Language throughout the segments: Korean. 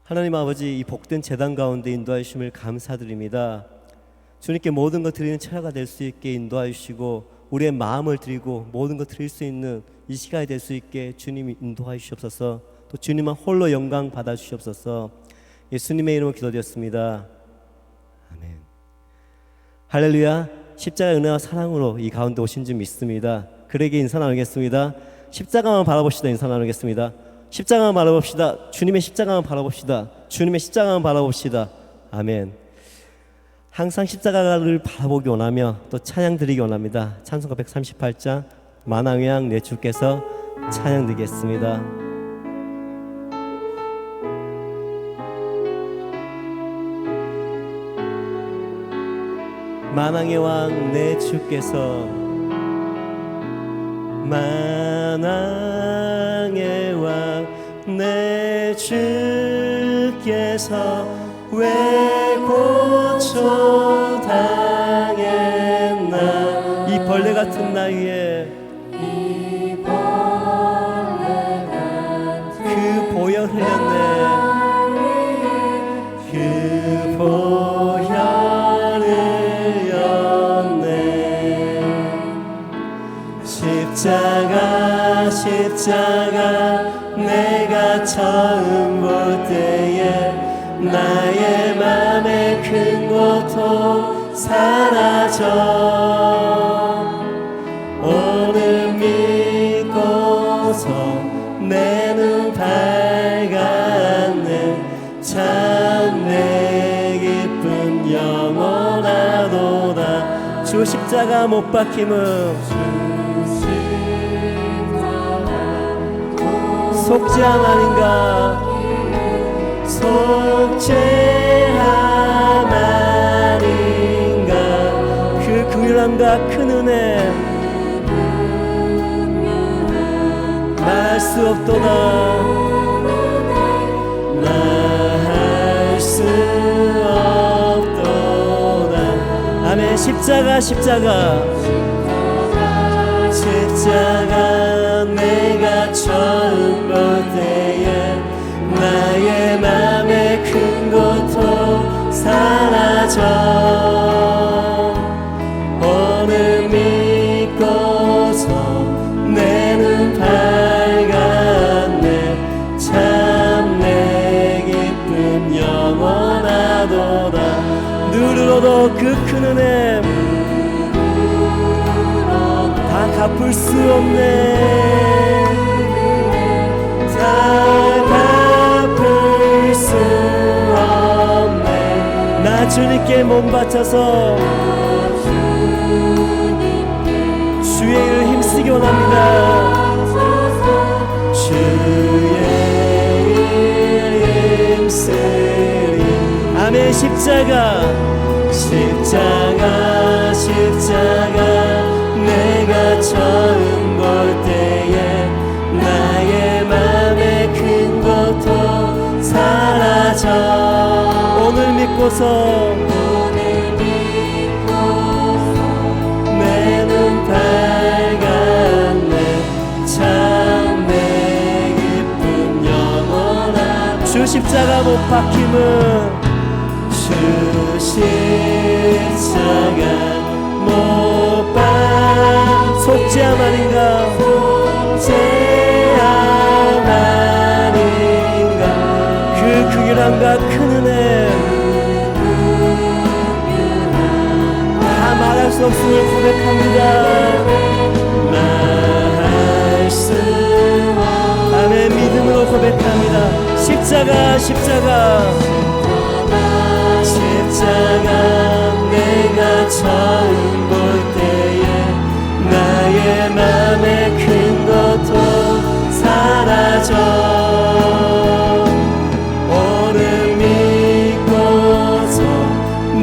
하나님 아버지, 이 복된 제단 가운데 인도하여 주심을 감사드립니다. 주님께 모든 것 드리는 처자가 될 수 있게 인도하여 주시고 우리의 마음을 드리고 모든 것 드릴 수 있는 이 시간이 될 수 있게 주님이 인도하여 주시옵소서. 또 주님만 홀로 영광 받아 주시옵소서. 예수님의 이름으로 기도드렸습니다. 아멘. 할렐루야. 십자가의 은혜와 사랑으로 이 가운데 오신 줄 믿습니다. 그에게 인사 나누겠습니다. 십자가만 바라봅시다. 인사 나누겠습니다. 십자가만 바라봅시다. 주님의 십자가만 바라봅시다. 주님의 십자가만 바라봅시다. 아멘. 항상 십자가를 바라보기 원하며 또 찬양 드리기 원합니다. 찬송가 138장 만왕의 왕 내 주께서 찬양 드리겠습니다. 만왕의 왕 내 주께서 만왕의 왕 내 주께서 왜 고초당했나. 이 벌레 같은 나이에 그 보혈 흘렸네. 그 보혈 십자가 내가 처음 볼 때에 나의 맘에 큰 고통 사라져. 오늘 믿고서 내 눈 밝았네. 참 내 기쁨 영원하도다. 주 십자가 못 박힘은 속죄함 아닌가. 속죄함 아닌가. 그 긍휼함과 큰 은혜 말할 수 없도다. 말할 수 없도다. 아멘. 십자가 내가 처음 볼 때에 나의 맘에 큰 고통 사라져. 오늘 믿고서 내 눈 밝았네. 참 내 기쁨 영원하도다. 누르러도 그 큰 은혜 다 갚을 수 없네. 다 갚을 수 없네. 나 주님께 몸 바쳐서 주의 일을 힘쓰기 원합니다. 주의 일 힘쓰리. 아멘. 십자가 내가 처음 볼 때에 나의 맘에 큰 고통 사라져. 오늘 믿고서 내 눈 밝았네. 참 내 기쁨 영원한 주 십자가 못 박힘은 주 십자가 못 박 속죄함 아닌가. 속죄함 아닌가. 그 긍휼함과 큰 은혜 다 말할 수 없음을 고백합니다. 말할 수 아멘. 믿음으로 고백합니다. 십자가 내가 처음 볼 때에 나의 맘에 큰 고통 사라져. 오늘 믿고서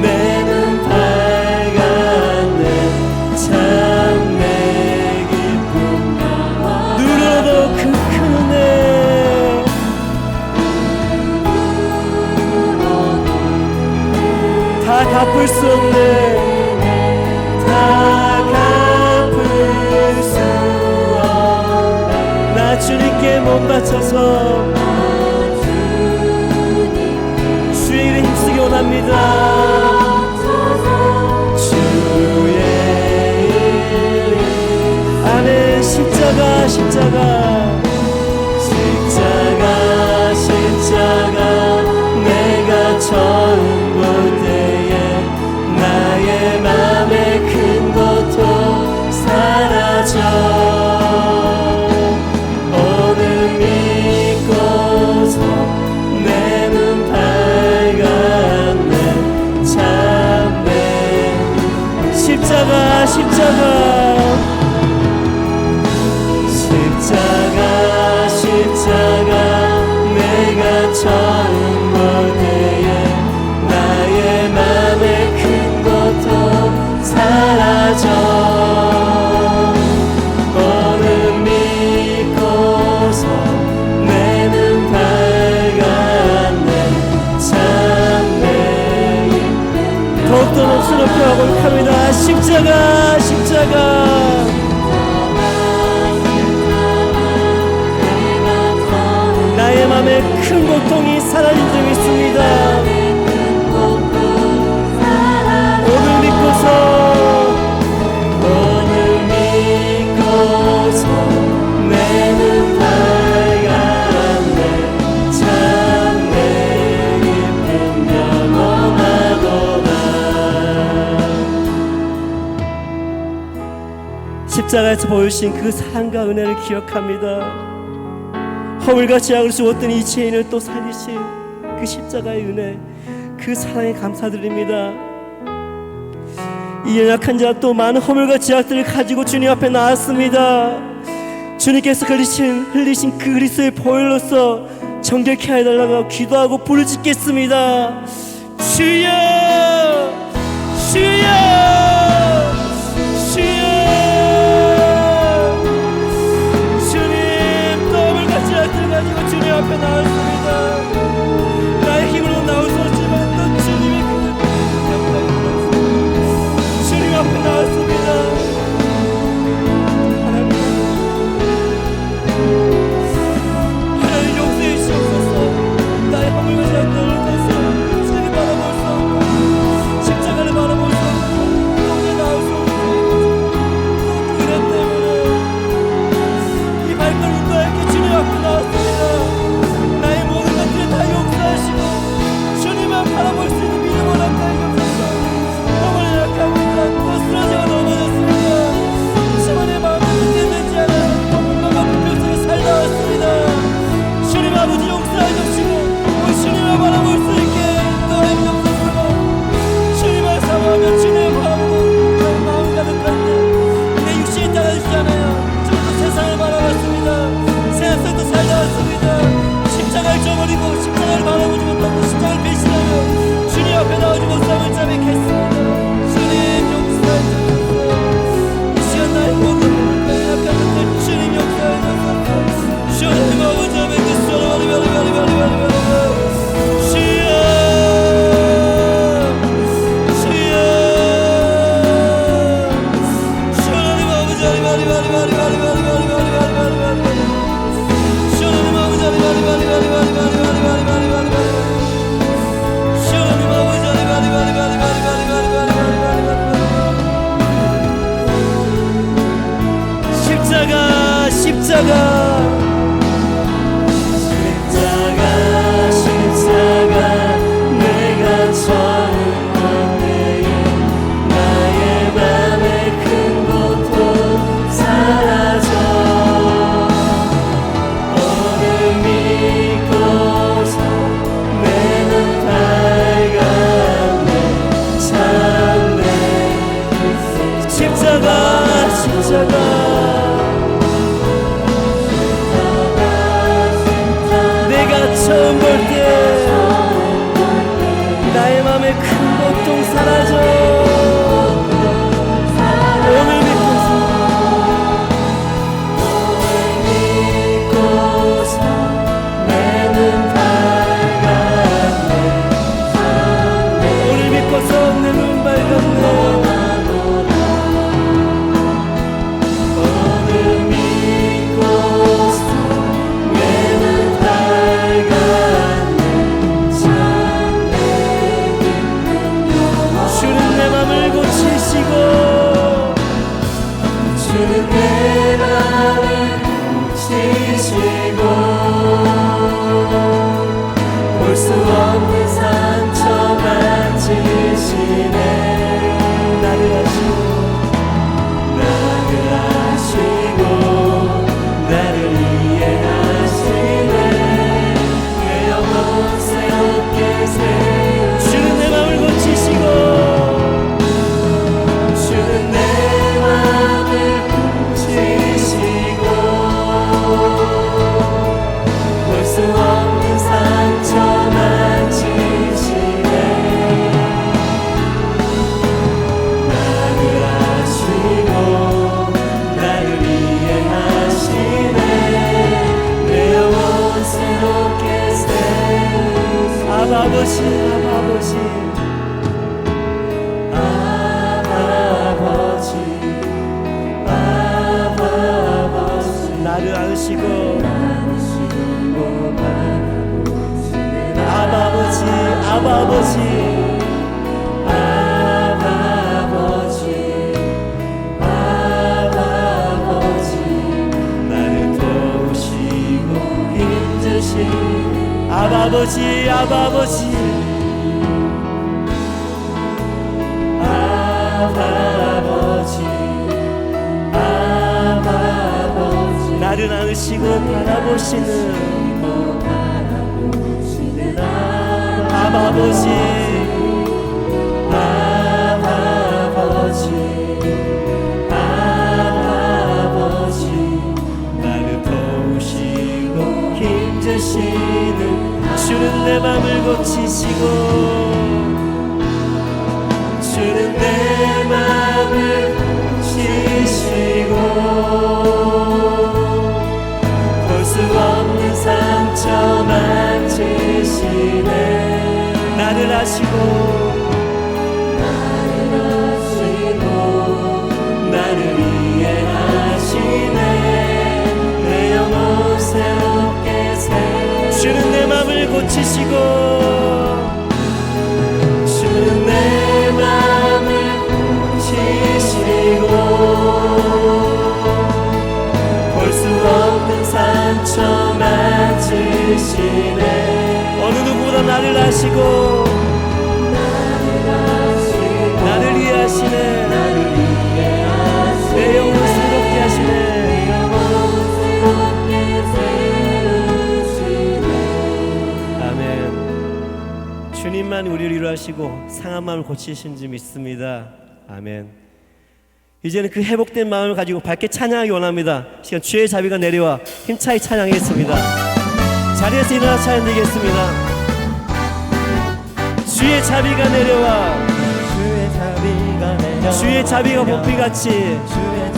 내 눈 밝았네. 참 내 기쁨 누려도 그 큰 은혜 다 갚을 수 없네. 다 갚을 수 없네. 나 주님께 몸 바쳐서 주의 이름 아멘. 십자가 십자가 십자가 십자가 내가 처음 볼 때에 나의 맘에 큰 고통 사라져 오늘 믿고서 내 눈 밝았네 참네. 십자가 십자가 십자가 십자가 내가 처음 볼 때에 나의 맘에 큰 고통 사라져 오늘 믿고서 내 눈 밝았네 참내. 더욱더 목소리 높여 고백합니다. 십자가 십자가 나의 맘에 큰 고통이 사라진 적 있습니다. 오늘 믿고서 내 눈 밝았네 참내. 깊은 영원하도다. 십자가에서 보여주신 그 사랑과 은혜를 기억합니다. 허물같이 악을 죽었던 이 죄인을 또 살리신 그 십자가의 은혜, 그 사랑에 감사드립니다. 이 연약한 자가 또 많은 허물같이 악들을 가지고 주님 앞에 나왔습니다. 주님께서 흘리신 그 그리스도의 보혈로서 정결케 해달라고 기도하고 부르짖겠습니다. 주여 주여 주여. 가지고 주님 앞에 나왔습니다. 나의 힘으로 나올 수 없지만 또 주님의 그 주님 앞에 나왔습니다. 하나님 용서해 주시옵소서. 나의 허물과 죄악을 떠서 주님을 바라볼 수 없고 십자가를 바라볼 수 없고 아버지 나를 안으시고 아버지 나를 도우시고 힘주신 아버지 나를 안으시고 바라보시는 아버지 나를 도우시고 힘주시는 주는 내 맘을 고치시고 주는 내 맘을 고치시고 볼 수 없는 상처 만지시네 나를 아시고 나를 이해하시네 내 영혼 새롭게 주는 내 맘을 고치시고 주는 내 맘을 고치시고 볼 수 없는 상처 만지시네 어느 누구보다 나를 아시고 나를 이해하시네 내 영혼을 새롭게 하시네 아멘. 주님만 우리를 위로하시고 상한 마음을 고치신 줄 믿습니다. 아멘. 이제는 그 회복된 마음을 가지고 밝게 찬양하기 원합니다. 시간 주의 자비가 내려와 힘차게 찬양하겠습니다. 자리에서 일어나 찬양드리겠습니다. 주의 자비가 내려와 주의 자비가 복비같이 주의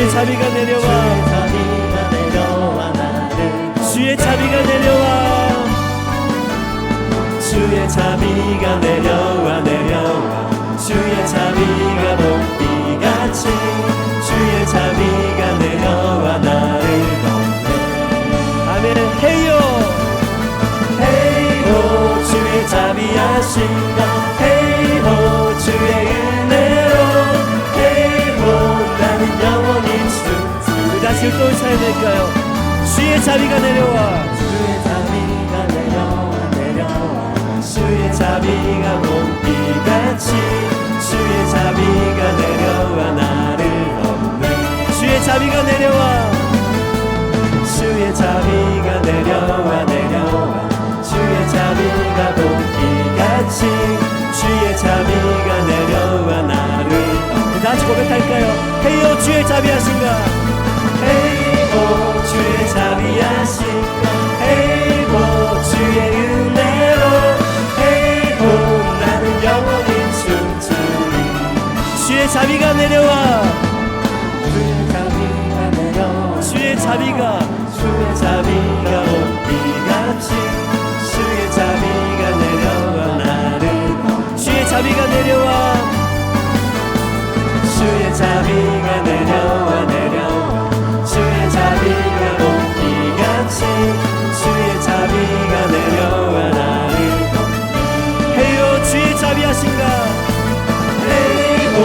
자비가 내려와 주의 자비가 내려와 주의 자비가 내려와 주의 자비가 복비같이 주의 자비가 내려와 나를 덮네 아멘 헤이요 주의 자비하신가 헤이호 주의 은혜로 헤이호 나는 영원히 춤추리 우리 다시 또 찬양할까요? 주의 자비가 내려와 주의 자비가 내려와 주의 자비가 복비같이 주의 자비가 내려와 나를 덮네 주의 자비가 내려와 주의 자비가 내려와 주의 자비가 복비같이 주의 자비가 내려와 나를 다시 고백할까요? 헤이오 주의 자비하신가 헤이오 주의 자비하신가 헤이오 주의 은혜로 헤이오 나는 영원히 춤추리 주의 자비가 내려와 주의 자비가 복비같이 주의 자비가 내려와 나를 주의 자비가 내려와 주의 자비가 내려와 주의 자비가 복비같이 주의 자비가 내려와 나를 헤이오 주의 자비하신가 헤이오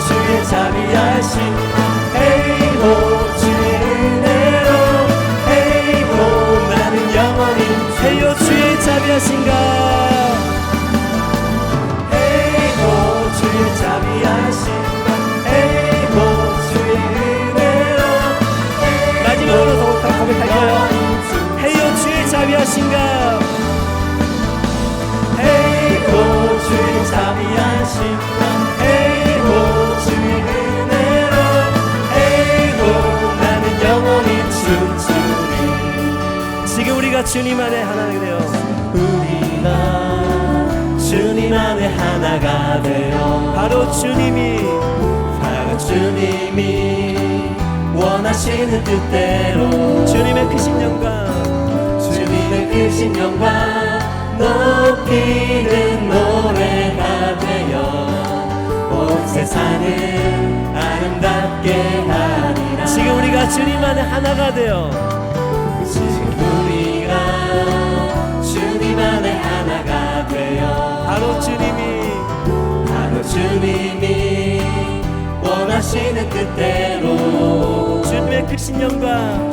주의 자비하신가 헤이오 주의 은혜로 헤이오 나는 영원히 헤이오 주의 자비하신가 헤이오 주의 자비하신가 헤이오 주의 은혜로 마지막으로 더 고백할까요? 헤이오 주의 자비하신가 헤이오 주의 자비하신가 헤이오 주의 은혜로 헤이오 나는 영원히 춤추리 지금 우리가 주님 안에 하나가 되어 우리가 주님 안에 하나가 되어 바로 주님이 원하시는 뜻대로 주님의 크신 영광 주님의 크신 크신 영광 높이는 노래가 되어 온 세상을 아름답게 하리라. 지금 우리가 주님 안에 하나가 되어 지금 우리가 주님 안에 하나가 되어 바로 주님이 원하시는 뜻대로 주님의 크신 영광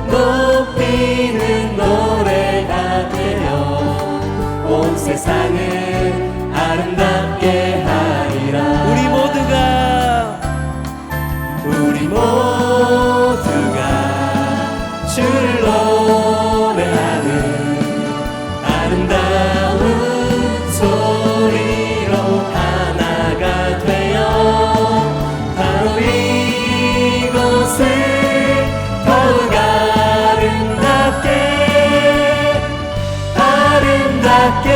높이는 노래가 되어 온 세상을 아름답게 하리라. 우리 모두가 주를 노래하는 아름다운 소리로 하나가 되어 바로 이곳을 더욱 아름답게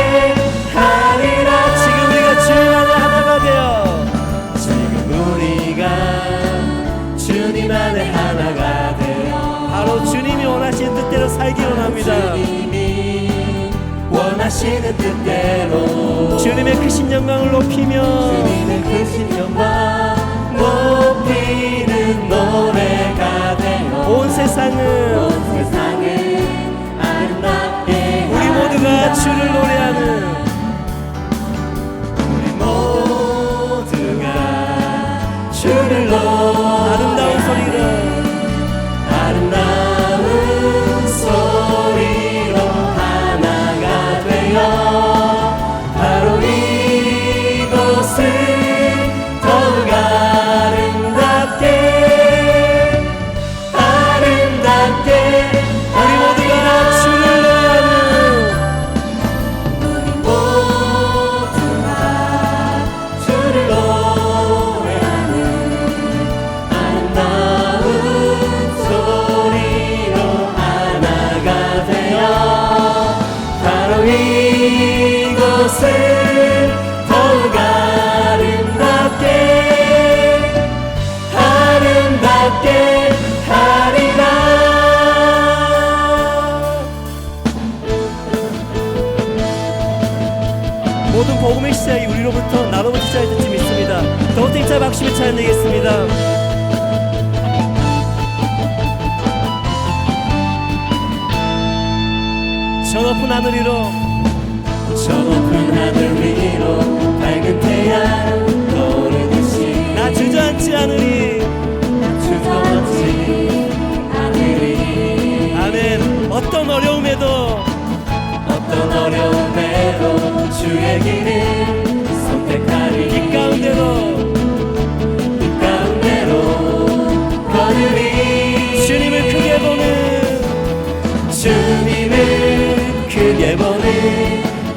하리라. 지금 우리가 주님 안에 하나가 되어 주님 안에 하나가 되어 바로 주님이 원하시는 뜻대로 살기 원합니다. 주님이 원하시는 뜻대로 주님의 크신 영광을 높이며 높이는 노래가 되어 온 세상을 아름답게 우리 모두가 주를 노래하는 주를 아름다운 소리로 하나가 되어 바로 이곳을 더욱 아름답게 우리 모두가 주를 노래하는 이곳을 더욱 아름답게 하리라. 모든 복음의 시작이 우리로부터 나로부터 시작할 듯이 믿습니다. 더욱 힘차 박수를 찬양하겠습니다. 저 높은 하늘 위로 밝은 태양 떠오르듯이 나 주저앉지 않으리 아멘. 어떤 어려움에도 주의 길을 선택하리. 이 가운데로 걸으리. 주님을 크게 보는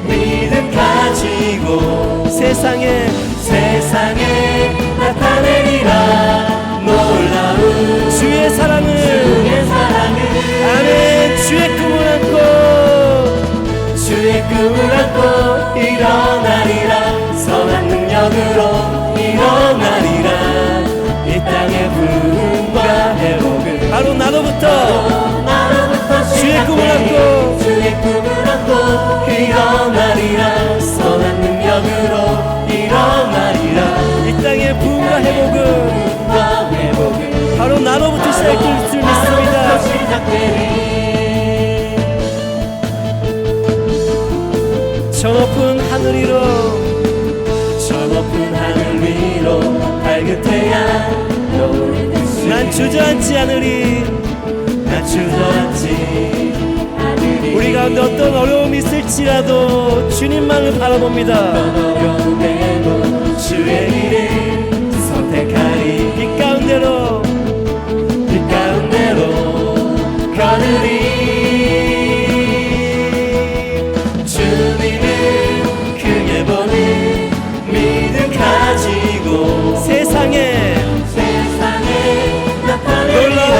믿음 가지고 세상에 나타내리라. 놀라운 주의 사랑을 아멘. 주의 꿈을 안고 일어나리라. 선한 능력으로 일어나리라. 이 땅의 부흥과 회복을 바로 나로부터 주의 꿈을 안고 일어나리라. 선한 능력으로 일어나리라. 이 땅의 부흥과 회복은 바로 나로부터 시작될 줄 믿습니다. 저 높은 하늘 위로 밝은 태양 난 주저앉지 않으리. 우리 가운데 어떤 어려움이 있을지라도 주님만을 바라봅니다. 주의 길을 선택하리. 이 가운데로 걸으리. 주님을 크게 보는 믿음 가지고 세상에 나타내리라.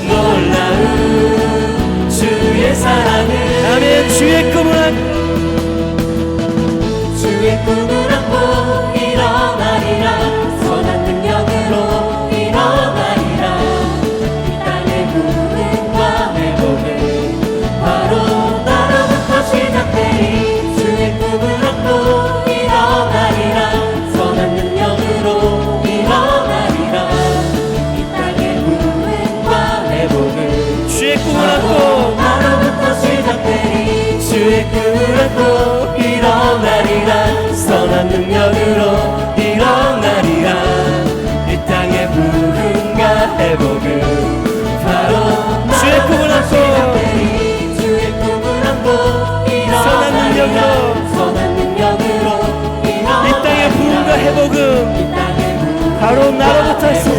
놀라운 주의 사랑을 아멘. 주의 꿈을 안고 일어나리라. 선한 능력으로 일어나리라. 이 땅의 부흥과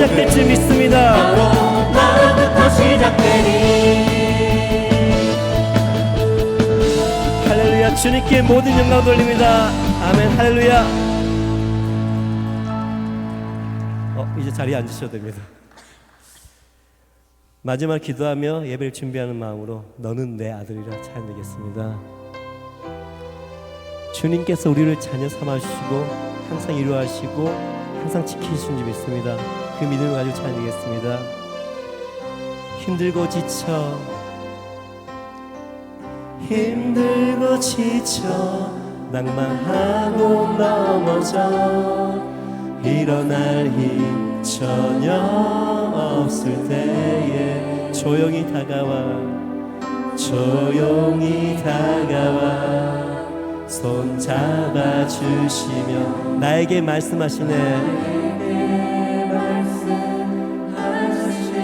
시작될 줄 믿습니다. 나부터 시작되니 할렐루야. 주님께 모든 영광 돌립니다. 아멘. 할렐루야. 이제 자리에 앉으셔도 됩니다. 마지막 기도하며 예배를 준비하는 마음으로 너는 내 아들이라 찬양드리겠습니다. 주님께서 우리를 자녀 삼아주시고 항상 이루하시고 항상 지키시는 줄 믿습니다. 그 믿음을 가지고 찬양드리겠습니다. 힘들고 지쳐 낭만하고 넘어져 일어날 힘 전혀 없을 때에 조용히 다가와 손 잡아주시며 나에게 말씀하시네.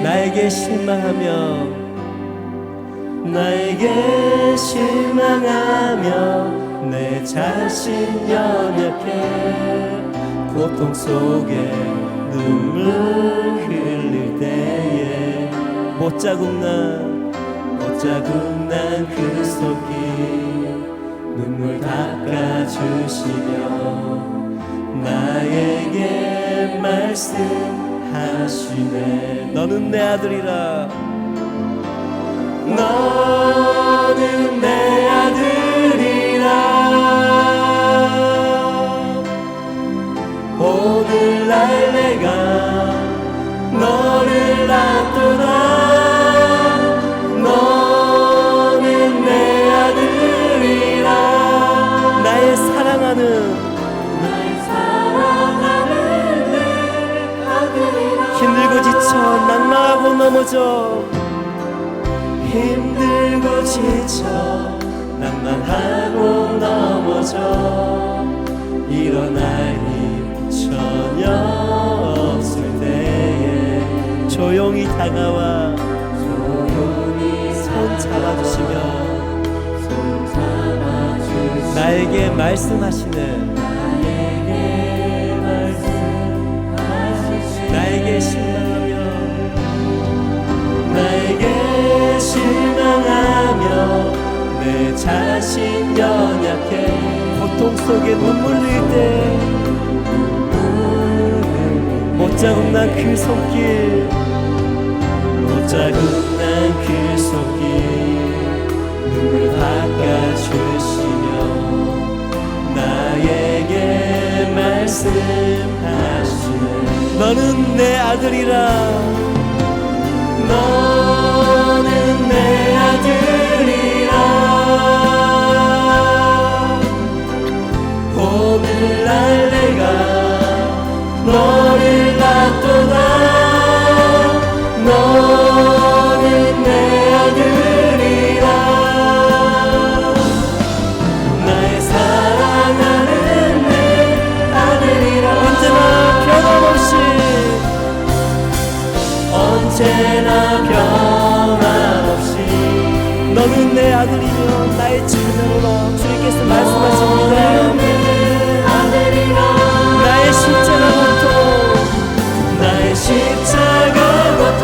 나에게 실망하며 내 자신 연약해 고통 속에 눈물 흘릴 때에 못자국난 그 손길 눈물 닦아주시며 나에게 말씀하시네. 너는 내 아들이라. 너는 내 아들이라. 오늘날 내가 너를 낳도다. 너는 내 아들이라. 나의 사랑하는 내 아들이라. 힘들고 지쳐 낭만하고 넘어져 일어날 힘 전혀 없을 때에 조용히 다가와 손 잡아주시며 나에게 말씀하시네. 나에게 실망하며 내 자신 연약해 고통 속에 눈물 흘릴 때 못자국난 그 손길 눈물 닦아주시며 나에게 말씀하시네. 너는 내 아들이라. 너는 내 아들이라. 오늘날 내가 너를 낳도다. 너는 내 아들이라. 나의 사랑하는 내 아들이라. 언제나 변함없이 너는 내 아들이며 나의 자녀로라. 주님께서 말씀하십니다. 나의 십자가 고통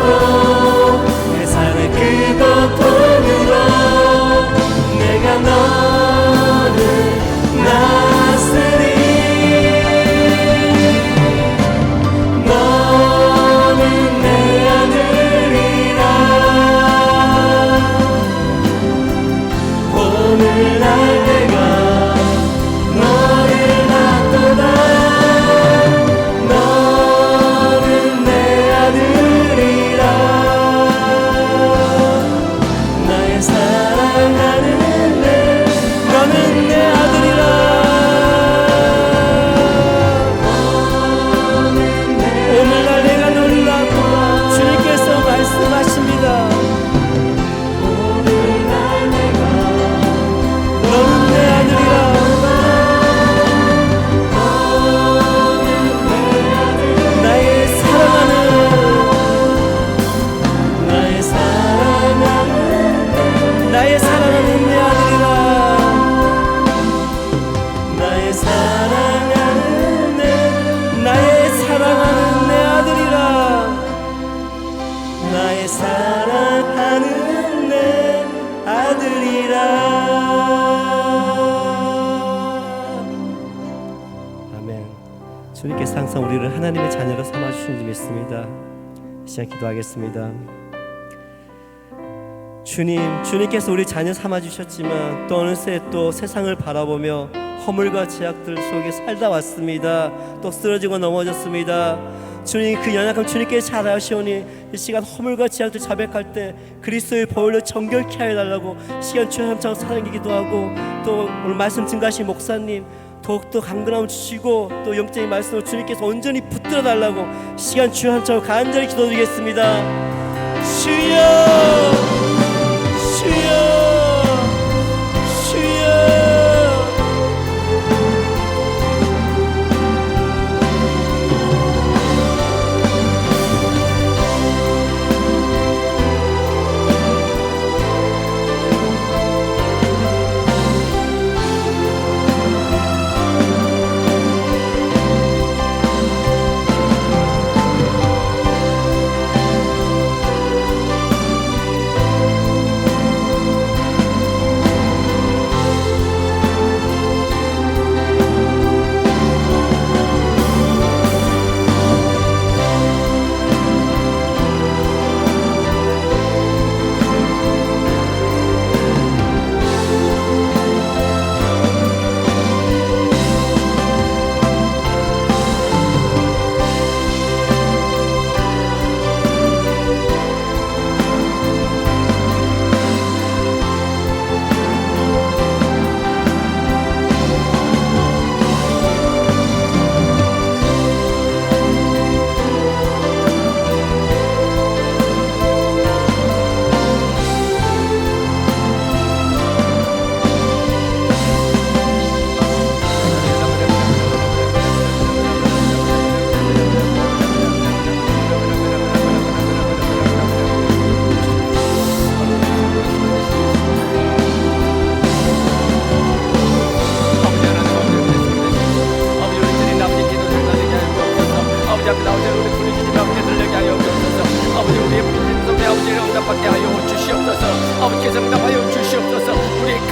내 삶의 그 고통으로 내가 너를 낳았으니 너는 내 아들이라. 오늘날 아멘. 주님께서 항상 우리를 하나님의 자녀로 삼아주신 줄 믿습니다. 시작 기도하겠습니다. 주님께서 우리 자녀 삼아주셨지만 또 어느새 또 세상을 바라보며 허물과 제약들 속에 살다 왔습니다. 또 쓰러지고 넘어졌습니다. 주님, 그 연약함 주님께 잘 아시오니 이 시간 허물과 제약들 자백할 때 그리스도의 보혈로 정결케 하여 달라고 시간 주여 함께 사랑기도 하고, 또 오늘 말씀 증가하신 목사님 더욱더 강건함을 주시고 또 영적인 말씀으로 주님께서 온전히 붙들어 달라고 시간 주여 함께 간절히 기도드리겠습니다. 주여, 주여, 주여.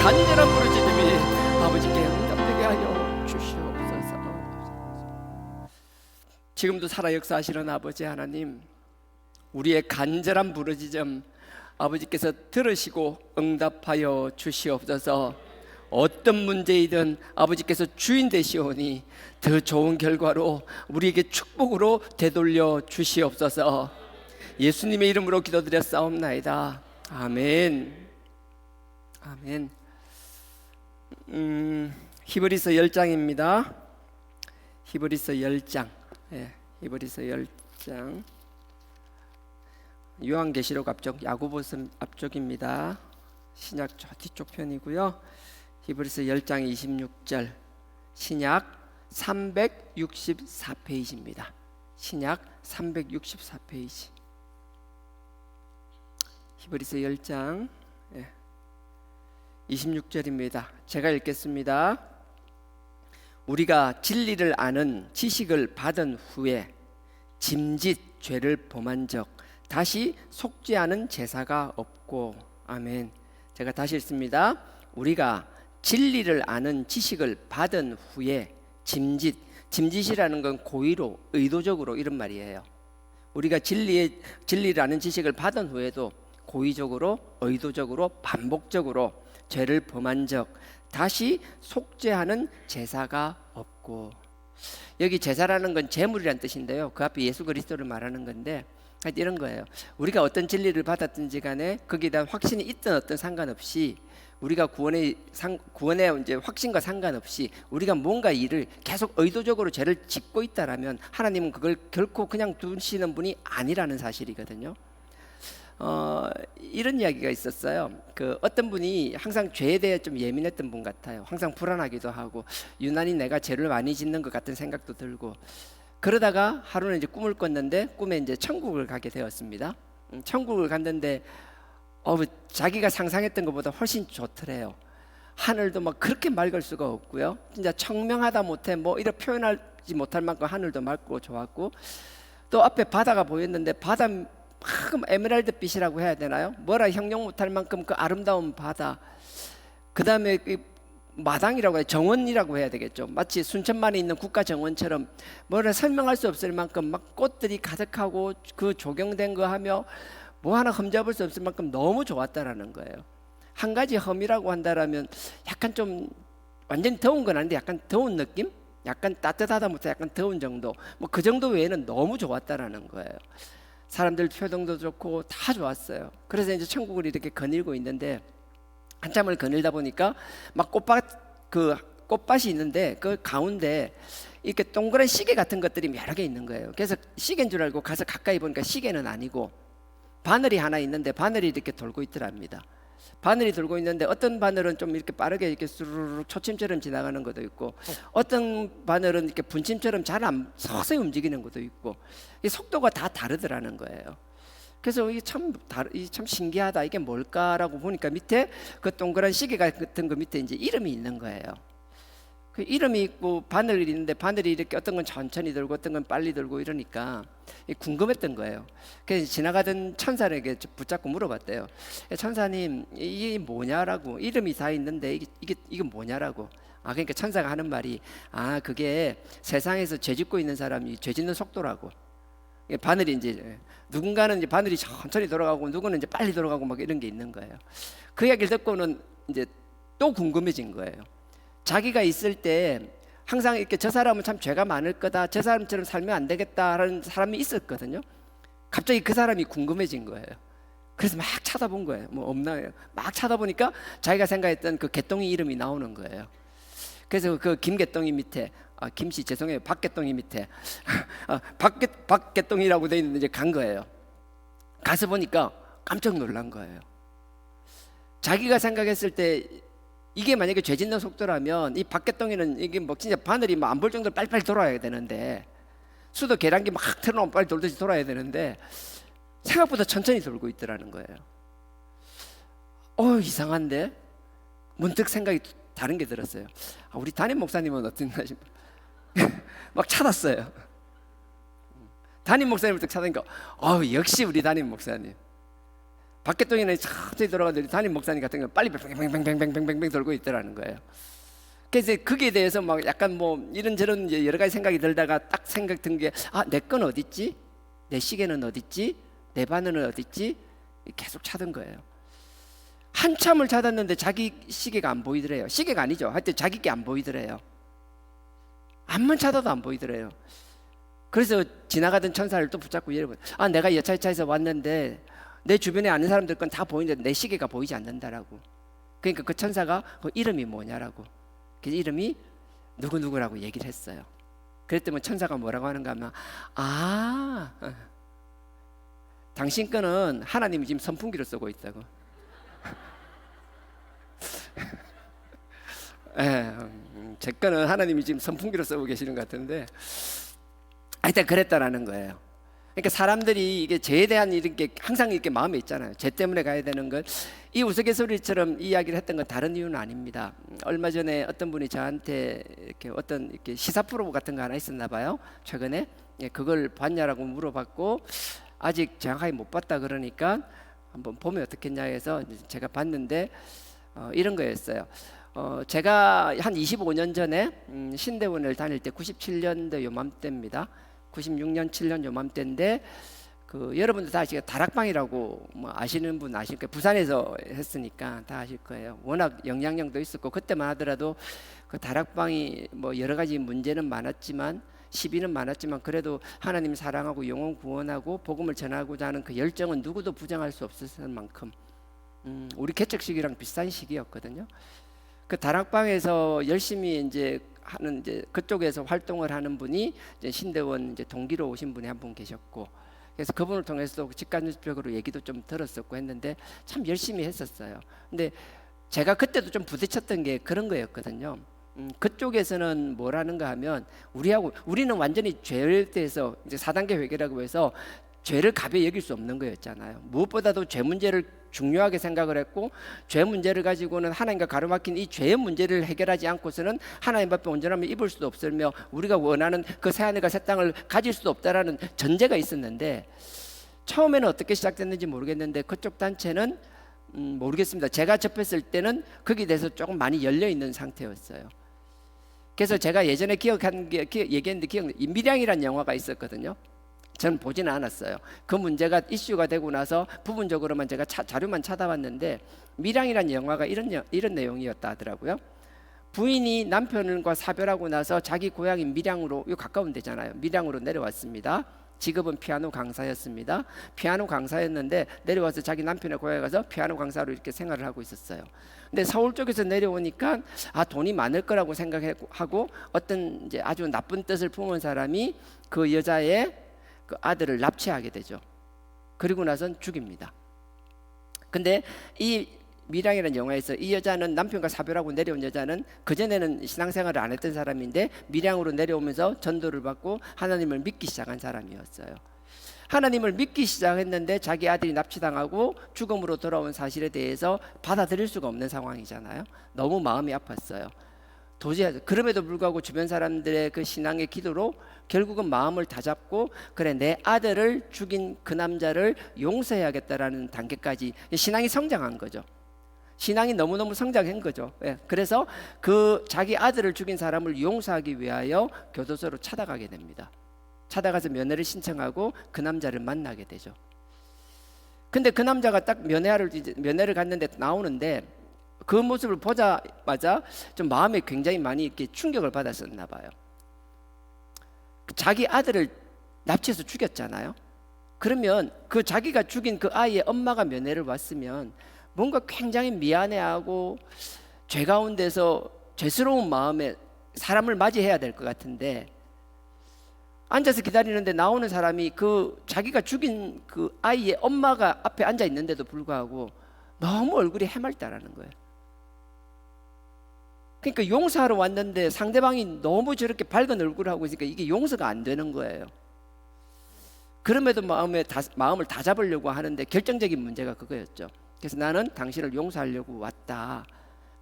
간절한 부르짖음이 아버지께 응답되게 하여 주시옵소서. 지금도 살아 역사하시는 아버지 하나님, 우리의 간절한 부르짖음 아버지께서 들으시고 응답하여 주시옵소서. 어떤 문제이든 아버지께서 주인 되시오니 더 좋은 결과로 우리에게 축복으로 되돌려 주시옵소서. 예수님의 이름으로 기도드렸사옵나이다. 아멘. 아멘. 히브리서 10장입니다. 히브리서 10장. 히브리서 10장. 요한계시록 앞쪽, 야고보서 앞쪽입니다. 신약 저 뒤쪽 편이고요. 히브리서 10장 26절. 신약 364페이지입니다. 신약 364페이지. 히브리서 10장 26절입니다. 제가 읽겠습니다. 우리가 진리를 아는 지식을 받은 후에 짐짓 죄를 범한 적 다시 속죄하는 제사가 없고. 아멘. 제가 다시 읽습니다. 우리가 진리를 아는 지식을 받은 후에 짐짓이라는 건 고의로 의도적으로 이런 말이에요. 우리가 진리를 아는 지식을 받은 후에도 고의적으로 의도적으로 반복적으로 죄를 범한 적 다시 속죄하는 제사가 없고. 여기 제사라는 건 제물이란 뜻인데요, 그 앞에 예수 그리스도를 말하는 건데 이런 거예요. 우리가 어떤 진리를 받았든지 간에 거기에 대한 확신이 있든 어떤 상관없이, 우리가 구원의 이제 확신과 상관없이 우리가 뭔가 일을 계속 의도적으로 죄를 짓고 있다라면 하나님은 그걸 결코 그냥 두시는 분이 아니라는 사실이거든요. 이런 이야기가 있었어요. 어떤 분이 항상 죄에 대해 좀 예민했던 분 같아요. 항상 불안하기도 하고 유난히 내가 죄를 많이 짓는 것 같은 생각도 들고, 그러다가 하루는 이제 꿈을 꿨는데 꿈에 이제 천국을 가게 되었습니다. 천국을 갔는데 자기가 상상했던 것보다 훨씬 좋더래요. 하늘도 막 그렇게 맑을 수가 없고요. 진짜 청명하다 못해 뭐 이렇게 표현하지 못할 만큼 하늘도 맑고 좋았고, 또 앞에 바다가 보였는데 막 에메랄드빛이라고 해야 되나요? 뭐라 형용 못할 만큼 그 아름다운 바다. 그 다음에 마당이라고 해야 정원이라고 해야 되겠죠. 마치 순천만에 있는 국가 정원처럼 뭐라 설명할 수 없을 만큼 막 꽃들이 가득하고 그 조경된 거 하며 뭐 하나 흠잡을 수 없을 만큼 너무 좋았다라는 거예요. 한 가지 흠이라고 한다라면 약간 좀 완전히 더운 건 아닌데 약간 더운 느낌? 약간 따뜻하다 못해 약간 더운 정도. 뭐 그 정도 외에는 너무 좋았다라는 거예요. 사람들 표정도 좋고 다 좋았어요. 그래서 이제 천국을 이렇게 거닐고 있는데 한참을 거닐다 보니까 막 꽃밭이 있는데 그 가운데 이렇게 동그란 시계 같은 것들이 여러 개 있는 거예요. 그래서 시계인 줄 알고 가서 가까이 보니까 시계는 아니고 바늘이 하나 있는데 바늘이 이렇게 돌고 있더랍니다. 바늘이 돌고 있는데 어떤 바늘은 좀 이렇게 빠르게 이렇게 수르륵 초침처럼 지나가는 것도 있고 어떤 바늘은 이렇게 분침처럼 잘 안 서서히 움직이는 것도 있고 이 속도가 다 다르더라는 거예요. 그래서 이게 참 신기하다. 이게 뭘까라고 보니까 밑에 그 동그란 시계 같은 거 밑에 이제 이름이 있는 거예요. 그 이름이 있고 바늘이 있는데 바늘이 이렇게 어떤 건 천천히 돌고 어떤 건 빨리 돌고 이러니까 궁금했던 거예요. 그래서 지나가던 천사에게 붙잡고 물어봤대요. 천사님 이게 뭐냐라고. 이름이 다 있는데 이게 뭐냐라고. 그러니까 천사가 하는 말이 그게 세상에서 죄 짓고 있는 사람이 죄 짓는 속도라고. 바늘이 이제 누군가는 이제 바늘이 천천히 돌아가고 누구는 이제 빨리 돌아가고 막 이런 게 있는 거예요. 그 이야기를 듣고는 이제 또 궁금해진 거예요. 자기가 있을 때 항상 이렇게 저 사람은 참 죄가 많을 거다, 저 사람처럼 살면 안 되겠다라는 사람이 있었거든요. 갑자기 그 사람이 궁금해진 거예요. 그래서 막 찾아본 거예요. 뭐 없나요? 막 찾아보니까 자기가 생각했던 그 개똥이 이름이 나오는 거예요. 그래서 그 김개똥이 밑에 김씨 죄송해요. 박개똥이 밑에 박개똥이라고 돼 있는데 이제 간 거예요. 가서 보니까 깜짝 놀란 거예요. 자기가 생각했을 때 이게 만약에 죄 짓는 속도라면 이 박개똥이는 이게 뭐 진짜 바늘이 뭐 안 볼 정도로 빨리빨리 돌아야 되는데 수도 계량기 막 틀어놓으면 빨리 돌듯이 돌아야 되는데 생각보다 천천히 돌고 있더라는 거예요. 이상한데 문득 생각이 다른 게 들었어요. 우리 담임 목사님은 어땠나 싶어요. 막 찾았어요. 담임 목사님을 딱 찾으니까 역시 우리 담임 목사님. 박개똥이는 천천히 돌아가는데 담임 목사님 같은 경우는 빨리 뱅뱅뱅뱅뱅뱅뱅 돌고 있더라는 거예요. 그래서 거기에 대해서 막 약간 뭐 이런저런 여러 가지 생각이 들다가 딱 생각 든 게 내 건 어디 있지? 내 시계는 어디 있지? 내 바늘은 어디 있지? 계속 찾은 거예요. 한참을 찾았는데 자기 시계가 안 보이더래요. 시계가 아니죠. 하여튼 자기 게 안 보이더래요. 암만 찾아도 안 보이더래요. 그래서 지나가던 천사를 또 붙잡고 예를 보면 내가 여차여차해서 왔는데 내 주변에 아는 사람들 건 다 보이는데 내 시계가 보이지 않는다라고. 그러니까 그 천사가 그 이름이 뭐냐라고. 그 이름이 누구누구라고 얘기를 했어요. 그랬더니 천사가 뭐라고 하는가 하면 당신 거는 하나님이 지금 선풍기로 쓰고 있다고. 제 거는 하나님이 지금 선풍기로 쓰고 계시는 것 같은데 하여튼 그랬다라는 거예요. 그러니까 사람들이 이게 죄에 대한 이렇게 항상 이렇게 마음에 있잖아요. 죄 때문에 가야 되는 것. 이 우스갯소리처럼 이 이야기를 했던 건 다른 이유는 아닙니다. 얼마 전에 어떤 분이 저한테 이렇게 시사 프로 같은 거 하나 있었나 봐요. 최근에 그걸 봤냐라고 물어봤고 아직 정확하게 못 봤다 그러니까 한번 보면 어떻겠냐 해서 제가 봤는데 이런 거였어요. 제가 한 25년 전에 신대원을 다닐 때 97년도 요맘때입니다. 96년 7년 요맘때인데 여러분들 다 아시죠? 다락방이라고 뭐 아시는 분 아실 거예요. 부산에서 했으니까 다 아실 거예요. 워낙 영향력도 있었고 그때만 하더라도 그 다락방이 뭐 여러 가지 문제는 많았지만 시비는 많았지만 그래도 하나님 사랑하고 영혼 구원하고 복음을 전하고자 하는 그 열정은 누구도 부정할 수 없었을 만큼 우리 개척식이랑 비슷한 시기였거든요. 그 다락방에서 열심히 이제 그쪽에서 활동을 하는 분이 이제 신대원 동기로 오신 분이 한 분 계셨고, 그래서 그분을 통해서 직간접적으로 얘기도 좀 들었었고 했는데 참 열심히 했었어요. 근데 제가 그때도 좀 부딪혔던 게 그런 거였거든요. 그쪽에서는 뭐라는가 하면 우리는 완전히 죄에 대해서 이제 4단계 회개라고 해서 죄를 가벼이 여길 수 없는 거였잖아요. 무엇보다도 죄 문제를 중요하게 생각을 했고 죄 문제를 가지고는 하나님과 가로막힌 이 죄의 문제를 해결하지 않고서는 하나님 앞에 온전함을 입을 수도 없으며 우리가 원하는 그 새하늘과 새 땅을 가질 수도 없다라는 전제가 있었는데 처음에는 어떻게 시작됐는지 모르겠는데 그쪽 단체는 모르겠습니다. 제가 접했을 때는 거기에 대해서 조금 많이 열려 있는 상태였어요. 그래서 제가 예전에 얘기했는데 미량이라는 영화가 있었거든요. 저는 보지는 않았어요. 그 문제가 이슈가 되고 나서 부분적으로만 제가 자료만 찾아봤는데 미량이라는 영화가 이런 내용이었다 하더라고요. 부인이 남편과 사별하고 나서 자기 고향인 밀양으로, 가까운 데잖아요. 밀양으로 내려왔습니다. 직업은 피아노 강사였습니다. 피아노 강사였는데 내려와서 자기 남편의 고향에 가서 피아노 강사로 이렇게 생활을 하고 있었어요. 근데 서울 쪽에서 내려오니까 돈이 많을 거라고 생각하고 어떤 이제 아주 나쁜 뜻을 품은 사람이 그 여자의 그 아들을 납치하게 되죠. 그리고 나선 죽입니다. 근데 이 미량이라는 영화에서 이 여자는 남편과 사별하고 내려온 여자는 그전에는 신앙생활을 안 했던 사람인데 미량으로 내려오면서 전도를 받고 하나님을 믿기 시작한 사람이었어요. 하나님을 믿기 시작했는데 자기 아들이 납치당하고 죽음으로 돌아온 사실에 대해서 받아들일 수가 없는 상황이잖아요. 너무 마음이 아팠어요. 도저히. 그럼에도 불구하고 주변 사람들의 그 신앙의 기도로 결국은 마음을 다잡고, 그래, 내 아들을 죽인 그 남자를 용서해야겠다라는 단계까지 신앙이 성장한 거죠. 신앙이 너무너무 성장한 거죠. 그래서 그 자기 아들을 죽인 사람을 용서하기 위하여 교도소로 찾아가게 됩니다. 찾아가서 면회를 신청하고 그 남자를 만나게 되죠. 근데 그 남자가 딱 면회를 갔는데 나오는데 그 모습을 보자마자 좀 마음에 굉장히 많이 이렇게 충격을 받았었나 봐요. 자기 아들을 납치해서 죽였잖아요. 그러면 그 자기가 죽인 그 아이의 엄마가 면회를 왔으면 뭔가 굉장히 미안해하고 죄 가운데서 죄스러운 마음에 사람을 맞이해야 될 것 같은데, 앉아서 기다리는데 나오는 사람이 그 자기가 죽인 그 아이의 엄마가 앞에 앉아 있는데도 불구하고 너무 얼굴이 해맑다라는 거예요. 그러니까 용서하러 왔는데 상대방이 너무 저렇게 밝은 얼굴을 하고 있으니까 이게 용서가 안 되는 거예요. 그럼에도 마음을 다 잡으려고 하는데 결정적인 문제가 그거였죠. 그래서 나는 당신을 용서하려고 왔다,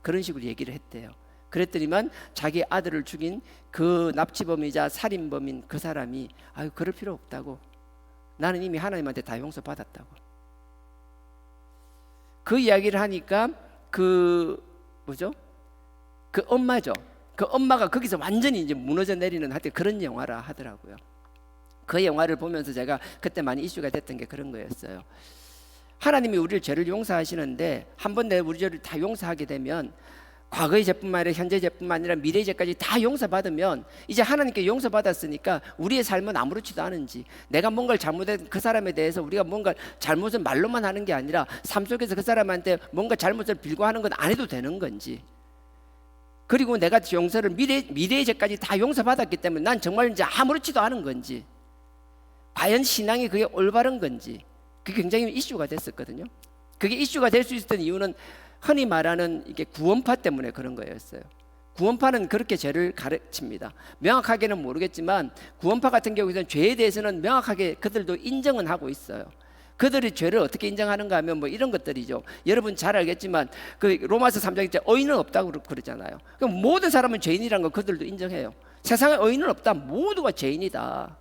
그런 식으로 얘기를 했대요. 그랬더니만 자기 아들을 죽인 그 납치범이자 살인범인 그 사람이 그럴 필요 없다고, 나는 이미 하나님한테 다 용서받았다고. 그 이야기를 하니까 그 엄마죠. 그 엄마가 거기서 완전히 이제 무너져 내리는 하여튼 그런 영화라 하더라고요. 그 영화를 보면서 제가 그때 많이 이슈가 됐던 게 그런 거였어요. 하나님이 우리를 죄를 용서하시는데 한번 우리 죄를 다 용서하게 되면 과거의 죄뿐만 아니라 현재 죄뿐만 아니라 미래의 죄까지 다 용서받으면 이제 하나님께 용서받았으니까 우리의 삶은 아무렇지도 않은지, 내가 뭔가를 잘못한 그 사람에 대해서 우리가 뭔가 잘못을 말로만 하는 게 아니라 삶 속에서 그 사람한테 뭔가 잘못을 빌고 하는 건 안 해도 되는 건지, 그리고 내가 용서를 미래의 죄까지 다 용서받았기 때문에 난 정말 이제 아무렇지도 않은 건지, 과연 신앙이 그게 올바른 건지, 그게 굉장히 이슈가 됐었거든요. 그게 이슈가 될 수 있었던 이유는 흔히 말하는 이게 구원파 때문에 그런 거였어요. 구원파는 그렇게 죄를 가르칩니다. 명확하게는 모르겠지만 구원파 같은 경우에는 죄에 대해서는 명확하게 그들도 인정은 하고 있어요. 그들이 죄를 어떻게 인정하는가 하면 뭐 이런 것들이죠. 여러분 잘 알겠지만 그 로마서 3장에 의인은 없다고 그러잖아요. 그럼 모든 사람은 죄인이라는 거 그들도 인정해요. 세상에 의인은 없다, 모두가 죄인이다.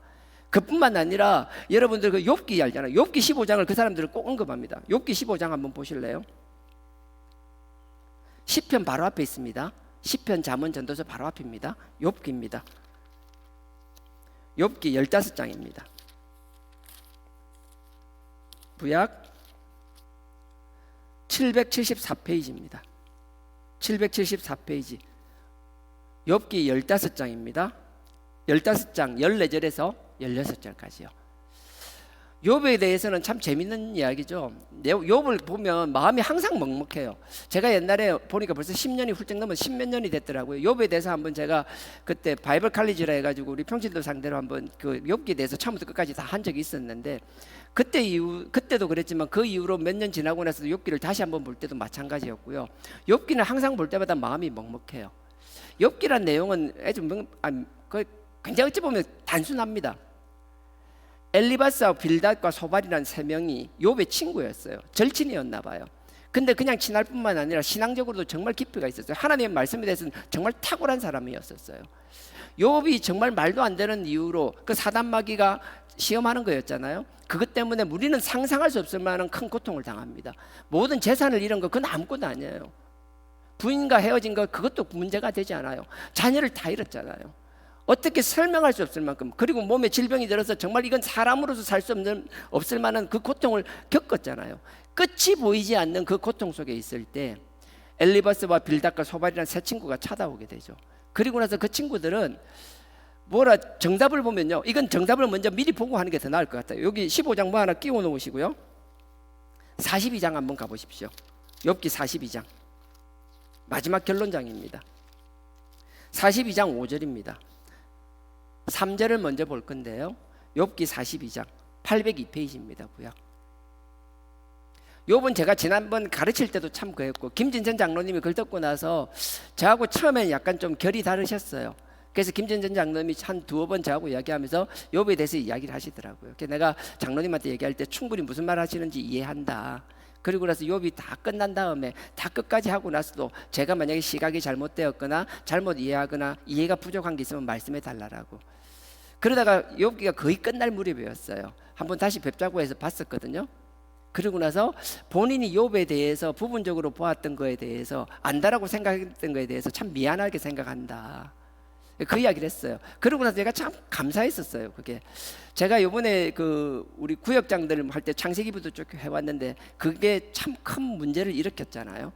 그뿐만 아니라 여러분들 그 욥기 알잖아요. 욥기 15장을 그 사람들은 꼭 언급합니다. 욥기 15장 한번 보실래요? 시편 바로 앞에 있습니다. 시편, 잠언, 전도서 바로 앞입니다. 욥기입니다. 욥기 15장입니다. 구약 774페이지입니다. 774페이지. 욥기 15장입니다. 15장 14절에서 16절까지요. 욥에 대해서는 참 재밌는 이야기죠. 욥을 보면 마음이 항상 먹먹해요. 제가 옛날에 보니까 벌써 10년이 훌쩍 넘은 10몇 년이 됐더라고요. 욥에 대해서 한번 제가 그때 바이블 칼리지라 해가지고 우리 평신도 상대로 한번 그 욥기에 대해서 처음부터 끝까지 다 한 적이 있었는데, 그때도 그랬지만 그 이후로 몇 년 지나고 나서 욥기를 다시 한번 볼 때도 마찬가지였고요. 욥기는 항상 볼 때마다 마음이 먹먹해요. 욥기란 내용은 굉장히 어찌 보면 단순합니다. 엘리바스와 빌닷과 소발이라는 세 명이 욥의 친구였어요. 절친이었나 봐요. 근데 그냥 친할 뿐만 아니라 신앙적으로도 정말 깊이가 있었어요. 하나님의 말씀에 대해서는 정말 탁월한 사람이었었어요. 욥이 정말 말도 안 되는 이유로 그 사단 마귀가 시험하는 거였잖아요. 그것 때문에 우리는 상상할 수 없을 만한 큰 고통을 당합니다. 모든 재산을 잃은 거 그건 아무것도 아니에요. 부인과 헤어진 거 그것도 문제가 되지 않아요. 자녀를 다 잃었잖아요. 어떻게 설명할 수 없을 만큼, 그리고 몸에 질병이 들어서 정말 이건 사람으로서 살 수 없을 만한 그 고통을 겪었잖아요. 끝이 보이지 않는 그 고통 속에 있을 때 엘리바스와 빌닷과 소발이라는 세 친구가 찾아오게 되죠. 그리고 나서 그 친구들은 정답을 보면요, 이건 정답을 먼저 미리 보고 하는 게 더 나을 것 같아요. 여기 15장 뭐 하나 끼워 놓으시고요, 42장 한번 가보십시오. 욥기 42장 마지막 결론장입니다. 42장 5절입니다. 3절을 먼저 볼 건데요, 욥기 42장 802페이지입니다. 구약. 욥은 제가 지난번 가르칠 때도 참 그랬고, 김진전 장로님이 그걸 듣고 나서 저하고 처음엔 약간 좀 결이 다르셨어요. 그래서 김진전 장로님이 한 두어 번 저하고 이야기하면서 욥에 대해서 이야기를 하시더라고요. 그래서 내가 장로님한테 얘기할 때 충분히 무슨 말 하시는지 이해한다. 그리고 나서 욥이 다 끝난 다음에 다 끝까지 하고 나서도 제가 만약에 시각이 잘못되었거나 잘못 이해하거나 이해가 부족한 게 있으면 말씀해 달라고. 그러다가 욥기가 거의 끝날 무렵이었어요. 한번 다시 뵙자고 해서 봤었거든요. 그러고 나서 본인이 욥에 대해서 부분적으로 보았던 거에 대해서 안다라고 생각했던 거에 대해서 참 미안하게 생각한다, 그 이야기를 했어요. 그러고 나서 제가 참 감사했었어요. 그게 제가 요번에 그 우리 구역장들 할 때 창세기부터 쭉 해왔는데 그게 참 큰 문제를 일으켰잖아요.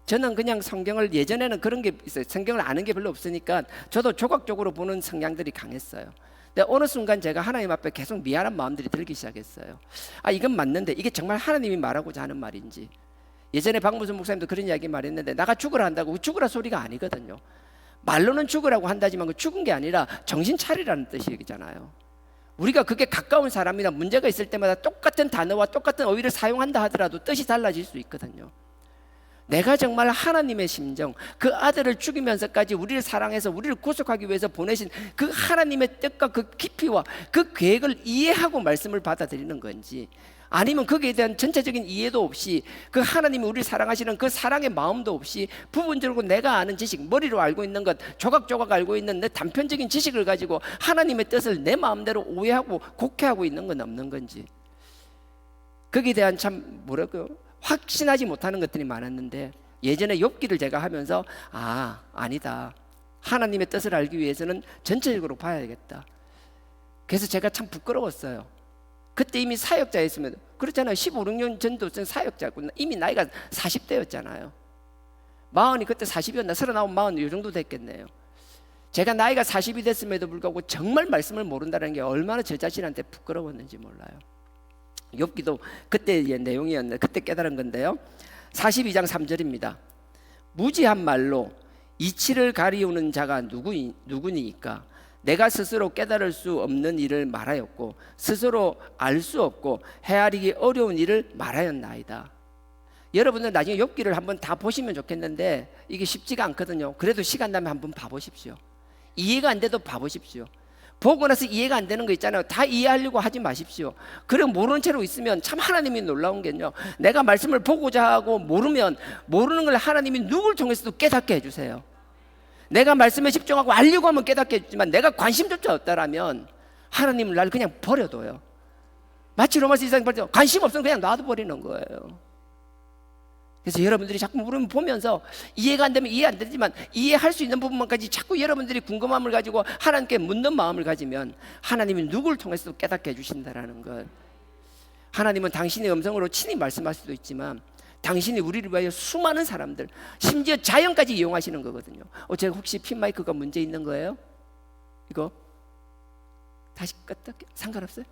저는 그냥 성경을, 예전에는 그런 게 있어요. 성경을 아는 게 별로 없으니까 저도 조각적으로 보는 성향들이 강했어요. 근데 어느 순간 제가 하나님 앞에 계속 미안한 마음들이 들기 시작했어요. 아, 이건 맞는데 이게 정말 하나님이 말하고자 하는 말인지. 예전에 박무순 목사님도 그런 이야기 말했는데, 나가 죽으라 한다고 죽으라 소리가 아니거든요. 말로는 죽으라고 한다지만 그 죽은 게 아니라 정신 차리라는 뜻이잖아요. 우리가 그게 가까운 사람이나 문제가 있을 때마다 똑같은 단어와 똑같은 어휘를 사용한다 하더라도 뜻이 달라질 수 있거든요. 내가 정말 하나님의 심정, 그 아들을 죽이면서까지 우리를 사랑해서 우리를 구속하기 위해서 보내신 그 하나님의 뜻과 그 깊이와 그 계획을 이해하고 말씀을 받아들이는 건지, 아니면 거기에 대한 전체적인 이해도 없이 그 하나님이 우리를 사랑하시는 그 사랑의 마음도 없이 부분적으로 내가 아는 지식, 머리로 알고 있는 것, 조각조각 알고 있는 내 단편적인 지식을 가지고 하나님의 뜻을 내 마음대로 오해하고 곡해하고 있는 건 없는 건지, 거기에 대한 참 확신하지 못하는 것들이 많았는데, 예전에 욥기를 제가 하면서 아니다, 하나님의 뜻을 알기 위해서는 전체적으로 봐야겠다. 그래서 제가 참 부끄러웠어요. 그때 이미 사역자였으면, 그렇잖아요. 15, 16년 전도 사역자고 이미 나이가 40대였잖아요. 마흔이 그때 40이었나 39, 40 이 정도 됐겠네요. 제가 나이가 40이 됐음에도 불구하고 정말 말씀을 모른다는 게 얼마나 저 자신한테 부끄러웠는지 몰라요. 욥기도 그때의 내용이었는데 그때 깨달은 건데요, 42장 3절입니다. 무지한 말로 이치를 가리우는 자가 누구니까? 내가 스스로 깨달을 수 없는 일을 말하였고 스스로 알 수 없고 헤아리기 어려운 일을 말하였나이다. 여러분들 나중에 욥기를 한번 다 보시면 좋겠는데 이게 쉽지가 않거든요. 그래도 시간 나면 한번 봐보십시오. 이해가 안 돼도 봐보십시오. 보고 나서 이해가 안 되는 거 있잖아요. 다 이해하려고 하지 마십시오. 그리고 모르는 채로 있으면 참 하나님이 놀라운 게요, 내가 말씀을 보고자 하고 모르면 모르는 걸 하나님이 누굴 통해서도 깨닫게 해주세요. 내가 말씀에 집중하고 알려고 하면 깨닫게 해주지만 내가 관심조차 없다라면 하나님은 나를 그냥 버려둬요. 마치 로마서 2장 볼 때 관심 없으면 그냥 놔둬버리는 거예요. 그래서 여러분들이 자꾸 물으면 보면서 이해가 안 되면 이해 안 되지만 이해할 수 있는 부분만까지 자꾸 여러분들이 궁금함을 가지고 하나님께 묻는 마음을 가지면 하나님이 누구를 통해서도 깨닫게 해주신다라는 것. 하나님은 당신의 음성으로 친히 말씀할 수도 있지만 당신이 우리를 위하여 수많은 사람들, 심지어 자연까지 이용하시는 거거든요. 제가 혹시 핀 마이크가 문제 있는 거예요? 이거 다시 껐다 상관없어요?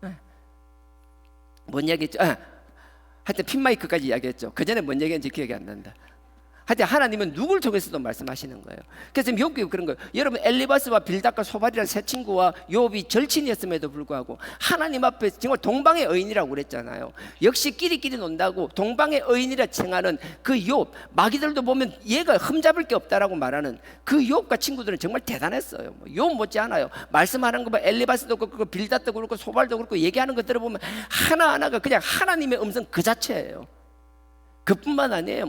네. 뭔 얘기했죠? 하여튼 핀 마이크까지 이야기했죠. 그 전에 뭔 얘기했는지 기억이 안 난다. 하여튼 하나님은 누구를 통해서도 말씀하시는 거예요. 그래서 욥기 그런 거예요. 여러분, 엘리바스와 빌닷과 소발이라는 세 친구와 욥이 절친이었음에도 불구하고 하나님 앞에 정말 동방의 의인이라고 그랬잖아요. 역시 끼리끼리 논다고 동방의 의인이라 칭하는 그 욥, 마귀들도 보면 얘가 흠잡을 게 없다라고 말하는 그 욥과 친구들은 정말 대단했어요. 욥 못지않아요. 말씀하는 거 봐, 엘리바스도 그렇고 빌닷도 그렇고 소발도 그렇고 얘기하는 것 들어보면 하나하나가 그냥 하나님의 음성 그 자체예요. 그뿐만 아니에요.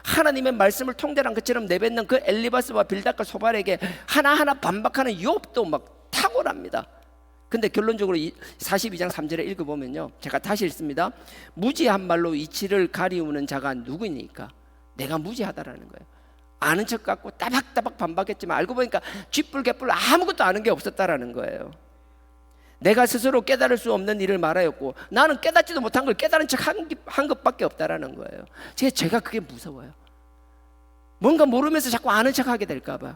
하나님의 말씀을 통달한 것처럼 내뱉는 그 엘리바스와 빌닷과 소발에게 하나하나 반박하는 욥도 막 탁월합니다. 근데 결론적으로 42장 3절에 읽어보면요, 제가 다시 읽습니다. 무지한 말로 이치를 가리우는 자가 누구니까? 내가 무지하다라는 거예요. 아는 척 같고 따박따박 반박했지만 알고 보니까 쥐뿔개뿔 아무것도 아는 게 없었다라는 거예요. 내가 스스로 깨달을 수 없는 일을 말하였고 나는 깨닫지도 못한 걸 깨달은 척 한 것밖에 없다라는 거예요. 제가 그게 무서워요. 뭔가 모르면서 자꾸 아는 척 하게 될까 봐.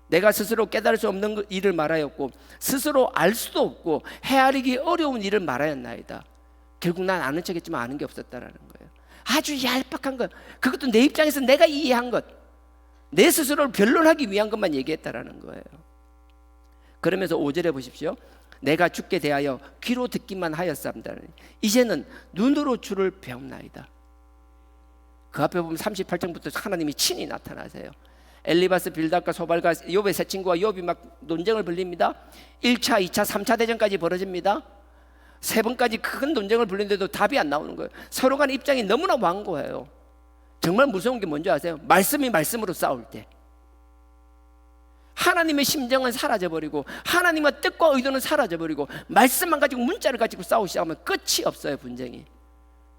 내가 스스로 깨달을 수 없는 일을 말하였고 스스로 알 수도 없고 헤아리기 어려운 일을 말하였나이다. 결국 난 아는 척 했지만 아는 게 없었다라는 거예요. 아주 얄팍한 것, 그것도 내 입장에서 내가 이해한 것, 내 스스로를 변론하기 위한 것만 얘기했다라는 거예요. 그러면서 5절에 보십시오. 내가 주께 대하여 귀로 듣기만 하였습니다. 이제는 눈으로 주를 배움나이다. 그 앞에 보면 38장부터 하나님이 친히 나타나세요. 엘리바스, 빌닷과 소발과 욥의 세 친구와 욥이 막 논쟁을 벌립니다. 1차, 2차, 3차 대전까지 벌어집니다. 3번까지 큰 논쟁을 벌리는데도 답이 안 나오는 거예요. 서로 간 입장이 너무나 완고해요. 정말 무서운 게 뭔지 아세요? 말씀이 말씀으로 싸울 때 하나님의 심정은 사라져버리고 하나님의 뜻과 의도는 사라져버리고 말씀만 가지고 문자를 가지고 싸우기 시작하면 끝이 없어요. 분쟁이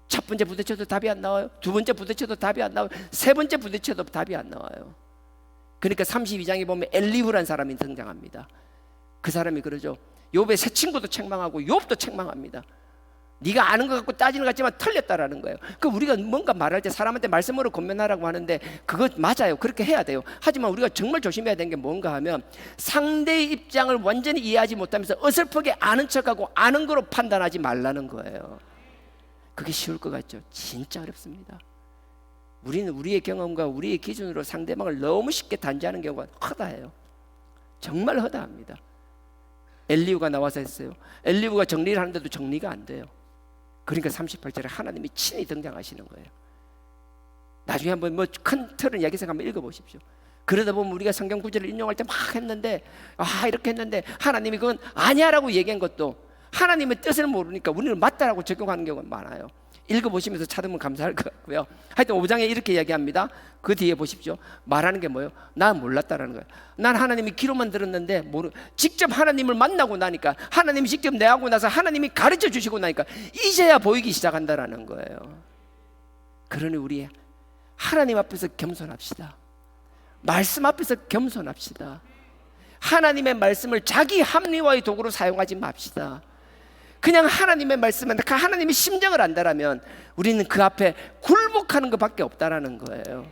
첫 번째 부딪혀도 답이 안 나와요. 두 번째 부딪혀도 답이 안 나와요. 세 번째 부딪혀도 답이 안 나와요. 그러니까 32장에 보면 엘리후라는 사람이 등장합니다. 그 사람이 그러죠. 욥의 세 친구도 책망하고 욥도 책망합니다. 네가 아는 것 같고 따지는 것 같지만 틀렸다라는 거예요. 그 우리가 뭔가 말할 때 사람한테 말씀으로 권면하라고 하는데 그거 맞아요. 그렇게 해야 돼요. 하지만 우리가 정말 조심해야 되는 게 뭔가 하면 상대의 입장을 완전히 이해하지 못하면서 어설프게 아는 척하고 아는 거로 판단하지 말라는 거예요. 그게 쉬울 것 같죠? 진짜 어렵습니다. 우리는 우리의 경험과 우리의 기준으로 상대방을 너무 쉽게 단죄하는 경우가 허다해요. 정말 허다합니다. 엘리후가 나와서 했어요. 엘리후가 정리를 하는데도 정리가 안 돼요. 그러니까 38절에 하나님이 친히 등장하시는 거예요. 나중에 한번 뭐 큰 틀은 이야기해서 한번 읽어보십시오. 그러다 보면 우리가 성경 구절을 인용할 때 막 했는데 이렇게 했는데 하나님이 그건 아니야라고 얘기한 것도 하나님의 뜻을 모르니까 우리는 맞다라고 적용하는 경우가 많아요. 읽어보시면서 찾으면 감사할 것 같고요. 하여튼 5장에 이렇게 이야기합니다. 그 뒤에 보십시오. 말하는 게 뭐예요? 난 몰랐다라는 거예요. 난 하나님이 귀로만 들었는데 직접 하나님을 만나고 나니까 하나님이 직접 내하고 나서 하나님이 가르쳐 주시고 나니까 이제야 보이기 시작한다라는 거예요. 그러니 우리 하나님 앞에서 겸손합시다. 말씀 앞에서 겸손합시다. 하나님의 말씀을 자기 합리화의 도구로 사용하지 맙시다. 그냥 하나님의 말씀은 하나님의 심정을 안다라면 우리는 그 앞에 굴복하는 것밖에 없다라는 거예요.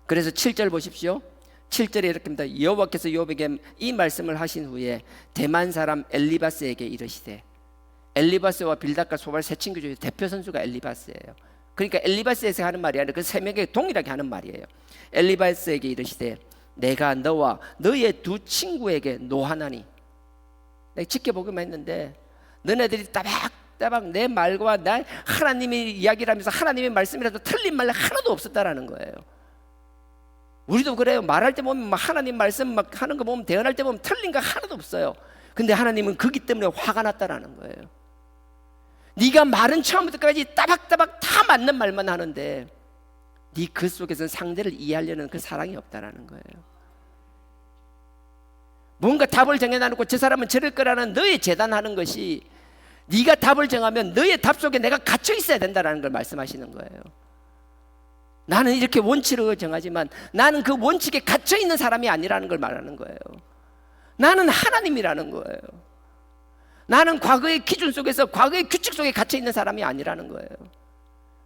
그래서 7절 보십시오. 7절에 이렇게입니다. 여호와께서 욥에게 이 말씀을 하신 후에 대만 사람 엘리바스에게 이르시되, 엘리바스와 빌닷과 소발 세 친구 중에 대표 선수가 엘리바스예요. 그러니까 엘리바스에서 하는 말이 아니라 그 세 명에게 동일하게 하는 말이에요. 엘리바스에게 이르시되 내가 너와 너의 두 친구에게 노하나니, 내가 지켜보기만 했는데 너네들이 따박따박 내 말과 나 하나님의 이야기를 하면서 하나님의 말씀이라도 틀린 말 하나도 없었다라는 거예요. 우리도 그래요. 말할 때 보면 막 하나님 말씀 막 하는 거 보면 대언할 때 보면 틀린 거 하나도 없어요. 근데 하나님은 그기 때문에 화가 났다라는 거예요. 네가 말은 처음부터 끝까지 따박따박 다 맞는 말만 하는데 네 그 속에서는 상대를 이해하려는 그 사랑이 없다라는 거예요. 뭔가 답을 정해놔놓고 저 사람은 저럴 거라는 너의 재단하는 것이 네가 답을 정하면 너의 답 속에 내가 갇혀 있어야 된다는 걸 말씀하시는 거예요. 나는 이렇게 원칙을 정하지만 나는 그 원칙에 갇혀 있는 사람이 아니라는 걸 말하는 거예요. 나는 하나님이라는 거예요. 나는 과거의 기준 속에서 과거의 규칙 속에 갇혀 있는 사람이 아니라는 거예요.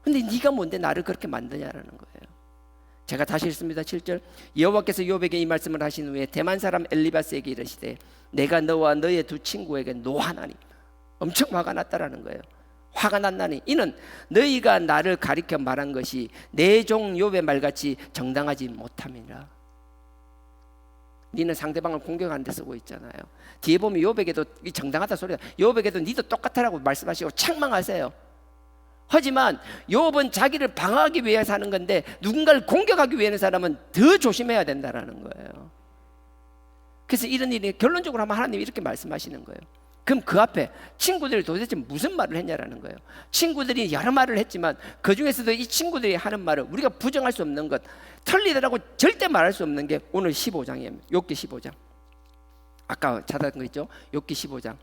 근데 네가 뭔데 나를 그렇게 만드냐라는 거예요. 제가 다시 읽습니다. 7절. 여호와께서 욥에게 이 말씀을 하신 후에 대만 사람 엘리바스에게 이르시되 내가 너와 너의 두 친구에게 노하나니, 엄청 화가 났다라는 거예요. 화가 났나니 이는 너희가 나를 가리켜 말한 것이 내 종 욥의 말같이 정당하지 못함이라. 니는 상대방을 공격하는 데 쓰고 있잖아요. 뒤에 보면 욥에게도 정당하다 소리가, 욥에게도 니도 똑같다라고 말씀하시고 책망하세요. 하지만 욥은 자기를 방어하기 위해서 하는 건데 누군가를 공격하기 위해 하는 사람은 더 조심해야 된다라는 거예요. 그래서 이런 일이 결론적으로 하면 하나님이 이렇게 말씀하시는 거예요. 그럼 그 앞에 친구들이 도대체 무슨 말을 했냐라는 거예요. 친구들이 여러 말을 했지만 그 중에서도 이 친구들이 하는 말을 우리가 부정할 수 없는 것, 틀리더라고 절대 말할 수 없는 게 오늘 15장이에요. 욥기 15장. 아까 찾았던 거 있죠? 욥기 15장.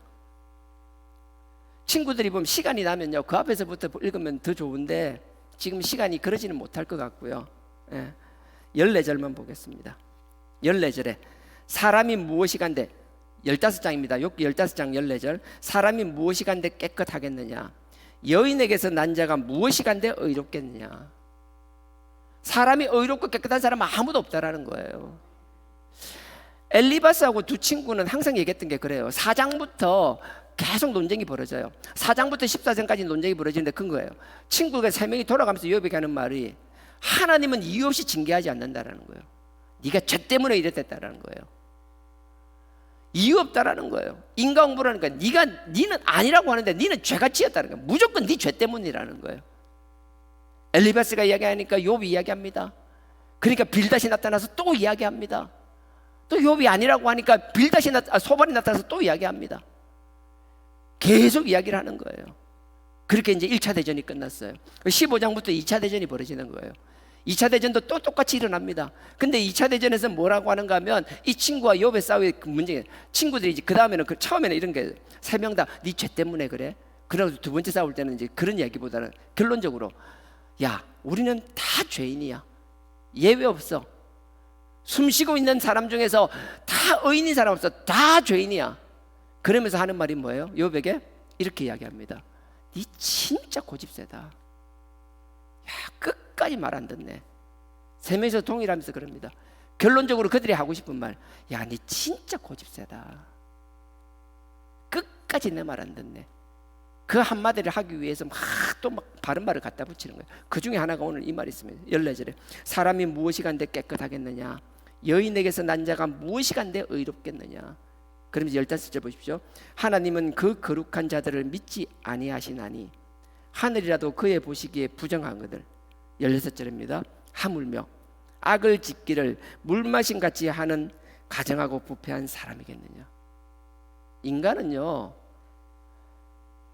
친구들이 보면 시간이 나면요 그 앞에서부터 읽으면 더 좋은데 지금 시간이 그러지는 못할 것 같고요. 14절만 보겠습니다. 14절에 사람이 무엇이 간데 15장입니다. 욥기 15장 14절. 사람이 무엇이 간데 깨끗하겠느냐? 여인에게서 난 자가 무엇이 간데 의롭겠느냐? 사람이 의롭고 깨끗한 사람은 아무도 없다라는 거예요. 엘리바스하고 두 친구는 항상 얘기했던 게 그래요. 4장부터 계속 논쟁이 벌어져요. 4장부터 14장까지 논쟁이 벌어지는데 큰 거예요. 친구가 3명이 돌아가면서 욥에게 하는 말이 하나님은 이유 없이 징계하지 않는다라는 거예요. 네가 죄 때문에 이랬다라는 거예요. 이유 없다라는 거예요. 인과응보라는 거예요. 니는 아니라고 하는데 니는 죄가 지었다는 거예요. 무조건 네 죄 때문이라는 거예요. 엘리바스가 이야기하니까 욥이 이야기합니다. 그러니까 빌닷이 나타나서 또 이야기합니다. 또 욥이 아니라고 하니까 소발이 나타나서 또 이야기합니다. 계속 이야기를 하는 거예요. 그렇게 이제 1차 대전이 끝났어요. 15장부터 2차 대전이 벌어지는 거예요. 2차 대전도 또 똑같이 일어납니다. 근데 2차 대전에서 뭐라고 하는가 하면 이 친구와 욥의 싸움의 그 문제, 친구들이 이제 그 다음에는 처음에는 이런 게 세 명 다 네 죄 때문에 그래. 그래서 두 번째 싸울 때는 이제 그런 이야기보다는 결론적으로 야, 우리는 다 죄인이야. 예외 없어. 숨 쉬고 있는 사람 중에서 다 의인인 사람 없어. 다 죄인이야. 그러면서 하는 말이 뭐예요? 욥에게 이렇게 이야기합니다. 네 진짜 고집세다. 야, 끝까지 말 안 듣네. 세 명이서 동일하면서 그럽니다. 결론적으로 그들이 하고 싶은 말, 야, 네 진짜 고집세다. 끝까지 내 말 안 듣네. 그 한마디를 하기 위해서 막 바른 말을 갖다 붙이는 거예요. 그 중에 하나가 오늘 이 말이 있습니다. 14절에 사람이 무엇이 간데 깨끗하겠느냐? 여인에게서 난 자가 무엇이 간데 의롭겠느냐? 그러면서 15절 보십시오. 하나님은 그 거룩한 자들을 믿지 아니하시나니 하늘이라도 그의 보시기에 부정하거늘. 16절입니다. 하물며 악을 짓기를 물마심 같이 하는 가정하고 부패한 사람이겠느냐?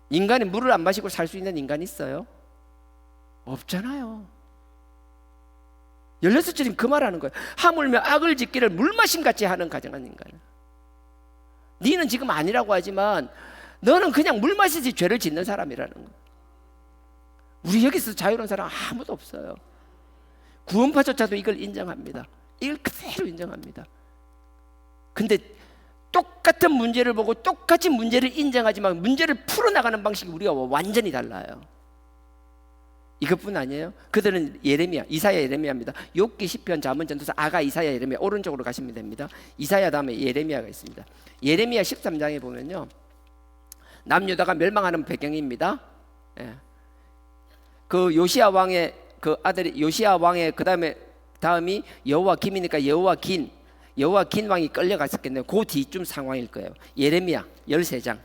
인간이 물을 안 마시고 살 수 있는 인간이 있어요? 없잖아요. 16절이 그 말하는 거예요. 하물며 악을 짓기를 물마심 같이 하는 가정한 인간. 너는 지금 아니라고 하지만 너는 그냥 물 마시지 죄를 짓는 사람이라는 거예요. 우리 여기서 자유로운 사람 아무도 없어요. 구원파조차도 이걸 인정합니다. 이걸 그대로 인정합니다. 근데 똑같은 문제를 보고 똑같이 문제를 인정하지만 문제를 풀어나가는 방식이 우리가 완전히 달라요. 이것뿐 아니에요. 그들은 이사야 예레미야입니다. 욥기 시편 잠언 전도서 아가 이사야 예레미야 오른쪽으로 가시면 됩니다. 이사야 다음에 예레미야가 있습니다. 예레미야 13장에 보면요 남유다가 멸망하는 배경입니다. 그 요시야 왕의 그 아들이 요시야 왕의 다음이 여호와김이니까 여호와긴 왕이 끌려갔었겠네요. 그 뒤쯤 상황일 거예요. 예레미야 13장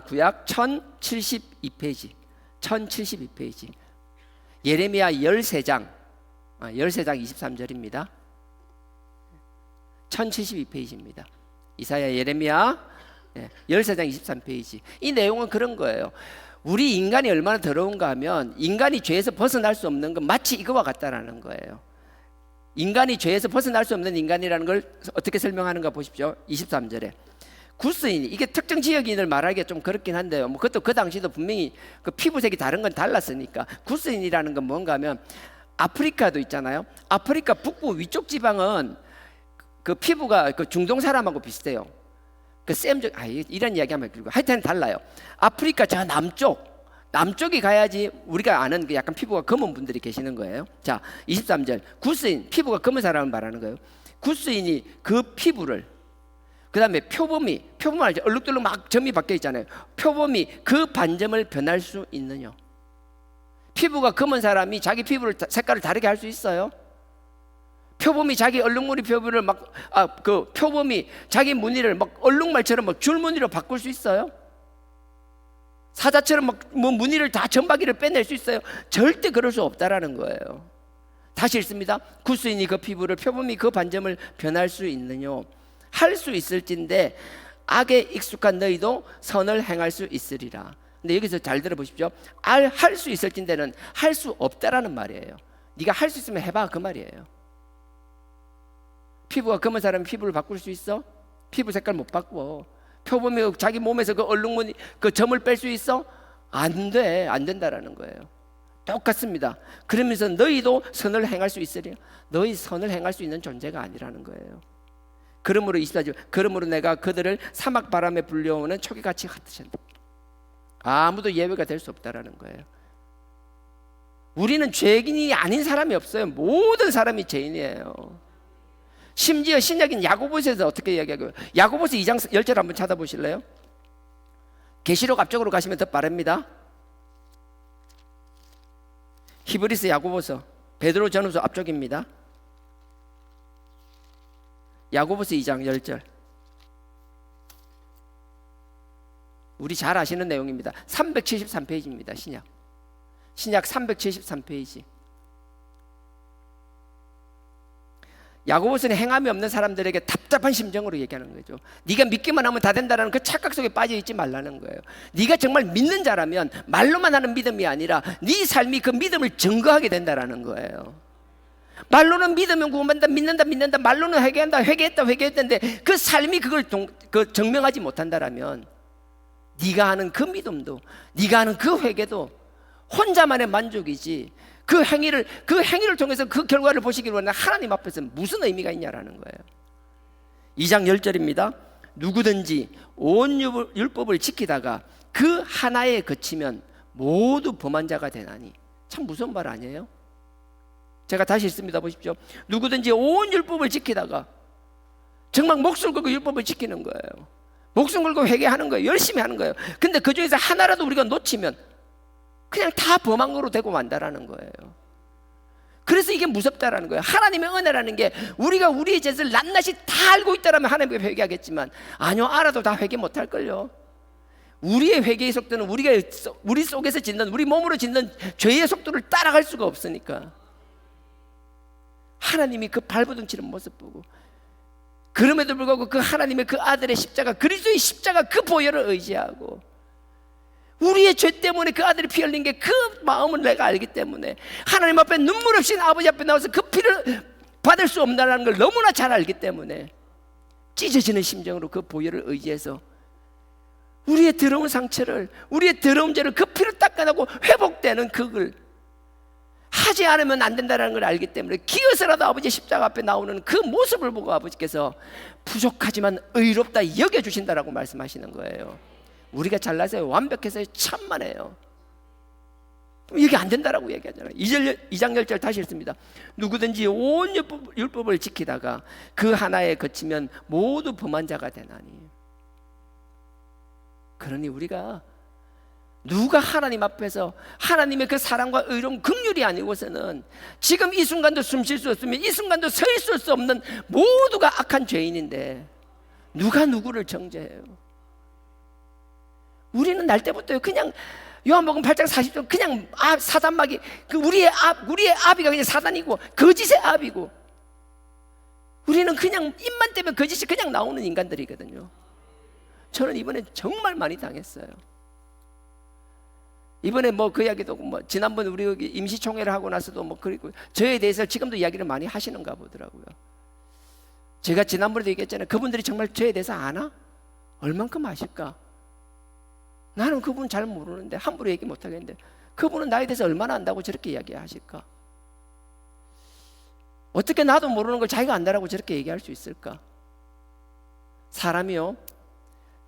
구약 1072페이지 1072페이지 예레미야 13장 23절입니다 1072페이지입니다 이사야 예레미야 13장 23페이지 이 내용은 그런 거예요. 우리 인간이 얼마나 더러운가 하면 인간이 죄에서 벗어날 수 없는 건 마치 이거와 같다라는 거예요. 인간이 죄에서 벗어날 수 없는 인간이라는 걸 어떻게 설명하는가 보십시오. 23절에 구스인, 이게 특정 지역인을 말하기가 좀 그렇긴 한데요. 그것도 그 당시도 분명히 그 피부색이 다른 건 달랐으니까. 구스인이라는 건 뭔가 하면 아프리카도 있잖아요. 아프리카 북부 위쪽 지방은 그 피부가 그 중동 사람하고 비슷해요. 그 이런 이야기하면 그리고 하여튼 달라요. 아프리카 저 남쪽이 가야지 우리가 아는 그 약간 피부가 검은 분들이 계시는 거예요. 자, 23절 구스인, 피부가 검은 사람을 말하는 거예요. 구스인이 그 피부를 그 다음에 표범이 알죠? 얼룩덜룩 막 점이 박혀 있잖아요. 표범이 그 반점을 변할 수 있느냐? 피부가 검은 사람이 자기 피부를 색깔을 다르게 할 수 있어요? 표범이 자기 얼룩무늬 표부를 표범이 자기 무늬를 막 얼룩말처럼 막 줄무늬로 바꿀 수 있어요? 사자처럼 무늬를 다 점박이를 빼낼 수 있어요? 절대 그럴 수 없다라는 거예요. 다시 읽습니다. 구스인이 그 피부를 표범이 그 반점을 변할 수 있느냐? 할 수 있을진데 악에 익숙한 너희도 선을 행할 수 있으리라. 근데 여기서 잘 들어보십시오. 할 수 있을진데는 할 수 없다라는 말이에요. 네가 할 수 있으면 해봐 그 말이에요. 피부가 검은 사람이 피부를 바꿀 수 있어? 피부 색깔 못 바꿔. 표범이 자기 몸에서 그 얼룩무늬 그 점을 뺄 수 있어? 안 돼. 안 된다라는 거예요. 똑같습니다. 그러면서 너희도 선을 행할 수 있으랴. 너희 선을 행할 수 있는 존재가 아니라는 거예요. 그러므로 내가 그들을 사막 바람에 불려오는 초기같이 흩으신다. 아무도 예외가 될 수 없다라는 거예요. 우리는 죄인이 아닌 사람이 없어요. 모든 사람이 죄인이에요. 심지어 신약인 야고보서에서 어떻게 이야기하고요? 야고보서 2장 10절 한번 찾아보실래요? 계시록 앞쪽으로 가시면 더 빠릅니다. 히브리서, 야고보서, 베드로 전후서 앞쪽입니다. 야고보서 2장 10절. 우리 잘 아시는 내용입니다. 373페이지입니다. 신약 373페이지. 야고보서는 행함이 없는 사람들에게 답답한 심정으로 얘기하는 거죠. 네가 믿기만 하면 다 된다는 그 착각 속에 빠져 있지 말라는 거예요. 네가 정말 믿는 자라면 말로만 하는 믿음이 아니라 네 삶이 그 믿음을 증거하게 된다라는 거예요. 말로는 믿으면 구원받는다, 믿는다, 말로는 회개했는데 그 삶이 그걸 증명하지 못한다라면 네가 하는 그 믿음도, 네가 하는 그 회개도 혼자만의 만족이지, 그 행위를 통해서 그 결과를 보시기를 원하는 하나님 앞에서 무슨 의미가 있냐라는 거예요. 2장 10절입니다. 누구든지 온 율법을 지키다가 그 하나에 그치면 모두 범한 자가 되나니. 참 무서운 말 아니에요? 제가 다시 읽습니다. 보십시오. 누구든지 온 율법을 지키다가, 정말 목숨 걸고 율법을 지키는 거예요. 목숨 걸고 회개하는 거예요. 열심히 하는 거예요. 근데 그 중에서 하나라도 우리가 놓치면 그냥 다 범한 거로 되고 만다라는 거예요. 그래서 이게 무섭다라는 거예요. 하나님의 은혜라는 게 우리가 우리의 죄를 낱낱이 다 알고 있다라면 하나님께 회개하겠지만, 아니요, 알아도 다 회개 못할걸요. 우리의 회개의 속도는 우리 속에서 짓는, 우리 몸으로 짓는 죄의 속도를 따라갈 수가 없으니까 하나님이 그 발버둥치는 모습 보고, 그럼에도 불구하고 그 하나님의 그 아들의 십자가, 그리스도의 십자가 그 보혈을 의지하고, 우리의 죄 때문에 그 아들이 피 흘린 게 그 마음을 내가 알기 때문에 하나님 앞에 눈물 없이 아버지 앞에 나와서 그 피를 받을 수 없다는 걸 너무나 잘 알기 때문에 찢어지는 심정으로 그 보혈을 의지해서 우리의 더러운 상처를, 우리의 더러운 죄를 그 피를 닦아내고 회복되는 그걸 하지 않으면 안 된다는 걸 알기 때문에 기어서라도 아버지 십자가 앞에 나오는 그 모습을 보고 아버지께서 부족하지만 의롭다 여겨주신다라고 말씀하시는 거예요. 우리가 잘나서요, 완벽해서요, 천만에요. 이게 안 된다라고 얘기하잖아요. 2장 10절 다시 읽습니다. 누구든지 온 율법을 지키다가 그 하나에 그치면 모두 범한 자가 되나니. 그러니 우리가 누가 하나님 앞에서 하나님의 그 사랑과 의로운 긍휼이 아니고서는 지금 이 순간도 숨 쉴 수 없으면 이 순간도 서 있을 수 없는 모두가 악한 죄인인데 누가 누구를 정죄해요? 우리는 날 때부터 그냥 요한복음 8장 40절 그냥 사단마귀, 그 우리의 아비가 그냥 사단이고 거짓의 아비고, 우리는 그냥 입만 떼면 거짓이 그냥 나오는 인간들이거든요. 저는 이번에 정말 많이 당했어요. 이번에 뭐 그 이야기도 지난번 우리 여기 임시총회를 하고 나서도 그리고 저에 대해서 지금도 이야기를 많이 하시는가 보더라고요. 제가 지난번에도 얘기했잖아요. 그분들이 정말 저에 대해서 아나? 얼만큼 아실까? 나는 그분 잘 모르는데, 함부로 얘기 못 하겠는데 그분은 나에 대해서 얼마나 안다고 저렇게 이야기하실까? 어떻게 나도 모르는 걸 자기가 안다라고 저렇게 얘기할 수 있을까? 사람이요,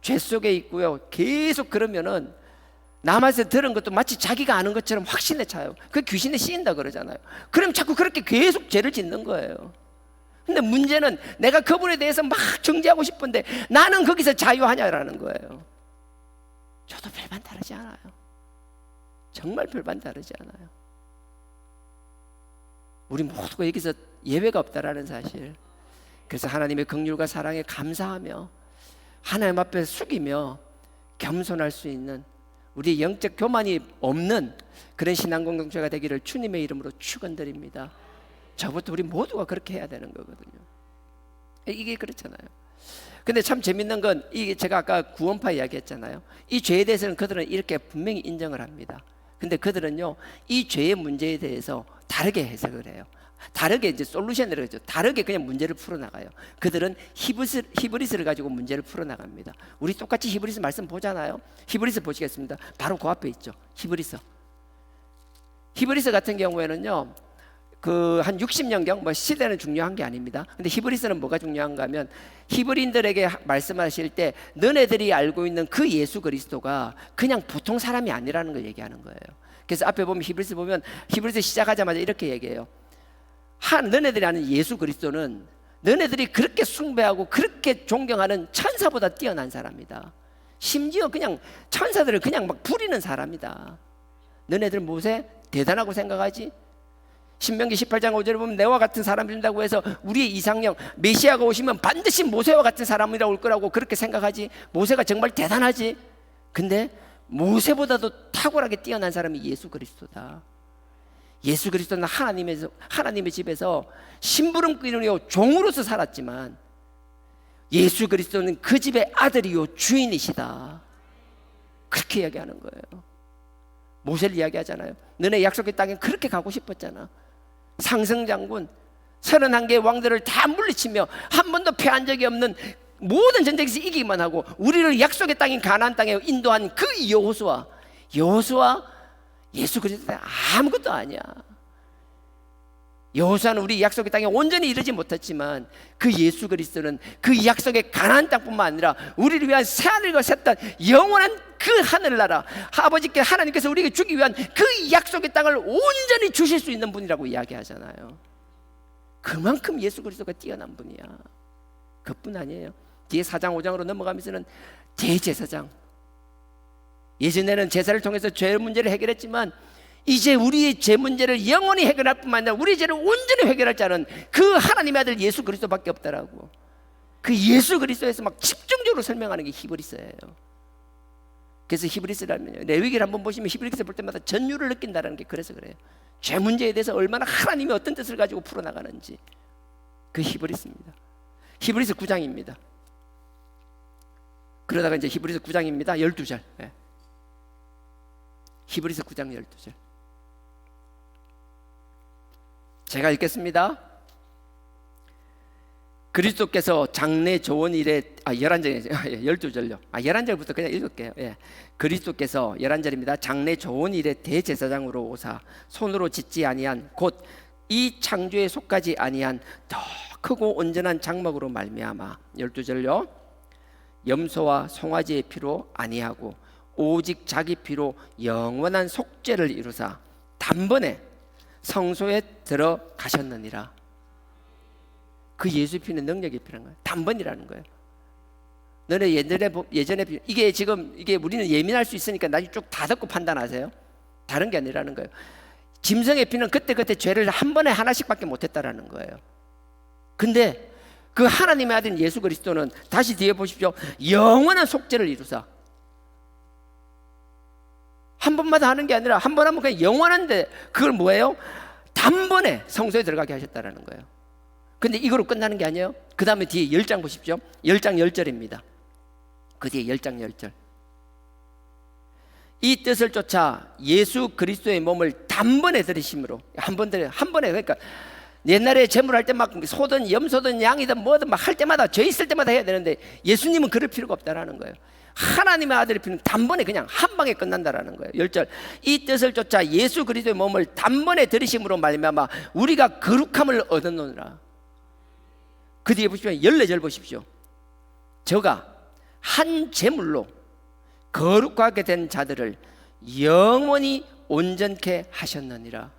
죄 속에 있고요, 계속 그러면은 남한테 들은 것도 마치 자기가 아는 것처럼 확신에 차요. 그 귀신에 씌인다 그러잖아요. 그럼 자꾸 그렇게 계속 죄를 짓는 거예요. 근데 문제는 내가 그분에 대해서 막 정죄하고 싶은데 나는 거기서 자유하냐라는 거예요. 저도 별반 다르지 않아요. 정말 별반 다르지 않아요. 우리 모두가 여기서 예외가 없다라는 사실. 그래서 하나님의 긍휼과 사랑에 감사하며 하나님 앞에 숙이며 겸손할 수 있는, 우리 영적 교만이 없는 그런 신앙 공동체가 되기를 주님의 이름으로 축원드립니다. 저부터 우리 모두가 그렇게 해야 되는 거거든요. 이게 그렇잖아요. 근데 참 재밌는 건, 이게 제가 아까 구원파 이야기했잖아요. 이 죄에 대해서는 그들은 이렇게 분명히 인정을 합니다. 근데 그들은요, 이 죄의 문제에 대해서 다르게 해석을 해요. 다르게 이제 솔루션을 하죠. 다르게 그냥 문제를 풀어나가요. 그들은 히브리스를 가지고 문제를 풀어나갑니다. 우리 똑같이 히브리스 말씀 보잖아요. 히브리스 보시겠습니다. 바로 그 앞에 있죠. 히브리스 같은 경우에는요, 그 한 60년경, 뭐 시대는 중요한 게 아닙니다. 근데 히브리스는 뭐가 중요한가 하면, 히브리인들에게 말씀하실 때 너네들이 알고 있는 그 예수 그리스도가 그냥 보통 사람이 아니라는 걸 얘기하는 거예요. 그래서 앞에 보면 히브리스 시작하자마자 이렇게 얘기해요. 너네들이 아는 예수 그리스도는 너네들이 그렇게 숭배하고 그렇게 존경하는 천사보다 뛰어난 사람이다. 심지어 그냥 천사들을 그냥 막 부리는 사람이다. 너네들 모세 대단하고 생각하지? 신명기 18장 5절에 보면 내와 같은 사람이라고 해서 우리의 이상형 메시아가 오시면 반드시 모세와 같은 사람이라고 올 거라고 그렇게 생각하지? 모세가 정말 대단하지? 근데 모세보다도 탁월하게 뛰어난 사람이 예수 그리스도다. 예수 그리스도는 하나님의 집에서 심부름꾼이요 종으로서 살았지만 예수 그리스도는 그 집의 아들이요 주인이시다. 그렇게 이야기하는 거예요. 모세를 이야기하잖아요. 너네 약속의 땅에 그렇게 가고 싶었잖아. 상승장군 31개의 왕들을 다 물리치며 한 번도 패한 적이 없는, 모든 전쟁에서 이기기만 하고 우리를 약속의 땅인 가나안 땅에 인도한 그 여호수아 예수 그리스도 아무것도 아니야. 여호수아는 우리 약속의 땅에 온전히 이르지 못했지만 그 예수 그리스도는 그 약속의 가나안 땅뿐만 아니라 우리를 위한 새하늘과 새 땅, 영원한 그 하늘나라, 아버지께 하나님께서 우리에게 주기 위한 그 약속의 땅을 온전히 주실 수 있는 분이라고 이야기하잖아요. 그만큼 예수 그리스도가 뛰어난 분이야. 그뿐 아니에요. 뒤에 4장 5장으로 넘어가면서는 대제사장, 예전에는 제사를 통해서 죄 문제를 해결했지만 이제 우리의 죄 문제를 영원히 해결할 뿐만 아니라 우리의 죄를 온전히 해결할 자는 그 하나님의 아들 예수 그리스도밖에 없다라고. 그 예수 그리스도에서 막 집중적으로 설명하는 게 히브리서예요. 그래서 히브리서라면요, 레위기를 한번 보시면 히브리서 볼 때마다 전율을 느낀다는 게 그래서 그래요. 죄 문제에 대해서 얼마나 하나님이 어떤 뜻을 가지고 풀어나가는지, 그 히브리서입니다. 히브리서 9장입니다. 그러다가 이제 히브리서 9장입니다. 12절. 네. 히브리서 9장 12절. 제가 읽겠습니다. 그리스도께서 장래 조원 일에 11절, 12절요. 11절부터 그냥 읽을게요. 예. 그리스도께서 11절입니다. 장래 조원 일에 대제사장으로 오사 손으로 짓지 아니한 곧 이 창조에 속하지 아니한 더 크고 온전한 장막으로 말미암아 12절요. 염소와 송아지의 피로 아니하고 오직 자기 피로 영원한 속죄를 이루사 단번에 성소에 들어가셨느니라. 그 예수 피는 능력이 필요한 거예요. 단번이라는 거예요. 너네 예전에 이게 우리는 예민할 수 있으니까 나중에 쭉 다 듣고 판단하세요. 다른 게 아니라는 거예요. 짐승의 피는 그때 죄를 한 번에 하나씩밖에 못했다라는 거예요. 근데 그 하나님의 아들 예수 그리스도는 다시 뒤에 보십시오. 영원한 속죄를 이루사. 한 번마다 하는 게 아니라 한 번 하면 그냥 영원한데 그걸 뭐예요? 단번에 성소에 들어가게 하셨다라는 거예요. 근데 이거로 끝나는 게 아니에요. 그 다음에 뒤에 10장 보십시오. 10장 10절입니다. 그 뒤에 10장 10절. 이 뜻을 쫓아 예수 그리스도의 몸을 단번에 들이심으로, 한 번에, 그러니까 옛날에 제물할 때 막 소든 염소든 양이든 뭐든 막 할 때마다, 죄 있을 때마다 해야 되는데 예수님은 그럴 필요가 없다라는 거예요. 하나님의 아들의 피는 단번에 그냥 한 방에 끝난다라는 거예요. 10절. 이 뜻을 쫓아 예수 그리스도의 몸을 단번에 들이심으로 말미암아 우리가 거룩함을 얻었노라. 그 뒤에 보시면 14절 보십시오. 저가 한 제물로 거룩하게 된 자들을 영원히 온전케 하셨느니라.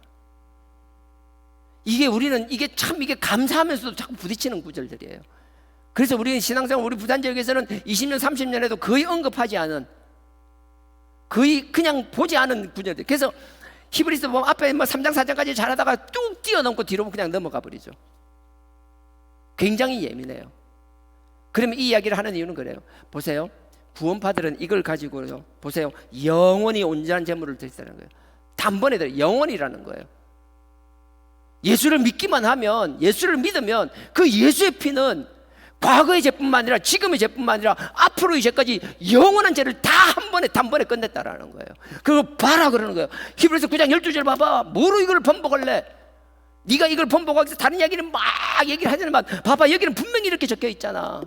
이게 참 감사하면서도 자꾸 부딪히는 구절들이에요. 그래서 우리는 신앙생활, 우리 부산지역에서는 20년 30년에도 거의 언급하지 않은, 거의 그냥 보지 않은 구절들. 그래서 히브리서 보면 앞에 3장 4장까지 잘하다가 뚝 뛰어넘고 뒤로 그냥 넘어가 버리죠. 굉장히 예민해요. 그러면 이 이야기를 하는 이유는 그래요. 보세요. 구원파들은 이걸 가지고요, 보세요, 영원히 온전한 제물을 드리라는 거예요. 단번에 들어요. 영원이라는 거예요. 예수를 믿기만 하면, 예수를 믿으면 그 예수의 피는 과거의 죄뿐만 아니라 지금의 죄뿐만 아니라 앞으로의 죄까지 영원한 죄를 다 한 번에 단번에 끝냈다라는 거예요. 그거 봐라 그러는 거예요. 히브리서 9장 12절 봐봐. 뭐로 이걸 번복할래? 네가 이걸 본보고 하기 다른 이야기는 막 얘기를 하지만 봐봐, 여기는 분명히 이렇게 적혀 있잖아.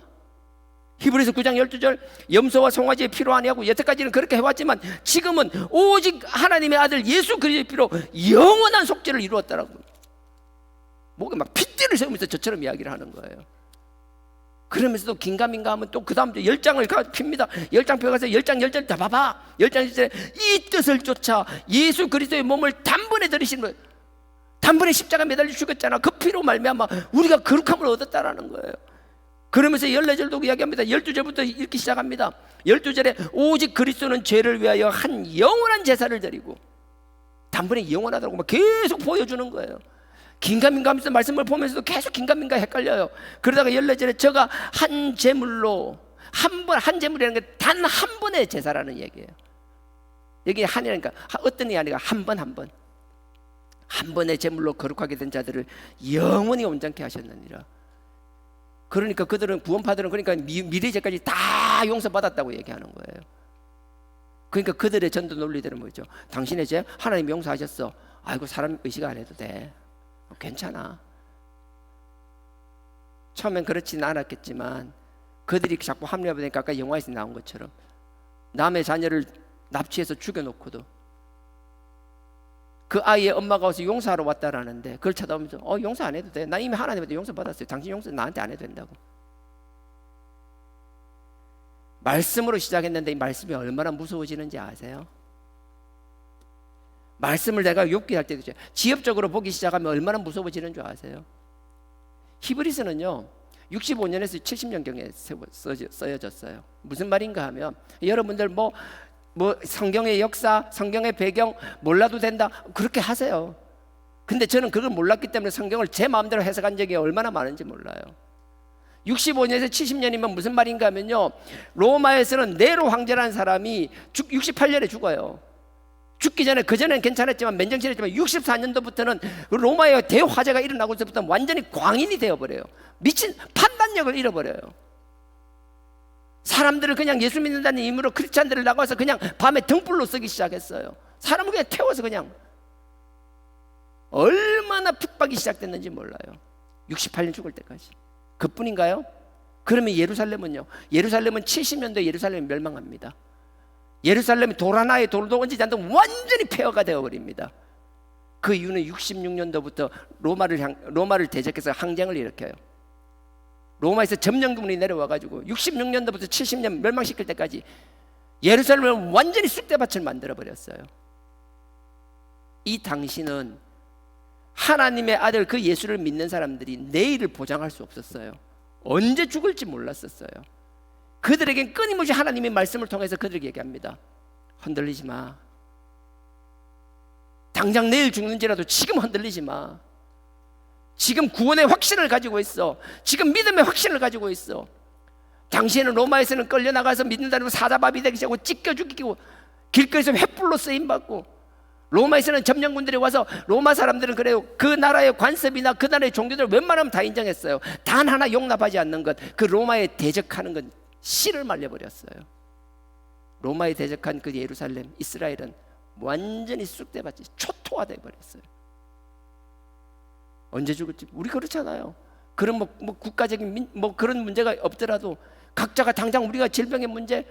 히브리서 9장 12절 염소와 송아지의 피로 아니하고, 여태까지는 그렇게 해왔지만 지금은 오직 하나님의 아들 예수 그리스도의 피로 영원한 속죄를 이루었다라고. 목에 막 핏대를 세우면서 저처럼 이야기를 하는 거예요. 그러면서도 긴가민가 하면 또 그 다음 10장을 핍니다. 10장 펴가서 10장 10절 다 봐봐. 10장 10절에 이 뜻을 쫓아 예수 그리스도의 몸을 단번에 들이신 거예요. 단번에 십자가 매달려 죽었잖아. 그 피로 말미암아 우리가 거룩함을 얻었다라는 거예요. 그러면서 14절도 이야기합니다. 12절부터 이렇게 시작합니다. 12절에 오직 그리스도는 죄를 위하여 한 영원한 제사를 드리고, 단번에 영원하다고 막 계속 보여주는 거예요. 긴가민가 하면서 말씀을 보면서도 계속 긴가민가 헷갈려요. 그러다가 14절에 저가 한 제물로, 한 제물이라는 게 단 한 번의 제사라는 얘기예요. 여기 한이라니까 어떤 게 아니라 한 번 한 번의 제물로 거룩하게 된 자들을 영원히 온전케 하셨느니라. 그러니까 그들은, 구원파들은 그러니까 미래 죄까지 다 용서받았다고 얘기하는 거예요. 그러니까 그들의 전도 논리들은 뭐죠? 당신의 죄 하나님 용서하셨어. 아이고, 사람 의식 안 해도 돼, 괜찮아. 처음엔 그렇지는 않았겠지만 그들이 자꾸 합리화되니까 아까 영화에서 나온 것처럼 남의 자녀를 납치해서 죽여놓고도 그 아이의 엄마가 와서 용서하러 왔다라는데 그걸 쳐다보면서 용서 안 해도 돼, 나 이미 하나님한테 용서받았어요, 당신 용서 나한테 안 해도 된다고. 말씀으로 시작했는데 이 말씀이 얼마나 무서워지는지 아세요? 말씀을 내가 욥기 할 때도 지엽적으로 보기 시작하면 얼마나 무서워지는 줄 아세요? 히브리서는요 65년에서 70년경에 써여졌어요. 무슨 말인가 하면, 여러분들 뭐 성경의 역사, 성경의 배경 몰라도 된다 그렇게 하세요. 근데 저는 그걸 몰랐기 때문에 성경을 제 마음대로 해석한 적이 얼마나 많은지 몰라요. 65년에서 70년이면 무슨 말인가 하면요, 로마에서는 네로 황제라는 사람이 68년에 죽어요. 죽기 전에, 그전에는 괜찮았지만 맨정신했지만 64년도부터는 로마의 대화재가 일어나고서부터 완전히 광인이 되어버려요. 미친 판단력을 잃어버려요. 사람들을 그냥 예수 믿는다는 의미로 크리스찬들을 나가서 그냥 밤에 등불로 쓰기 시작했어요. 사람을 그냥 태워서 그냥. 얼마나 핍박이 시작됐는지 몰라요. 68년 죽을 때까지. 그뿐인가요? 그러면 예루살렘은요, 예루살렘은 70년도에 예루살렘이 멸망합니다. 예루살렘이 돌 하나에 돌도 얹지 않는 완전히 폐허가 되어버립니다. 그 이유는 66년도부터 로마를 대적해서 항쟁을 일으켜요. 로마에서 점령군이 내려와가지고 66년도부터 70년 멸망시킬 때까지 예루살렘을 완전히 쑥대밭을 만들어버렸어요. 이 당시는 하나님의 아들 그 예수를 믿는 사람들이 내일을 보장할 수 없었어요. 언제 죽을지 몰랐었어요. 그들에겐 끊임없이 하나님의 말씀을 통해서 그들에게 얘기합니다. 흔들리지 마. 당장 내일 죽는지라도 지금 흔들리지 마. 지금 구원의 확신을 가지고 있어. 지금 믿음의 확신을 가지고 있어. 당시에는 로마에서는 끌려나가서 믿는다는 사자밥이 되기 시작하고 찢겨 죽이고 길거리에서 횃불로 쓰임받고, 로마에서는 점령군들이 와서, 로마 사람들은 그래요, 그 나라의 관습이나 그 나라의 종교들을 웬만하면 다 인정했어요. 단 하나 용납하지 않는 것, 그 로마에 대적하는 건 씨를 말려버렸어요. 로마에 대적한 그 예루살렘, 이스라엘은 완전히 쑥대밭이 초토화돼 버렸어요. 언제 죽을지 우리 그렇잖아요. 그런 뭐 국가적인 그런 문제가 없더라도 각자가 당장 우리가 질병의 문제,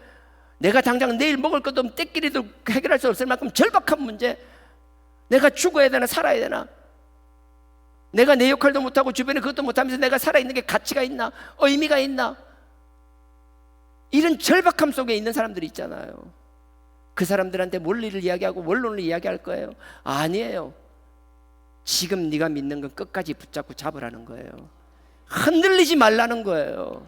내가 당장 내일 먹을 것도 없는 때끼리도 해결할 수 없을 만큼 절박한 문제, 내가 죽어야 되나 살아야 되나, 내가 내 역할도 못하고 주변에 그것도 못하면서 내가 살아있는 게 가치가 있나, 의미가 있나, 이런 절박함 속에 있는 사람들이 있잖아요. 그 사람들한테 원리를 이야기하고 원론을 이야기할 거예요? 아니에요. 지금 네가 믿는 건 끝까지 붙잡고 잡으라는 거예요. 흔들리지 말라는 거예요.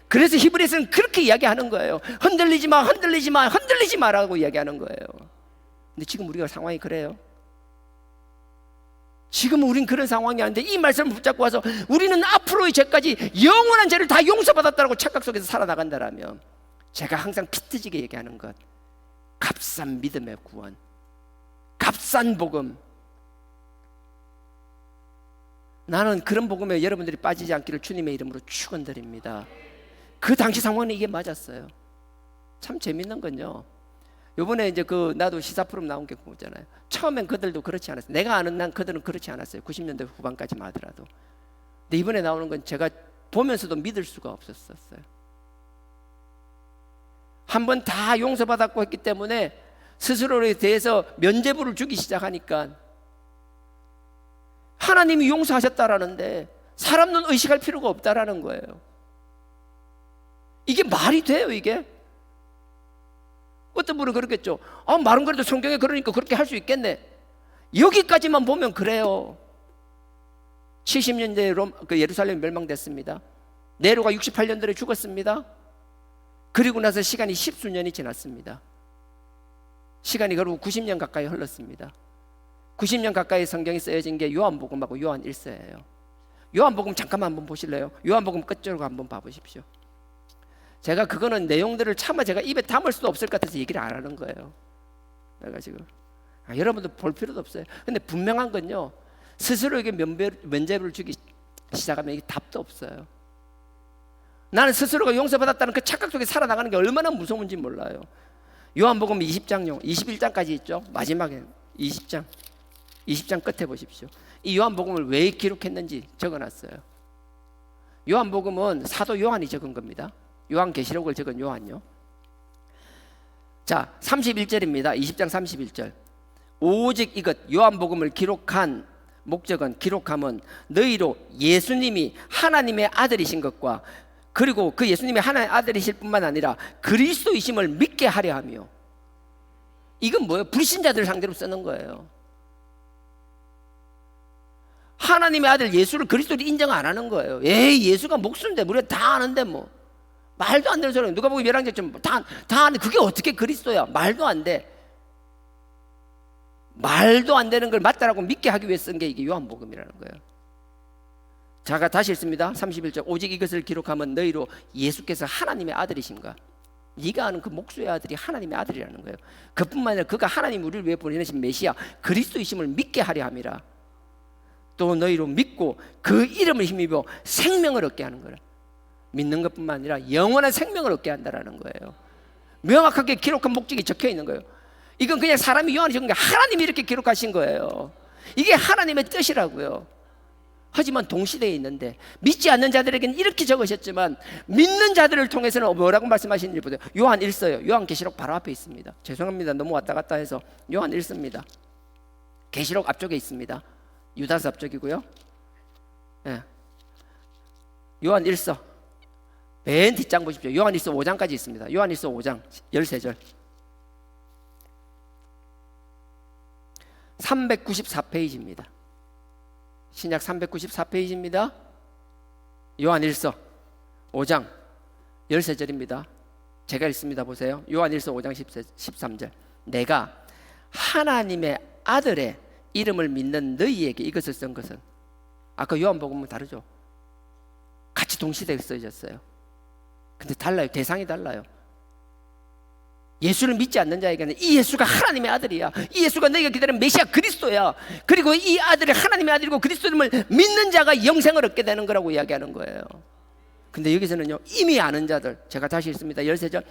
그래서 히브리서는 그렇게 이야기하는 거예요. 흔들리지 마, 흔들리지 마, 흔들리지 마라고 이야기하는 거예요. 근데 지금 우리가 상황이 그래요. 지금 우린 그런 상황이 아닌데 이 말씀을 붙잡고 와서 우리는 앞으로의 죄까지 영원한 죄를 다 용서받았다고 착각 속에서 살아나간다라면, 제가 항상 피 터지게 얘기하는 것, 값싼 믿음의 구원, 값싼 복음. 나는 그런 복음에 여러분들이 빠지지 않기를 주님의 이름으로 축원드립니다. 그 당시 상황은 이게 맞았어요. 참 재밌는 건요, 요번에 이제 그 나도 시사 프로그램 나온 게 그거잖아요. 처음엔 그들도 그렇지 않았어요. 내가 아는 난 그들은 그렇지 않았어요. 90년대 후반까지만 하더라도. 근데 이번에 나오는 건 제가 보면서도 믿을 수가 없었어요. 한번 다 용서받았고 했기 때문에 스스로에 대해서 면죄부를 주기 시작하니까 하나님이 용서하셨다라는데 사람 눈 의식할 필요가 없다라는 거예요. 이게 말이 돼요, 이게? 어떤 분은 그렇겠죠. 말은 그래도 성경에 그러니까 그렇게 할 수 있겠네. 여기까지만 보면 그래요. 70년대에 예루살렘이 멸망됐습니다. 네로가 68년도에 죽었습니다. 그리고 나서 시간이 십수년이 지났습니다. 시간이 결국 90년 가까이 흘렀습니다. 90년 가까이 성경이 쓰여진 게 요한복음하고 요한 1서예요. 요한복음 잠깐만 한번 보실래요? 요한복음 끝쪽으로 한번 봐보십시오. 제가 그거는 내용들을 차마 제가 입에 담을 수도 없을 것 같아서 얘기를 안 하는 거예요. 내가 지금 여러분도 볼 필요도 없어요. 근데 분명한 건요, 스스로에게 면죄부를 주기 시작하면 이게 답도 없어요. 나는 스스로가 용서받았다는 그 착각 속에 살아나가는 게 얼마나 무서운지 몰라요. 요한복음 20장요 21장까지 있죠. 마지막에 20장 끝에 보십시오. 이 요한복음을 왜 기록했는지 적어놨어요. 요한복음은 사도 요한이 적은 겁니다. 요한계시록을 적은 요한요. 자, 31절입니다. 20장 31절. 오직 이것 요한복음을 기록한 목적은, 기록함은 너희로 예수님이 하나님의 아들이신 것과 그리고 그 예수님이 하나님의 아들이실 뿐만 아니라 그리스도이심을 믿게 하려 하며. 이건 뭐예요? 불신자들을 상대로 쓰는 거예요. 하나님의 아들 예수를 그리스도를 인정 안 하는 거예요. 예수가 목수인데 우리가 다 아는데 뭐 말도 안 되는 소리. 누가 보기 열왕기좀 다 아는데 그게 어떻게 그리스도야? 말도 안 돼. 말도 안 되는 걸 맞다라고 믿게 하기 위해 쓴 게 이게 요한복음이라는 거예요. 자가 다시 읽습니다. 31절. 오직 이것을 기록하면 너희로 예수께서 하나님의 아들이신가? 네가 아는 그 목수의 아들이 하나님의 아들이라는 거예요. 그뿐만 아니라 그가 하나님 우리를 위해 보내신 메시아 그리스도이심을 믿게 하려 함이라. 또 너희로 믿고 그 이름을 힘입어 생명을 얻게 하는 거라. 믿는 것뿐만 아니라 영원한 생명을 얻게 한다라는 거예요. 명확하게 기록한 목적이 적혀 있는 거예요. 이건 그냥 사람이 요한이 적은 게 하나님이 이렇게 기록하신 거예요. 이게 하나님의 뜻이라고요. 하지만 동시대에 있는데 믿지 않는 자들에게는 이렇게 적으셨지만 믿는 자들을 통해서는 뭐라고 말씀하시는지 보세요. 요한 1서요. 요한계시록 바로 앞에 있습니다. 죄송합니다. 너무 왔다 갔다 해서 요한 1서입니다. 계시록 앞쪽에 있습니다. 유다서 앞쪽이고요. 네. 요한 1서 맨 뒷장 보십시오. 요한 1서 5장까지 있습니다. 요한 1서 5장 13절 394페이지입니다. 신약 394페이지입니다. 요한 1서 5장 13절입니다. 제가 읽습니다. 보세요. 요한 1서 5장 13절. 내가 하나님의 아들의 이름을 믿는 너희에게 이것을 쓴 것은, 아까 요한복음은 다르죠. 같이 동시대에 써졌어요. 근데 달라요. 대상이 달라요. 예수를 믿지 않는 자에게는 이 예수가 하나님의 아들이야. 이 예수가 너희가 기다리는 메시아 그리스도야. 그리고 이 아들이 하나님의 아들이고 그리스도임을 믿는 자가 영생을 얻게 되는 거라고 이야기하는 거예요. 근데 여기서는요, 이미 아는 자들, 제가 다시 읽습니다. 13절.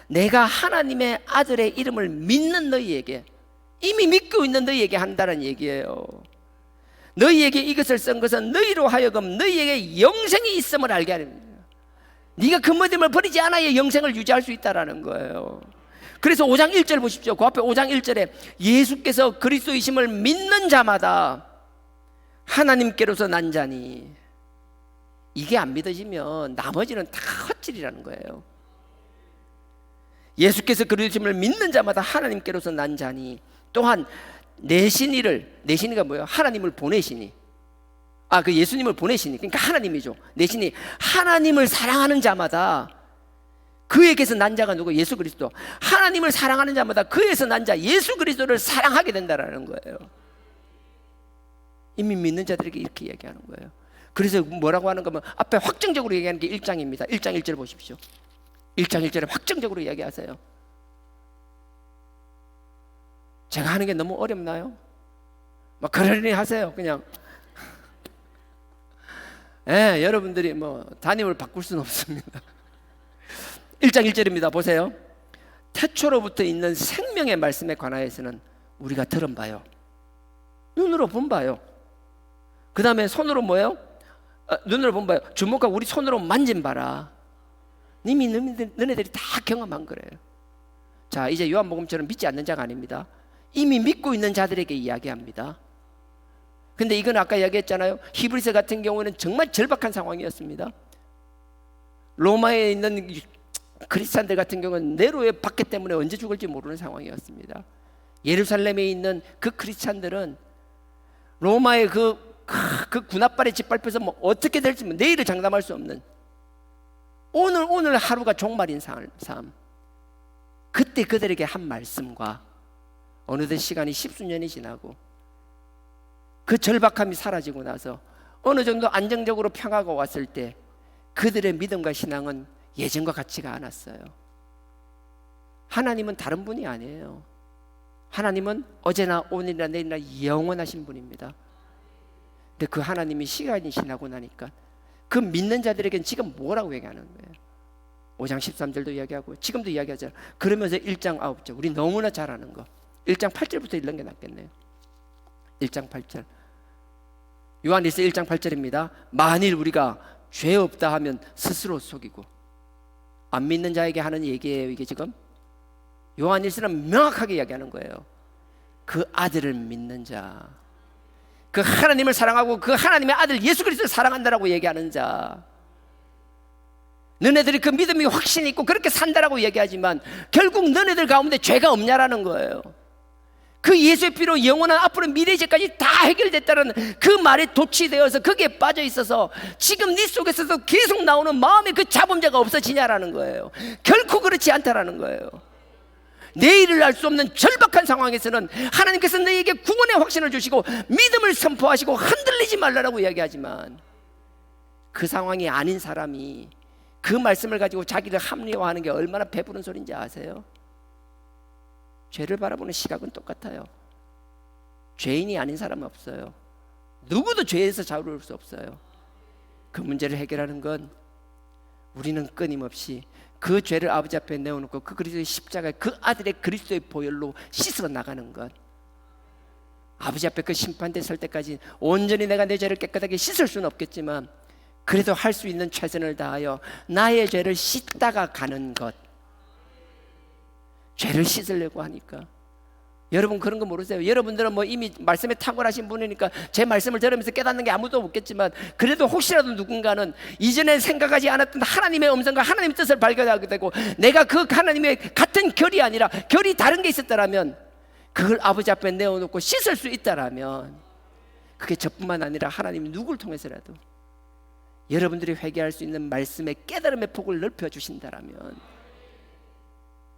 내가 하나님의 아들의 이름을 믿는 너희에게, 이미 믿고 있는 너희에게 한다는 얘기예요. 너희에게 이것을 쓴 것은 너희로 하여금 너희에게 영생이 있음을 알게 하는 거예요. 네가 그 믿음을 버리지 않아야 영생을 유지할 수 있다라는 거예요. 그래서 5장 1절 보십시오. 그 앞에 5장 1절에 예수께서 그리스도이심을 믿는 자마다 하나님께로서 난 자니. 이게 안 믿어지면 나머지는 다 헛질이라는 거예요. 예수께서 그리스도이심을 믿는 자마다 하나님께로서 난 자니. 또한 내시니가 뭐예요? 하나님을 보내시니. 그 예수님을 보내시니. 그러니까 하나님이죠. 내시니 하나님을 사랑하는 자마다 그에게서 난 자가 누구? 예수 그리스도. 하나님을 사랑하는 자마다 그에서 난 자 예수 그리스도를 사랑하게 된다라는 거예요. 이미 믿는 자들에게 이렇게 얘기하는 거예요. 그래서 뭐라고 하는 거면 앞에 확정적으로 얘기하는 게 1장입니다. 1장 1절 보십시오. 1장 1절에 확정적으로 이야기하세요. 제가 하는 게 너무 어렵나요? 막 그러려니 하세요. 그냥 여러분들이 뭐 담임을 바꿀 수는 없습니다. 1장 1절입니다. 보세요. 태초로부터 있는 생명의 말씀에 관하여서는 우리가 들은 바요, 눈으로 본 바요, 그 다음에 손으로 뭐예요? 눈으로 본 바요, 주목하고 우리 손으로 만진 바라. 이미 너네들이 다 경험한 거래요. 자, 이제 요한복음처럼 믿지 않는 자가 아닙니다. 이미 믿고 있는 자들에게 이야기합니다. 근데 이건 아까 이야기했잖아요. 히브리서 같은 경우는 정말 절박한 상황이었습니다. 로마에 있는 크리스찬들 같은 경우는 네로의 박해 때문에 언제 죽을지 모르는 상황이었습니다. 예루살렘에 있는 그 크리스찬들은 로마의 그 군합발에 짓밟혀서 뭐 어떻게 될지 내일을 장담할 수 없는 오늘 하루가 종말인 삶. 그때 그들에게 한 말씀과 어느덧 시간이 십수년이 지나고 그 절박함이 사라지고 나서 어느 정도 안정적으로 평화가 왔을 때 그들의 믿음과 신앙은 예전과 같지가 않았어요. 하나님은 다른 분이 아니에요. 하나님은 어제나 오늘이나 내일이나 영원하신 분입니다. 근데 그 하나님이 시간이 지나고 나니까 그 믿는 자들에게는 지금 뭐라고 얘기하는 거예요? 5장 13절도 이야기하고 지금도 이야기하잖아요. 그러면서 1장 9절 우리 너무나 잘 아는 거 1장 8절부터 읽는 게 낫겠네요. 1장 8절 요한일서 1장 8절입니다. 만일 우리가 죄 없다 하면 스스로 속이고, 안 믿는 자에게 하는 얘기예요. 이게 지금 요한일서는 명확하게 이야기하는 거예요. 그 아들을 믿는 자, 그 하나님을 사랑하고 그 하나님의 아들 예수 그리스도를 사랑한다라고 얘기하는 자, 너네들이 그 믿음이 확신이 있고 그렇게 산다라고 얘기하지만 결국 너네들 가운데 죄가 없냐라는 거예요. 그 예수의 피로 영원한 앞으로 미래제까지 다 해결됐다는 그 말에 도취되어서 거기에 빠져 있어서 지금 네 속에서도 계속 나오는 마음의 그 잡음자가 없어지냐라는 거예요. 결코 그렇지 않다라는 거예요. 내일을 알 수 없는 절박한 상황에서는 하나님께서 너에게 구원의 확신을 주시고 믿음을 선포하시고 흔들리지 말라라고 이야기하지만 그 상황이 아닌 사람이 그 말씀을 가지고 자기를 합리화하는 게 얼마나 배부른 소리인지 아세요? 죄를 바라보는 시각은 똑같아요. 죄인이 아닌 사람은 없어요. 누구도 죄에서 자유로울 수 없어요. 그 문제를 해결하는 건 우리는 끊임없이 그 죄를 아버지 앞에 내어놓고 그 그리스도의 십자가에 그 아들의 그리스도의 보혈로 씻어 나가는 것. 아버지 앞에 그 심판대 설 때까지 온전히 내가 내 죄를 깨끗하게 씻을 수는 없겠지만 그래도 할 수 있는 최선을 다하여 나의 죄를 씻다가 가는 것. 죄를 씻으려고 하니까 여러분 그런 거 모르세요? 여러분들은 뭐 이미 말씀에 탁월하신 분이니까 제 말씀을 들으면서 깨닫는 게 아무도 없겠지만 그래도 혹시라도 누군가는 이전에 생각하지 않았던 하나님의 음성과 하나님의 뜻을 발견하게 되고 내가 그 하나님의 같은 결이 아니라 결이 다른 게 있었다라면 그걸 아버지 앞에 내어놓고 씻을 수 있다라면 그게 저뿐만 아니라 하나님이 누구를 통해서라도 여러분들이 회개할 수 있는 말씀의 깨달음의 폭을 넓혀주신다라면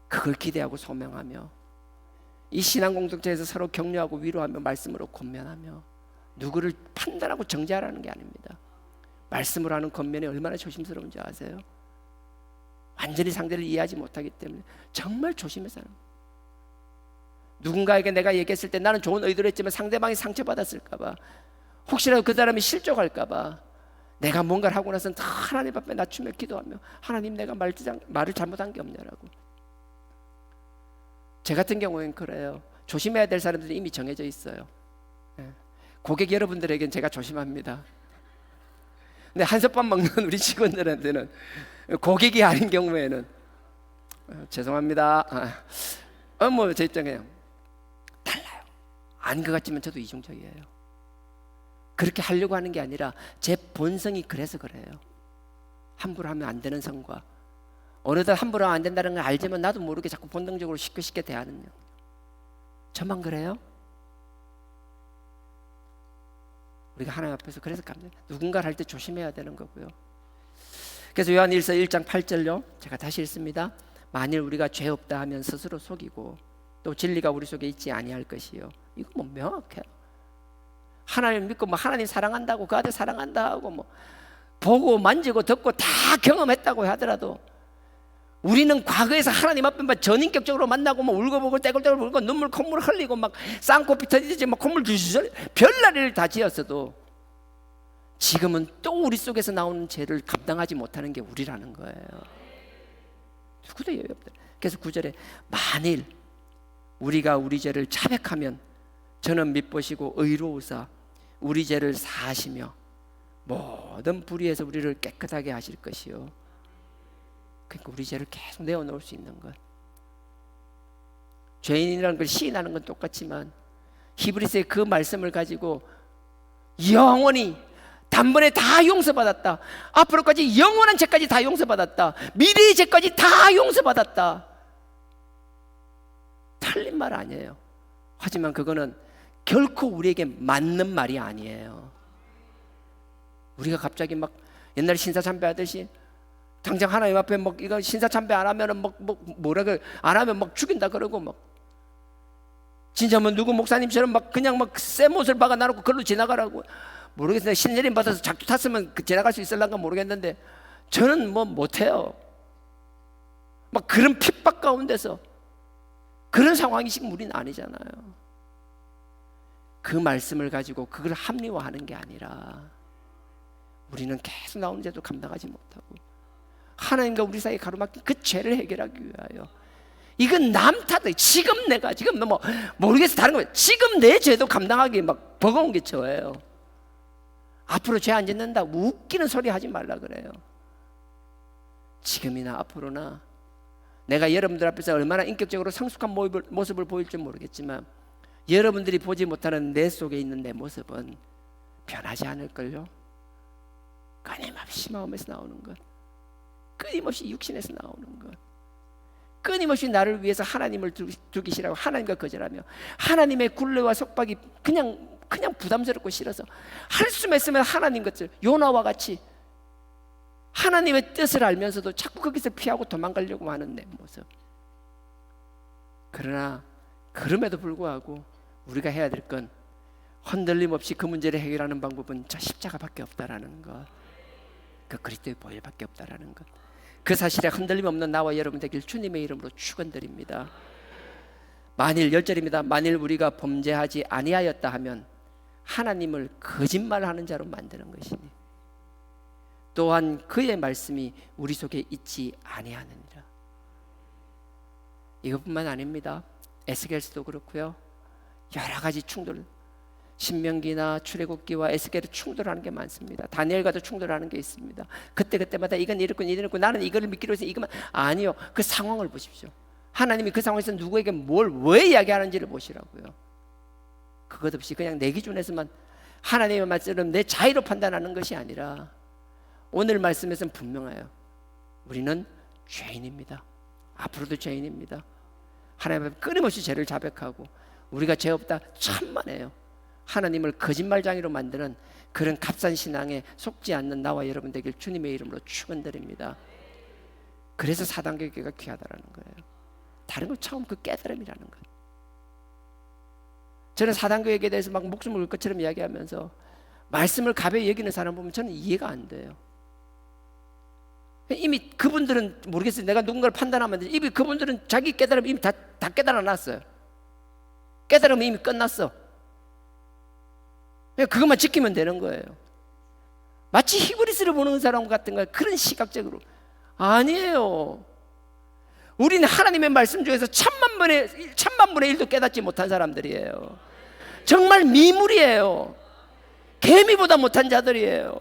그걸 기대하고 소명하며 이 신앙 공동체에서 서로 격려하고 위로하며 말씀으로 권면하며 누구를 판단하고 정죄하라는 게 아닙니다. 말씀으로 하는 권면이 얼마나 조심스러운지 아세요? 완전히 상대를 이해하지 못하기 때문에 정말 조심해서 하는 거예요. 누군가에게 내가 얘기했을 때 나는 좋은 의도를 했지만 상대방이 상처받았을까 봐, 혹시라도 그 사람이 실족할까 봐 내가 뭔가를 하고 나서는 다 하나님 앞에 낮추며 기도하며 하나님 내가 말을 잘못한 게 없냐라고. 제 같은 경우에는 그래요. 조심해야 될 사람들이 이미 정해져 있어요. 고객 여러분들에겐 제가 조심합니다. 근데 한솥밥 먹는 우리 직원들한테는 고객이 아닌 경우에는 죄송합니다. 뭐 제 입장에요. 달라요. 아닌 것 같지만 저도 이중적이에요. 그렇게 하려고 하는 게 아니라 제 본성이 그래서 그래요. 함부로 하면 안 되는 성과 어느덧 함부로 하면 안 된다는 걸 알지만 나도 모르게 자꾸 본능적으로 쉽게 대하는 요. 저만 그래요? 우리가 하나님 앞에서 그래서 누군가를 할 때 조심해야 되는 거고요. 그래서 요한일서 1장 8절요 제가 다시 읽습니다. 만일 우리가 죄 없다 하면 스스로 속이고 또 진리가 우리 속에 있지 아니할 것이요. 이거 뭐 명확해요. 하나님 믿고 뭐 하나님 사랑한다고 그 아들 사랑한다 하고 뭐 보고 만지고 듣고 다 경험했다고 하더라도 우리는 과거에서 하나님 앞에 막 전인격적으로 만나고 뭐 울고보고 떼굴떼굴 울고 눈물 콧물 흘리고 막 쌍코피 터지듯이 막 콧물 주주절 별나리를 다 지었어도 지금은 또 우리 속에서 나오는 죄를 감당하지 못하는 게 우리라는 거예요. 누구도 여유 없다. 그래서 9절에 만일 우리가 우리 죄를 자백하면 저는 밉보시고 의로우사 우리 죄를 사하시며 모든 불의에서 우리를 깨끗하게 하실 것이요. 그러니까 우리 죄를 계속 내어놓을 수 있는 것. 죄인이라는 걸 시인하는 건 똑같지만 히브리서의 그 말씀을 가지고 영원히 단번에 다 용서받았다, 앞으로까지 영원한 죄까지 다 용서받았다, 미래의 죄까지 다 용서받았다, 틀린 말 아니에요. 하지만 그거는 결코 우리에게 맞는 말이 아니에요. 우리가 갑자기 막 옛날 신사참배 하듯이 당장 하나님 앞에 막 이거 신사참배 안 하면은 안 하면 막 죽인다 그러고 막 진짜 뭐 누구 목사님처럼 막 그냥 막 쇠 못을 박아 놔놓고 그걸로 지나가라고. 모르겠어요. 신내림 받아서 작두 탔으면 지나갈 수 있을란가 모르겠는데 저는 뭐 못해요. 막 그런 핍박 가운데서 그런 상황이 지금 우리는 아니잖아요. 그 말씀을 가지고 그걸 합리화하는 게 아니라 우리는 계속 나오는 죄도 감당하지 못하고 하나님과 우리 사이에 가로막힌 그 죄를 해결하기 위하여 이건 남 탓이에요. 지금 내가 지금 뭐 모르겠어 다른 거예요. 지금 내 죄도 감당하기 막 버거운 게 저예요. 앞으로 죄 안 짓는다 웃기는 소리 하지 말라 그래요. 지금이나 앞으로나 내가 여러분들 앞에서 얼마나 인격적으로 성숙한 모습을 보일지 모르겠지만 여러분들이 보지 못하는 내 속에 있는 내 모습은 변하지 않을걸요. 끊임없이 마음에서 나오는 것, 끊임없이 육신에서 나오는 것, 끊임없이 나를 위해서 하나님을 죽이시라고 하나님과 거절하며 하나님의 굴레와 속박이 그냥 부담스럽고 싫어서 할 수만 있으면 하나님 것들 요나와 같이 하나님의 뜻을 알면서도 자꾸 거기서 피하고 도망가려고 하는 내 모습. 그러나 그럼에도 불구하고 우리가 해야 될 건 흔들림 없이 그 문제를 해결하는 방법은 저 십자가밖에 없다라는 것, 그 그리스도의 보혈밖에 없다라는 것, 그 사실에 흔들림 없는 나와 여러분 되길 주님의 이름으로 축원드립니다. 만일 10절입니다. 만일 우리가 범죄하지 아니하였다 하면 하나님을 거짓말하는 자로 만드는 것이니 또한 그의 말씀이 우리 속에 있지 아니하느니라. 이것뿐만 아닙니다. 에스겔서도 그렇고요. 여러 가지 충돌, 신명기나 출애굽기와 에스겔이 충돌하는 게 많습니다. 다니엘과도 충돌하는 게 있습니다. 그때마다 이건 이랬고 나는 이걸 믿기로 해서 이것만 아니요. 그 상황을 보십시오. 하나님이 그 상황에서 누구에게 뭘 왜 이야기하는지를 보시라고요. 그것 없이 그냥 내 기준에서만 하나님의 말씀을 내 자의로 판단하는 것이 아니라 오늘 말씀에서는 분명해요. 우리는 죄인입니다. 앞으로도 죄인입니다. 하나님 앞에 끊임없이 죄를 자백하고 우리가 죄 없다 천만에요. 하나님을 거짓말장이로 만드는 그런 값싼 신앙에 속지 않는 나와 여러분 되길 주님의 이름으로 축원드립니다. 그래서 사단교회가 귀하다라는 거예요. 다른 거 처음 그 깨달음이라는 거예요. 저는 사단교회에 대해서 막 목숨을 걸 것처럼 이야기하면서 말씀을 가벼이 여기는 사람 보면 저는 이해가 안 돼요. 이미 그분들은 모르겠어요. 내가 누군가를 판단하면 이미 그분들은 자기 깨달음 이미 다 깨달아 놨어요. 깨달음이 이미 끝났어. 그것만 지키면 되는 거예요. 마치 히브리스를 보는 사람 같은 거 그런 시각적으로 아니에요. 우리는 하나님의 말씀 중에서 천만 분의 1도 깨닫지 못한 사람들이에요. 정말 미물이에요. 개미보다 못한 자들이에요.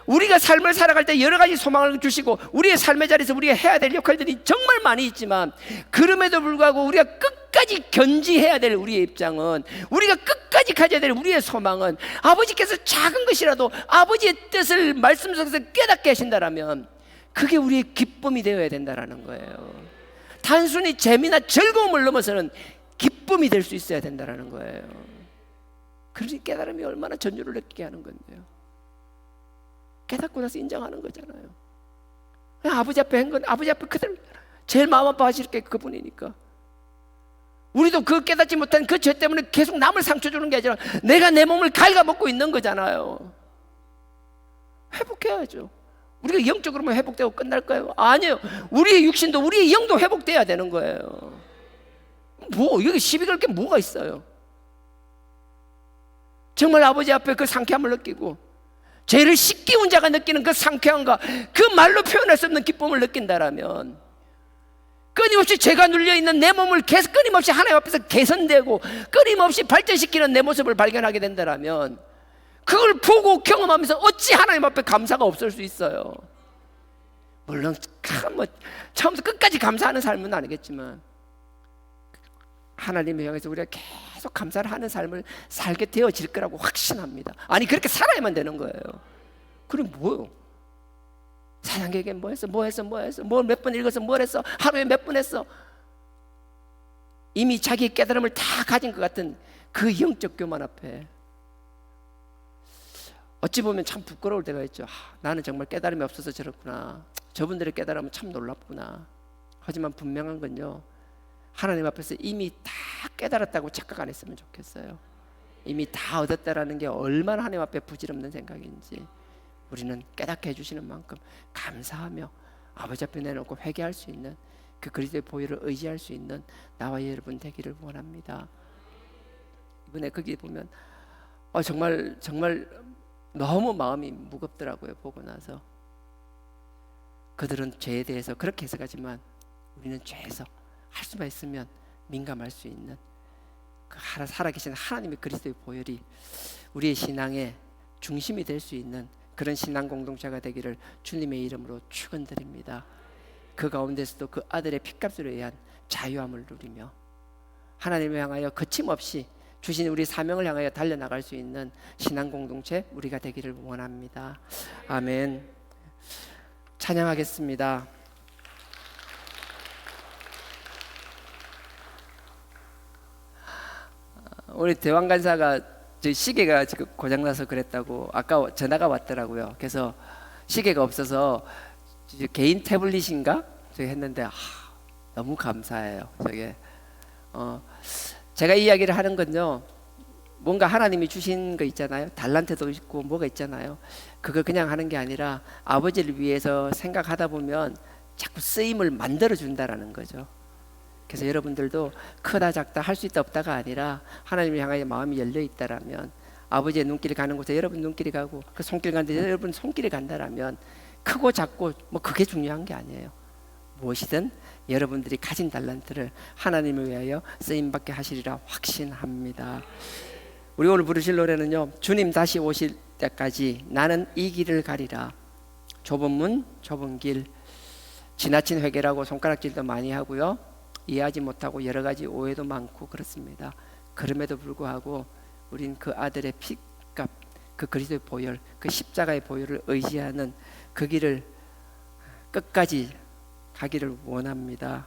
우리가 삶을 살아갈 때 여러 가지 소망을 주시고 우리의 삶의 자리에서 우리가 해야 될 역할들이 정말 많이 있지만 그럼에도 불구하고 우리가 끝까지 견지해야 될 우리의 입장은, 우리가 끝까지 가져야 될 우리의 소망은 아버지께서 작은 것이라도 아버지의 뜻을 말씀 속에서 깨닫게 하신다라면 그게 우리의 기쁨이 되어야 된다라는 거예요. 단순히 재미나 즐거움을 넘어서는 기쁨이 될 수 있어야 된다라는 거예요. 그러니 깨달음이 얼마나 전율을 느끼게 하는 건데요. 깨닫고 나서 인정하는 거잖아요. 아버지 앞에 한 건 아버지 앞에 그대로 제일 마음 아파하실 게 그분이니까. 우리도 그 깨닫지 못한 그 죄 때문에 계속 남을 상처 주는 게 아니라 내가 내 몸을 갉아먹고 있는 거잖아요. 회복해야죠. 우리가 영적으로만 회복되고 끝날까요? 아니에요. 우리의 육신도 우리의 영도 회복돼야 되는 거예요. 뭐 여기 시비 걸 게 뭐가 있어요? 정말 아버지 앞에 그 상쾌함을 느끼고 죄를 씻기운 자가 느끼는 그 상쾌함과 그 말로 표현할 수 없는 기쁨을 느낀다라면 끊임없이 죄가 눌려있는 내 몸을 계속 끊임없이 하나님 앞에서 개선되고 끊임없이 발전시키는 내 모습을 발견하게 된다면 그걸 보고 경험하면서 어찌 하나님 앞에 감사가 없을 수 있어요? 물론 처음부터 끝까지 감사하는 삶은 아니겠지만 하나님을 향해서 우리가 계속 감사를 하는 삶을 살게 되어질 거라고 확신합니다. 아니 그렇게 살아야만 되는 거예요. 그럼 뭐요? 사장에게 뭐 했어? 뭘 몇 번 읽어서 뭘 했어? 하루에 몇 번 했어? 이미 자기 깨달음을 다 가진 것 같은 그 영적 교만 앞에 어찌 보면 참 부끄러울 때가 있죠. 나는 정말 깨달음이 없어서 저렇구나. 저분들의 깨달음은 참 놀랍구나. 하지만 분명한 건요, 하나님 앞에서 이미 다 깨달았다고 착각 안 했으면 좋겠어요. 이미 다 얻었다라는 게 얼마나 하나님 앞에 부질없는 생각인지 우리는 깨닫게 해주시는 만큼 감사하며 아버지 앞에 내놓고 회개할 수 있는 그 그리스도의 보혈을 의지할 수 있는 나와 여러분 되기를 원합니다. 이번에 거기 보면 정말 너무 마음이 무겁더라고요. 보고 나서 그들은 죄에 대해서 그렇게 해석하지만 우리는 죄에서 할 수만 있으면 민감할 수 있는 그 살아계신 하나님의 그리스도의 보혈이 우리의 신앙의 중심이 될 수 있는 그런 신앙 공동체가 되기를 주님의 이름으로 축원드립니다. 그 가운데서도 그 아들의 핏값으로 의한 자유함을 누리며 하나님을 향하여 거침없이 주신 우리 사명을 향하여 달려나갈 수 있는 신앙 공동체 우리가 되기를 원합니다. 아멘. 찬양하겠습니다. 우리 대왕 간사가 저 시계가 지금 고장나서 그랬다고 아까 전화가 왔더라고요. 그래서 시계가 없어서 개인 태블릿인가 저기 했는데 너무 감사해요. 저게 제가 이야기를 하는 건요, 뭔가 하나님이 주신 거 있잖아요. 달란트도 있고 뭐가 있잖아요. 그걸 그냥 하는 게 아니라 아버지를 위해서 생각하다 보면 자꾸 쓰임을 만들어 준다라는 거죠. 그래서 여러분들도 크다 작다 할 수 있다 없다가 아니라 하나님을 향하여 마음이 열려 있다라면 아버지의 눈길이 가는 곳에 여러분 눈길이 가고 그 손길 가는데 여러분 손길이 간다라면 크고 작고 뭐 그게 중요한 게 아니에요. 무엇이든 여러분들이 가진 달란트를 하나님을 위하여 쓰임받게 하시리라 확신합니다. 우리 오늘 부르실 노래는요, 주님 다시 오실 때까지 나는 이 길을 가리라. 좁은 문 좁은 길, 지나친 회개라고 손가락질도 많이 하고요, 이해하지 못하고 여러 가지 오해도 많고 그렇습니다. 그럼에도 불구하고 우린 그 아들의 피값, 그 그리스도의 보혈, 그 십자가의 보혈을 의지하는 그 길을 끝까지 가기를 원합니다.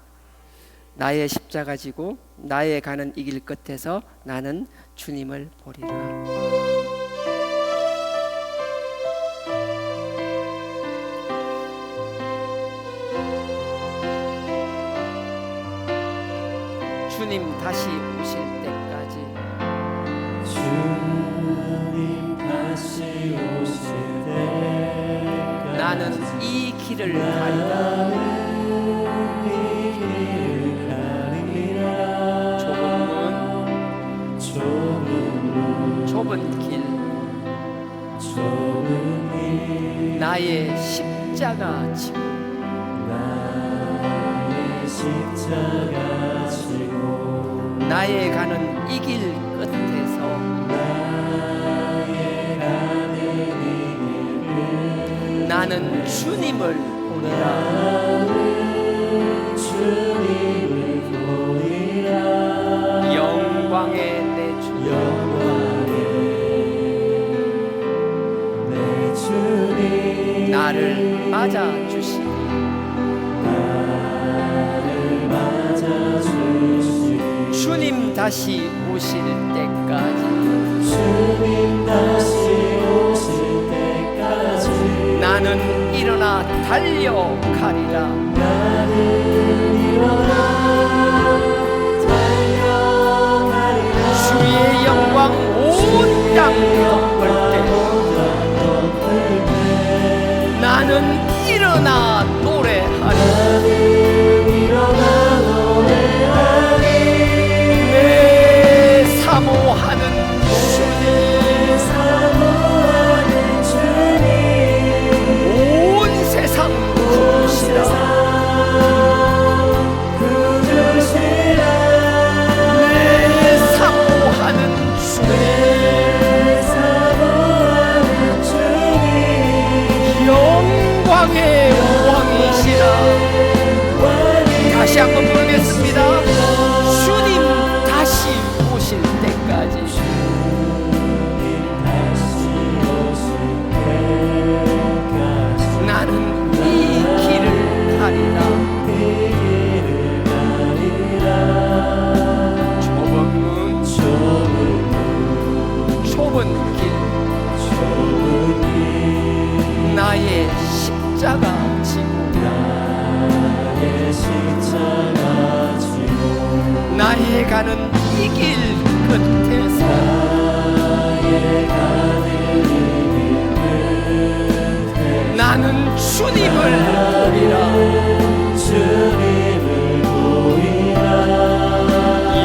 나의 십자가 지고 나의 가는 이 길 끝에서 나는 주님을 보리라. 주님 다시 오실 때까지, 주님 다시 오실 때까지 나는 이 길을 가리라. 좁은 길, 나의 십자가 지고 나의 가는 이 길 끝에서 나는 주님을 보리라. 영광의 내 주님, 나를 맞아 주시니 주님 다시 오실 때까지 나는 일어나 달려가리라. 주의 영광 온 땅 덮을 때 나는 일어나 노래하리. 내 사모하는 주님, 온 세상 부르시라. 기도하겠습니다. 주님 다시 오실 때까지 나는 이 길을 가리라. 좁은 길 나의 십자가 지고 나의 가는 이 길 끝에서 나는 주님을 보리라.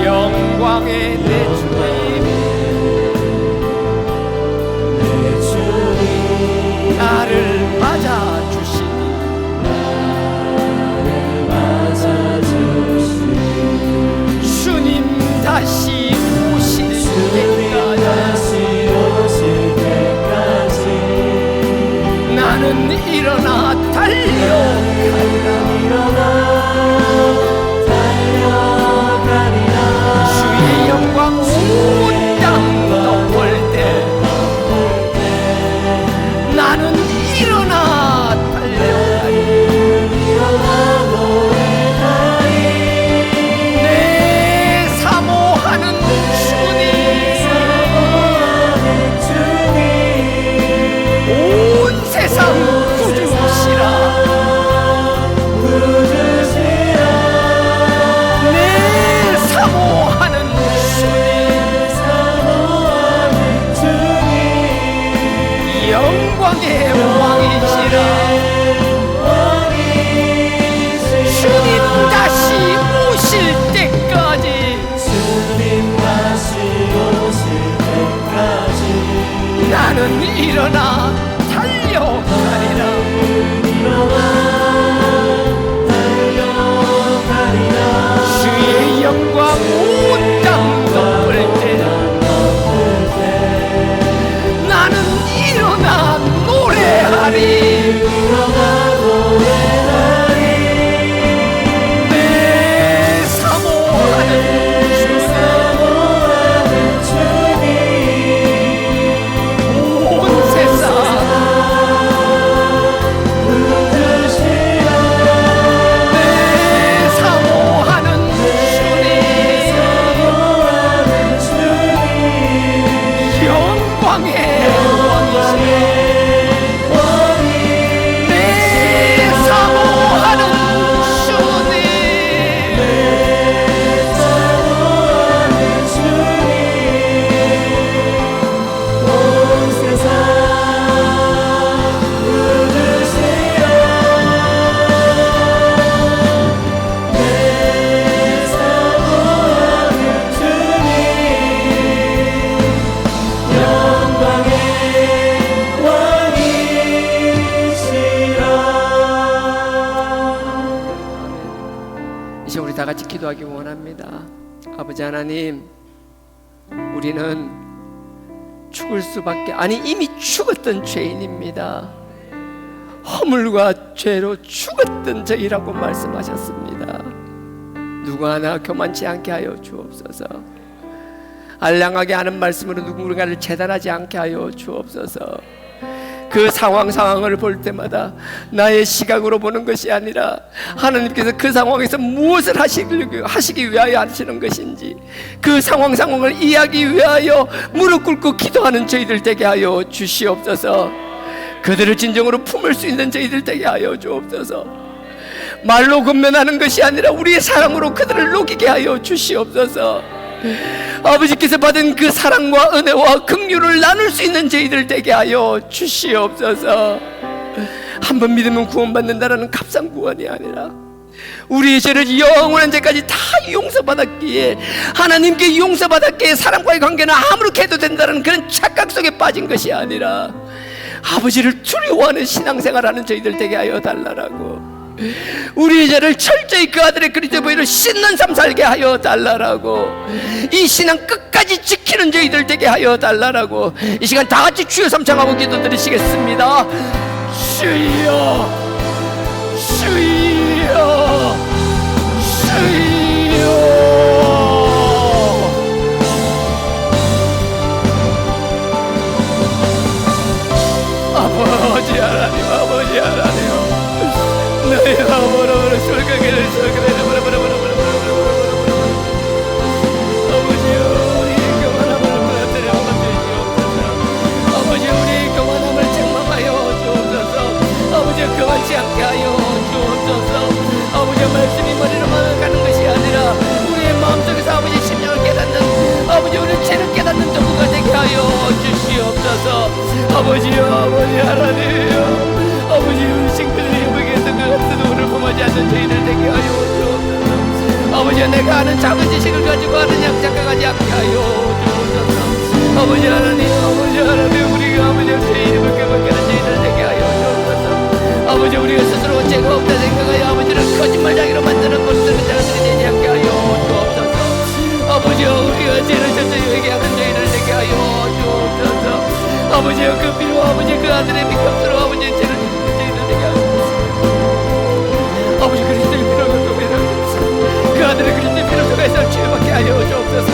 영광의 내 주님 나를 맞아주시니 주님 다시 오실 때까지 나는 일어나 달려가리라. 주의 영광 온 땅 덮을 때 나는 일어나 달려가리. 내 사모하는 주님 온 세상 구주시라. 내 사모하는 주님 영광의 왕이시라. 주님 다시 오실 때까지 나는 일어나 달려가리라. 주의 영광 온 땅 덮을 때 나는 일어나 노래하리. 내 사모하는 주님 온 세상 내 사모하는 주님 영광의 내 사모하는 주님 이제 우리 다 같이 기도하기 원합니다. 아버지 하나님, 우리는 죽을 수밖에 이미 죽었던 죄인입니다. 허물과 죄로 죽었던 저희라고 말씀하셨습니다. 누구 하나 교만치 않게 하여 주옵소서. 알량하게 하는 말씀으로 누군가를 재단하지 않게 하여 주옵소서. 그 상황을 볼 때마다 나의 시각으로 보는 것이 아니라 하나님께서 그 상황에서 무엇을 하시기 위하여 하시는 것인지 그 상황을 이해하기 위하여 무릎 꿇고 기도하는 저희들 되게 하여 주시옵소서. 그들을 진정으로 품을 수 있는 저희들 되게 하여 주옵소서. 말로 권면하는 것이 아니라 우리의 사랑으로 그들을 녹이게 하여 주시옵소서. 아버지께서 받은 그 사랑과 은혜와 긍휼을 나눌 수 있는 저희들 되게 하여 주시옵소서. 한 번 믿으면 구원받는다라는 값싼 구원이 아니라 우리의 죄를 영원한 죄까지 다 용서받았기에 하나님께 용서받았기에 사람과의 관계는 아무렇게 해도 된다는 그런 착각 속에 빠진 것이 아니라 아버지를 두려워하는 신앙생활하는 저희들 되게 하여 달라라고, 우리의 죄를 철저히 그 아들의 그리스도의 보혈로 씻는 삶 살게 하여 달라라고, 이 신앙 끝까지 지키는 저희들 되게 하여 달라라고, 이 시간 다 같이 주여 삼창하고 기도드리시겠습니다. 주여 주여 주여 아버지 하나님, 아버지 하나님, 너희 아버지로 술가게를 아버지여, 우리 교만함을 무너뜨려 주시옵소서. 아버지, 우리 교만함을 책망하여 주옵소서. 아버지, 그만치 않게 하여 주옵소서. 아버지, 말씀이 머리로만 가는 것이 아니라 우리의 마음속에서 아버지 심령을 깨닫는, 아버지 우리 죄를 깨닫는 도구가 되게 하여 주시옵소서. 아버지여, 아버지 하나님, 아버지 우리 친구들이 여기에서 그 같은 오늘 범하지 않는 죄인을 되게 하여 주옵소서. 아버지, 내가 아는 작은 지식을 가지고 하는 약작가가지 않게 하여 주옵소서. 아버지 하나님, 아버지 하나님, 우리가 아버지 죄인을 벗겨벗겨는 죄인을 되게 하여 주옵소서. 아버지, 우리가 스스로 죄가 없다 생각하여 아버지를 거짓말장이로 만드는 것들을 되지 않게 하여 주옵소서. 아버지여, 우리가 죄를 졌어요 얘기하는 죄인을 되게 하여 주옵소서. 아버지여, 그 피로 아버지 그 아들의 피값으로 아버지 죄를 졌어요 죄인을 되게 하여 주옵소서. 아버지, 그리스도의 피로 그 아들의 그리스도의 피로 속에서 치유받게 하여 주옵소서.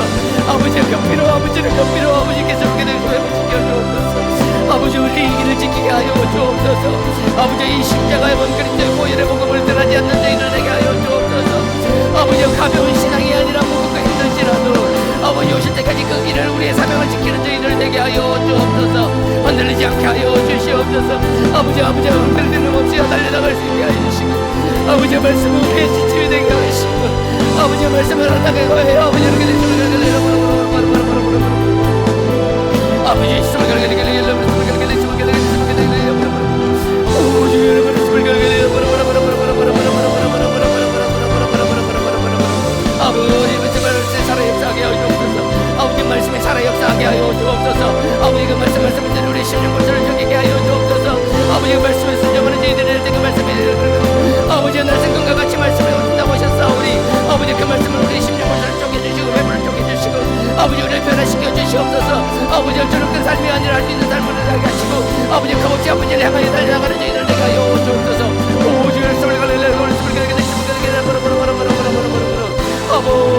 아버지의 그 피로 아버지를 그 피로 아버지께서 그대를 회복시켜 주옵소서. 아버지, 우리 이 길을 지키게 하여 주옵소서. 아버지, 이 십자가의 본 그리스도의 보혈의 복음을 떠나지 않는 죄인을 되게 하여 주옵소서. 아버지, 가벼운 신앙이 아니라 무겁고 힘들지라도 아버지 오실 때까지 그 길을 우리의 사명을 지키는 죄인을 되게 하여 주옵소서. 흔들리지 않게 하여 주시옵소서. 아버지, 흔들리는 없이 달려나갈 수 있게 하여 주시고, 아버지 말씀은 우리의 지침이 되게 하시고, 아버지 말씀을 하다가 해요. 아버지 이렇게 되시면 아버지 있으면 살아 역사하게 하여 주옵소서. 아버지 말씀에 살아 역사하게 하여 주옵소서. 아버지 그 말씀대로 우리 심령 고쳐를 정하게 하여 주옵소서. 아버지 그 말씀을 순종하는 저희들을 그 말씀에 아버지 날 생각과 같이 말씀을 오신다고 하셨사오니 아버지 그 말씀을 우리 심령 고쳐를 쪼개주시고 회복을 쪼개주시고 아버지 우리를 변화시켜 주시옵소서. 아버지 저렇게 삶이 아니라 할 수 있는 삶을 살게 하시고 아버지 값없이 아버지를 향하여 달려나가는 저희들을 내게 하여 주옵소서. 오 주의 말씀을 갈래라 말씀을 갈래라 아버지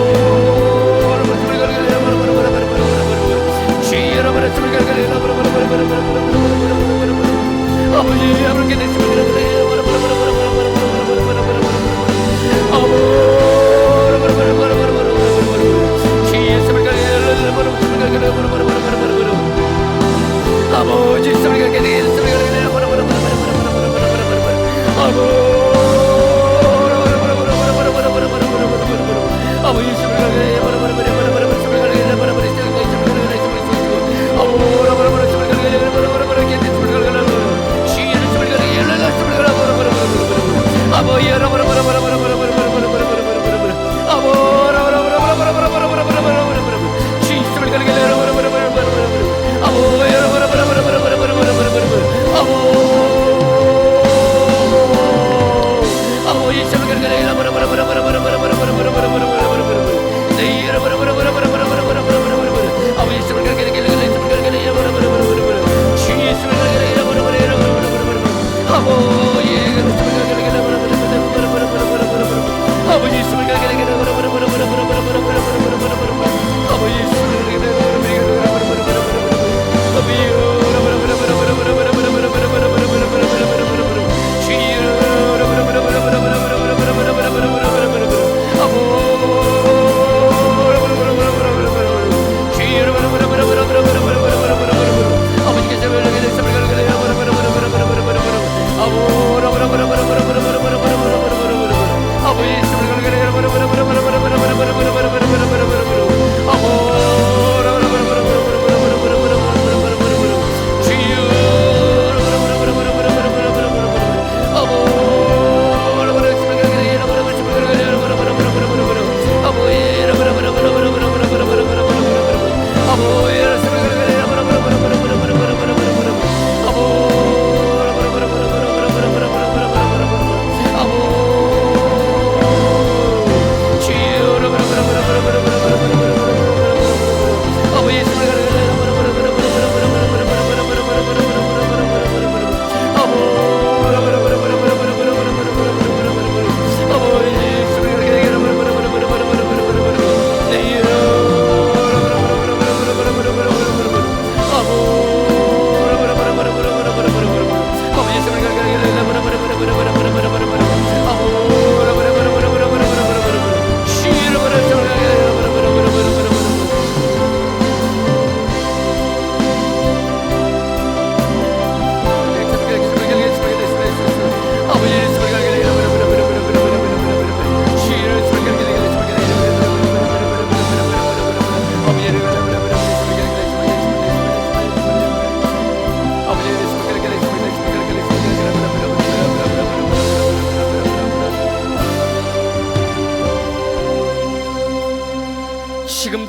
아버지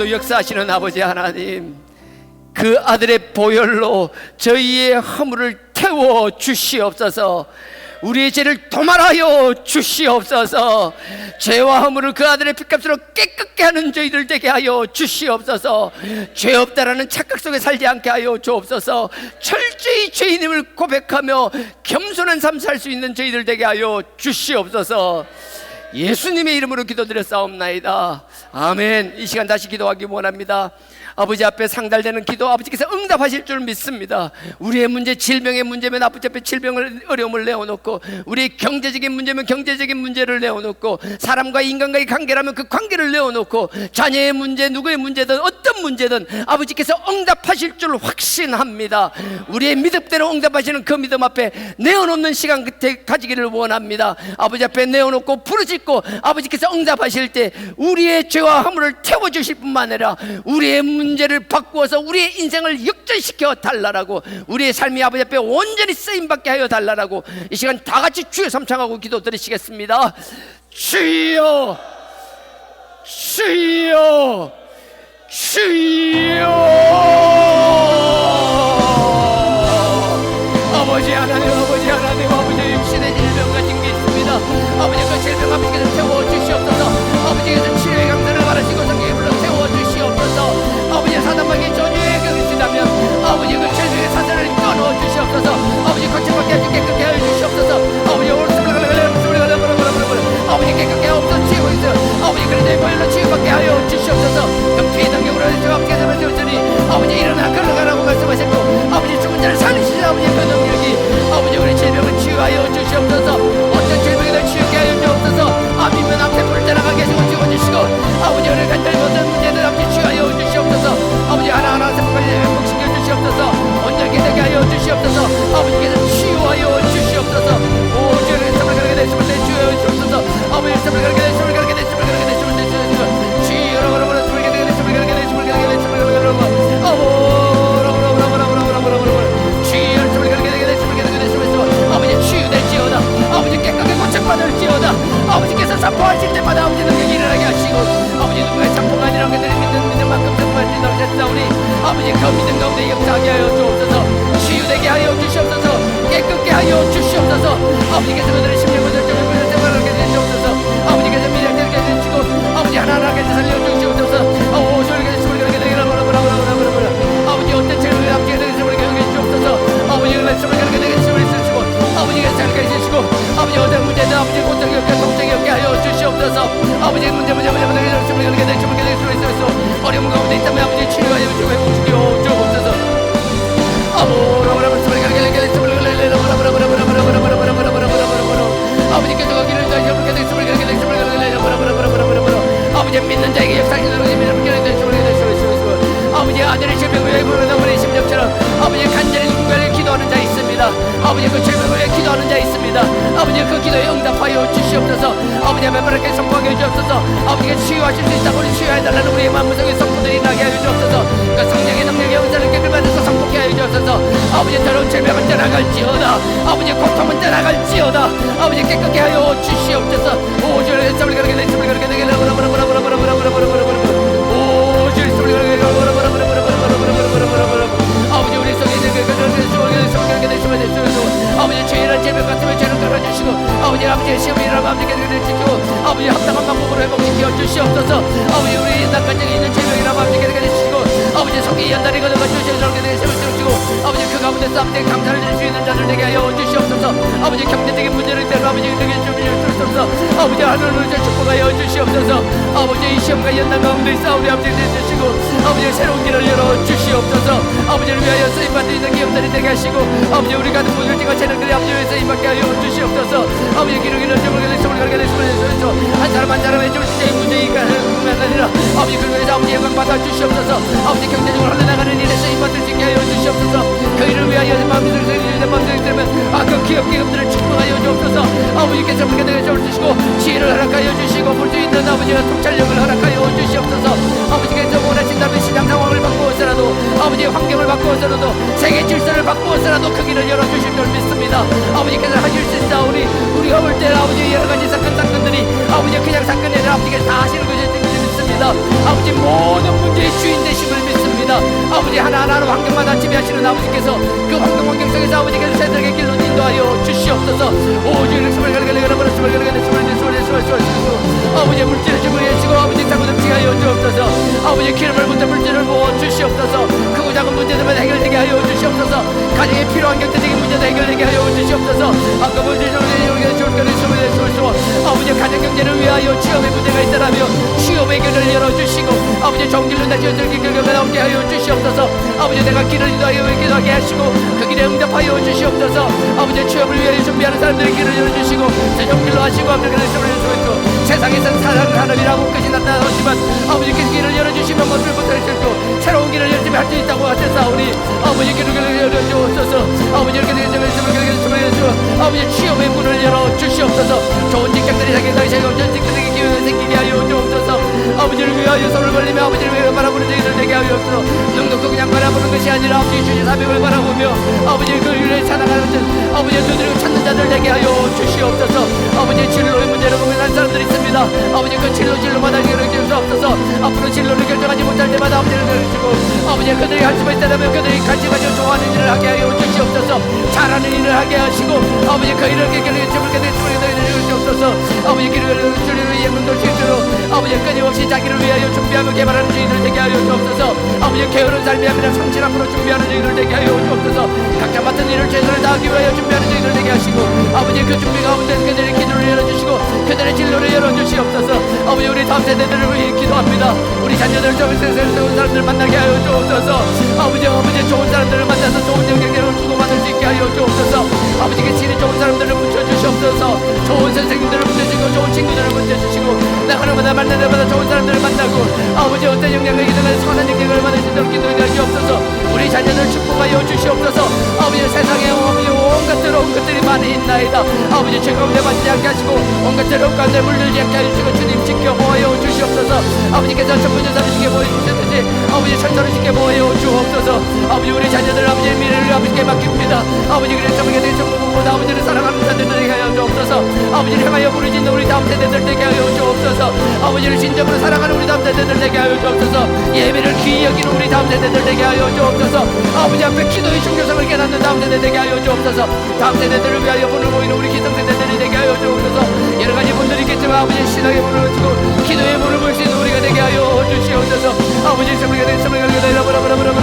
지금도 역사하시는 아버지 하나님, 그 아들의 보혈로 저희의 허물을 태워 주시옵소서. 우리의 죄를 도말하여 주시옵소서. 죄와 허물을 그 아들의 피값으로 깨끗게 하는 저희들 되게 하여 주시옵소서. 죄 없다라는 착각 속에 살지 않게 하여 주옵소서. 철저히 죄인임을 고백하며 겸손한 삶 살 수 있는 저희들 되게 하여 주시옵소서. 예수님의 이름으로 기도드렸사옵나이다. 아멘. 이 시간 다시 기도하기 원합니다. 아버지 앞에 상달되는 기도 아버지께서 응답하실 줄 믿습니다. 우리의 문제, 질병의 문제면 아버지 앞에 질병을, 어려움을 내어놓고, 우리의 경제적인 문제면 경제적인 문제를 내어놓고, 사람과 인간과의 관계라면 그 관계를 내어놓고, 자녀의 문제, 누구의 문제든 어떤 문제든 아버지께서 응답하실 줄 확신합니다. 우리의 믿음대로 응답하시는 그 믿음 앞에 내어놓는 시간 그때 가지기를 원합니다. 아버지 앞에 내어놓고 부르짖고 아버지께서 응답하실 때 우리의 죄와 허물을 태워주실 뿐만 아니라 우리의 문제를 바꾸어서 우리의 인생을 역전시켜 달라라고, 우리의 삶이 아버지 앞에 온전히 쓰임받게 하여 달라라고 이 시간 다 같이 주여 삼창하고 기도 드리시겠습니다. 주여, 주여, 주여. 아버지 하나님, 아버지 하나님, 아버지 육신의 질병 가진 게 있습니다. 아버지 그 질병 아버지께서 태워주시옵소서. 아버지께서 치료의 강사를 말하시고 성경의 불러 태워주시옵소서. 아버지 사단마귀 전유에 그리시다면 아버지 그 질병의 사슬을 끊어주시옵소서. 아버지 거침밖에 아주 깨끗게 하여 주시옵소서. 아버지 오른손을 아버지 깨끗게 없어 치우고 있어요. 아버지 그런데 보혈로 치유받게 하여 주시옵소서. 금피의 능력으로 저 앞에서 말씀하시니 아버지 일어나 걸어가라고 말씀하셨고, 아버지 죽은 자를 살리시는 아버지 그 능력이 아버지 우리 질병을 치유하여 주시옵소서. 어떤 질병이든 치유하게 하여 주옵소서. 암이면 앞에 불을 따라가게 하시고 지워주시고, 아버지 오늘 간절히 모든 문제들 아버지 치유하여 주시옵소서. 아버지 하나하나 생각을 회복시켜 주시옵소서. 온전하게 되게 하여 주시옵소서. 아버지께서 치유하여 주시옵소서. 오 주의 삶을 가르게 되시면 주여 주옵소서. 아버지 삶을 가르게 되시면 가르게 되시면 가르게 되시면 되시면 주여 여러분 삶을 가르게 되시면 가르게 되시면 가르게 되시면 가르게 되시면 주여 삶을 가르게 되시면 가르게 되시면 아버지 치유될지어다. 아버지 깨끗하게 고쳐받을지어다. 아버지께서 선포하실 때마다 아버지 능력이 일어나게 하시고, 아버지 누구의 선포가 아니라 그들이 믿는 믿음만큼 선포할 수 있도록 하셨사오니 아버지 그 믿음 가운데 역사하게 하여 주옵소서. 치유되게 하여 주시옵소서. 깨끗게 하여 주시옵소서. 아버지께서 그들의 심령을 결정을 생활하게 해주옵소서. 아버지께서 미련되게 해주시고 아버지 하나하나께 살려주시옵소서. 아버지 어떤 죄를 아버지가 되게 해주옵소서. 아버지가 말씀을 가르게 되게 해주시고 아버지가 잘게 해주시고 아버지 어떤 문제든 아버지 고통이 없게 걱정이 없게 하여 주시옵소서. 아버지 문제 말씀을 가르게 되게 해주시고 어려운 가운데 있다면 아버지 치료하여 주시고 회복시켜 주옵소서. 아버지께서 거기를 아버지 믿는 자에게 역사하시는 아버지 아들의 질병을 위해 부르는 심령처럼 아버지 간절히 누군가를 기도하는 자 있습니다. 아버지 그 질병을 위해 기도하는 자 있습니다. 아버지 그 기도에 응답하여 주시옵소서. 아버지 멤버들께 선포하게 해주옵소서. 아버지가 치유하실 수 있다고 우리 치유해달라는 우리의 마음속에 성포들이 나게 하여 주옵소서. 그 성령의 능력의 영사를 깨끗받아서 성포케 하여 주옵소서. 아버지 더러운 질병은 떠나갈지어다. 아버지 고통은 떠나갈지어다. 아버지 깨끗게 하여 주시옵소서. 오 주의 쌈을 가르게 내 쌈을 가르게 되게 오 주의 쌈을 가르게 되게 아버지 우리 속에 있는 아버지 죄란 죄병 같으면 죄를 깔아주시고 아버지 시험이라면 아버지께서 지키고 아버지 합당한 방법으로 회복시켜 주시옵소서. 아버지 우리 인간관계에 있는 죄병이라면 아버지께서 지키고 아버지 속이 연단이 거듭 주시옵소서. 주시고 아버지 그 가운데서 아버지 감사를 드릴 수 있는 자들 되게 하여 주시옵소서. 아버지 경제적인 문제를 때로 아버지 되게 주시옵소서. 아버지 하늘을 축복하여 주시옵소서. 아버지 이 시험과 연단 가운데 있어 우리 아버지 주시고 아버지 새로운 길을 열어 주시옵소서. 아버지를 위하여 쓰임받는 있는 기업들이 되게 하시고 아버지 우리 같은 분들 찍어 채널들이 아버지 위해서 임받게 하여 주시옵소서. 아버지 기록이를 점을 가르게 되시면서 한 사람 한 사람의 주시의 문제가 아니라 아버지 그 위해서 아버지 영광 받아 주시옵소서. 아버지 경제적으로 흘러나가는 일에 쓰임받을 수 있게 하여 주시옵소서. 그 일을 위하여 마음들을 들면 그 기업들을 축복하여 주옵소서. 아버지께서 그렇게 되게 주시고 지혜를 허락하여 주시고 볼 수 있는 아버지가 통찰력을 허락하여 주시옵소서. 아버지께서 원하신다면 시장 상황을 바꾸어서라도 아버지의 환경을 바꾸어서라도 세계 질서를 바꾸어서라도 그 길을 열어주실 줄 믿습니다. 아버지께서 하실 수 있다. 우리가 볼 때 아버지 여러 가지 사건들이 아버지 그냥 사건이 아니라 아버지께서 다 하시는 것을 믿습니다. 믿습니다. 아버지 모든 문제의 주인 되심을 믿습니다. 아버지 하나하나 환경마다 지배하시는 아버지께서 그 환경 속에서 아버지께서 세상의 길로 인도하여 주시옵소서. 오직 숨을 갈갈갈갈갈갈 숨을 갈갈갈갈 숨을 아버지 물질을 주시고 아버지 자꾸 넘치하여 주옵소서. 아버지 기름을 붓는 물질을 부어 주시옵소서. 크고 작은 문제들만 해결되게 하여 주시옵소서. 가정에 필요한 경제적인 문제도 해결되게 하여 주시옵소서. 아까 문제를 아버지 가정 경제를 위하여 취업의 문제가 있더라면 취업의 길을 열어주시고 아버지 좋은 길로 다시 연결 나오게 하여 주시옵소서. 아버지 내가 길을 인도하게 하시고 그 길에 응답하여 주시옵소서. 아버지 취업을 위하여 준비하는 사람들의 길을 열어주시고 좋은 길로 하시고 세상에선 사랑을 하느니라고 끝이 나타나지만 아버지께서 길을 열어주시면 멈출 못할 줄도 새로운 길을 열심히 할 수 있다고 하셨사오니 아버지 길을 열어주옵소서. 아버지 이렇게 아버지 취업의 문을 열어주시옵소서. 좋은 직장들이 생기고 좋은 직장들이 기회가 생기게 하여 주옵소서. 아버지를 위하여 손을 벌리며 아버지를 위하여 바라보는 자들을 되게 하여 주옵소서. 능력도 그냥 바라보는 것이 아니라 아버지 주신 사명을 바라보며 아버지 그 일을 찾아가는 아버지의 두드리고 찾는 자들 되게 하여 주시옵소서. 아버지 진로의 문제로 고민하는 사람들이 있습니다. 아버지 그 진로마다 해결해 주옵소서. 앞으로 진로를 결정하지 못할 때마다 아버지를 해주시고 아버지 그들이 할 수가 있다면 그들이 같이 가지고 좋아하는 일을 하게 하여 주시옵소서. 잘하는 일을 하게 하시고 아버지 그 일을 해결해 주옵소서. 아버지 길을 주리로 예문도 실제로 아버지 끊임없이 자기를 위하여 준비하며 개발하는 주인을 되게 하여 주옵소서. 아버지 게으른 삶이 아니라 성실 앞으로 준비하는 주인을 되게 하여 주옵소서. 각자 맡은 일을 최선을 다하기 위하여 준비하는 주인을 되게 하시고 아버지 그 준비 가운데 그들의 기도를 열어주시고 그들의 진로를 열어주시옵소서. 아버지 우리 다음 세대들을 위해 기도합니다. 우리 자녀들 좋은 사람들 만나게 하여 주옵소서. 아버지 좋은 사람들을 만나서 좋은 영향력을 주고받을 수 있게 하여 주옵소서. 아버지께 질이 좋은 사람들을 붙여주시옵소서. 좋은 선생님들을 붙여주시고 좋은 친구들을 붙여주시고 나가는마다 만날 때마다 좋은 사람들을 만나고 아버지 어떤 영향력이든 선한 영향을 받을 수 있도록 기도해 주옵소서. 우리 자녀들 축복하여 주시옵소서. 아버지 세상에 온갖 더러운 것들이 많이 있나이다. 아버지 죄 가운데 빠지지 않게 하시고 온갖 더러운 가운데 물들지 않게 하시고 주님 지켜보아여 주시옵소서. 아버지께서 천부전사를 지켜보아 주셨듯이 아버지 천사를 지켜보아여 주옵소서. 아버지 우리 자녀들 아버지의 미래를 아버지께 맡깁니다. 아버지 그래서 저에게 대해서 무엇보다 아버지를 사랑하는 자들에게 하여 주옵소서. 아버지를 향하여 부르짖는 우리 다음 세대들 되게 하여 주옵소서. 아버지를 진정으로 사랑하는 우리 다음 세대들 되게 하여 주옵소서. 예배를 귀히 여기는 우리 다음 세대들 되게 하여 주옵소서. 아버지 앞에 기도의 중요성을 깨닫는 다음 세대 되게 하여 주옵소서. 다음 세대들을 위하여 문을 모이는 우리 기성세대들이 되게 하여 주옵소서. 여러가지 분들이 있겠지만 아버지 신앙의 문을 열고 기도의 문을 볼 수 있는 우리가 되게 하여 주시옵소서. 아버지 성령의 된 성령의 된 아버지 성령의 된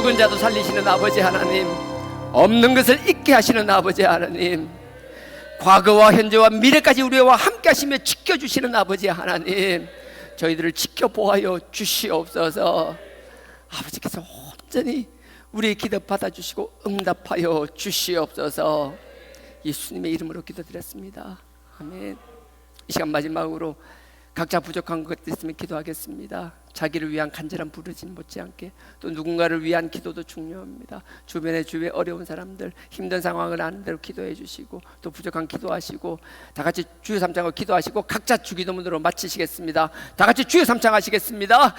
죽은 자도 살리시는 아버지 하나님, 없는 것을 있게 하시는 아버지 하나님, 과거와 현재와 미래까지 우리와 함께 하시며 지켜주시는 아버지 하나님, 저희들을 지켜보아여 주시옵소서. 아버지께서 온전히 우리의 기도 받아주시고 응답하여 주시옵소서. 예수님의 이름으로 기도드렸습니다. 아멘. 이 시간 마지막으로 각자 부족한 것 있으면 기도하겠습니다. 자기를 위한 간절한 부르짖음 못지않게 또 누군가를 위한 기도도 중요합니다. 주변에 주위에 어려운 사람들 힘든 상황을 아는 대로 기도해 주시고 또 부족한 기도하시고 다 같이 주여 삼창을 기도하시고 각자 주기도문으로 마치시겠습니다. 다 같이 주여 삼창 하시겠습니다.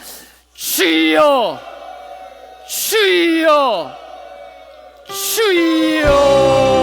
주여 주여 주여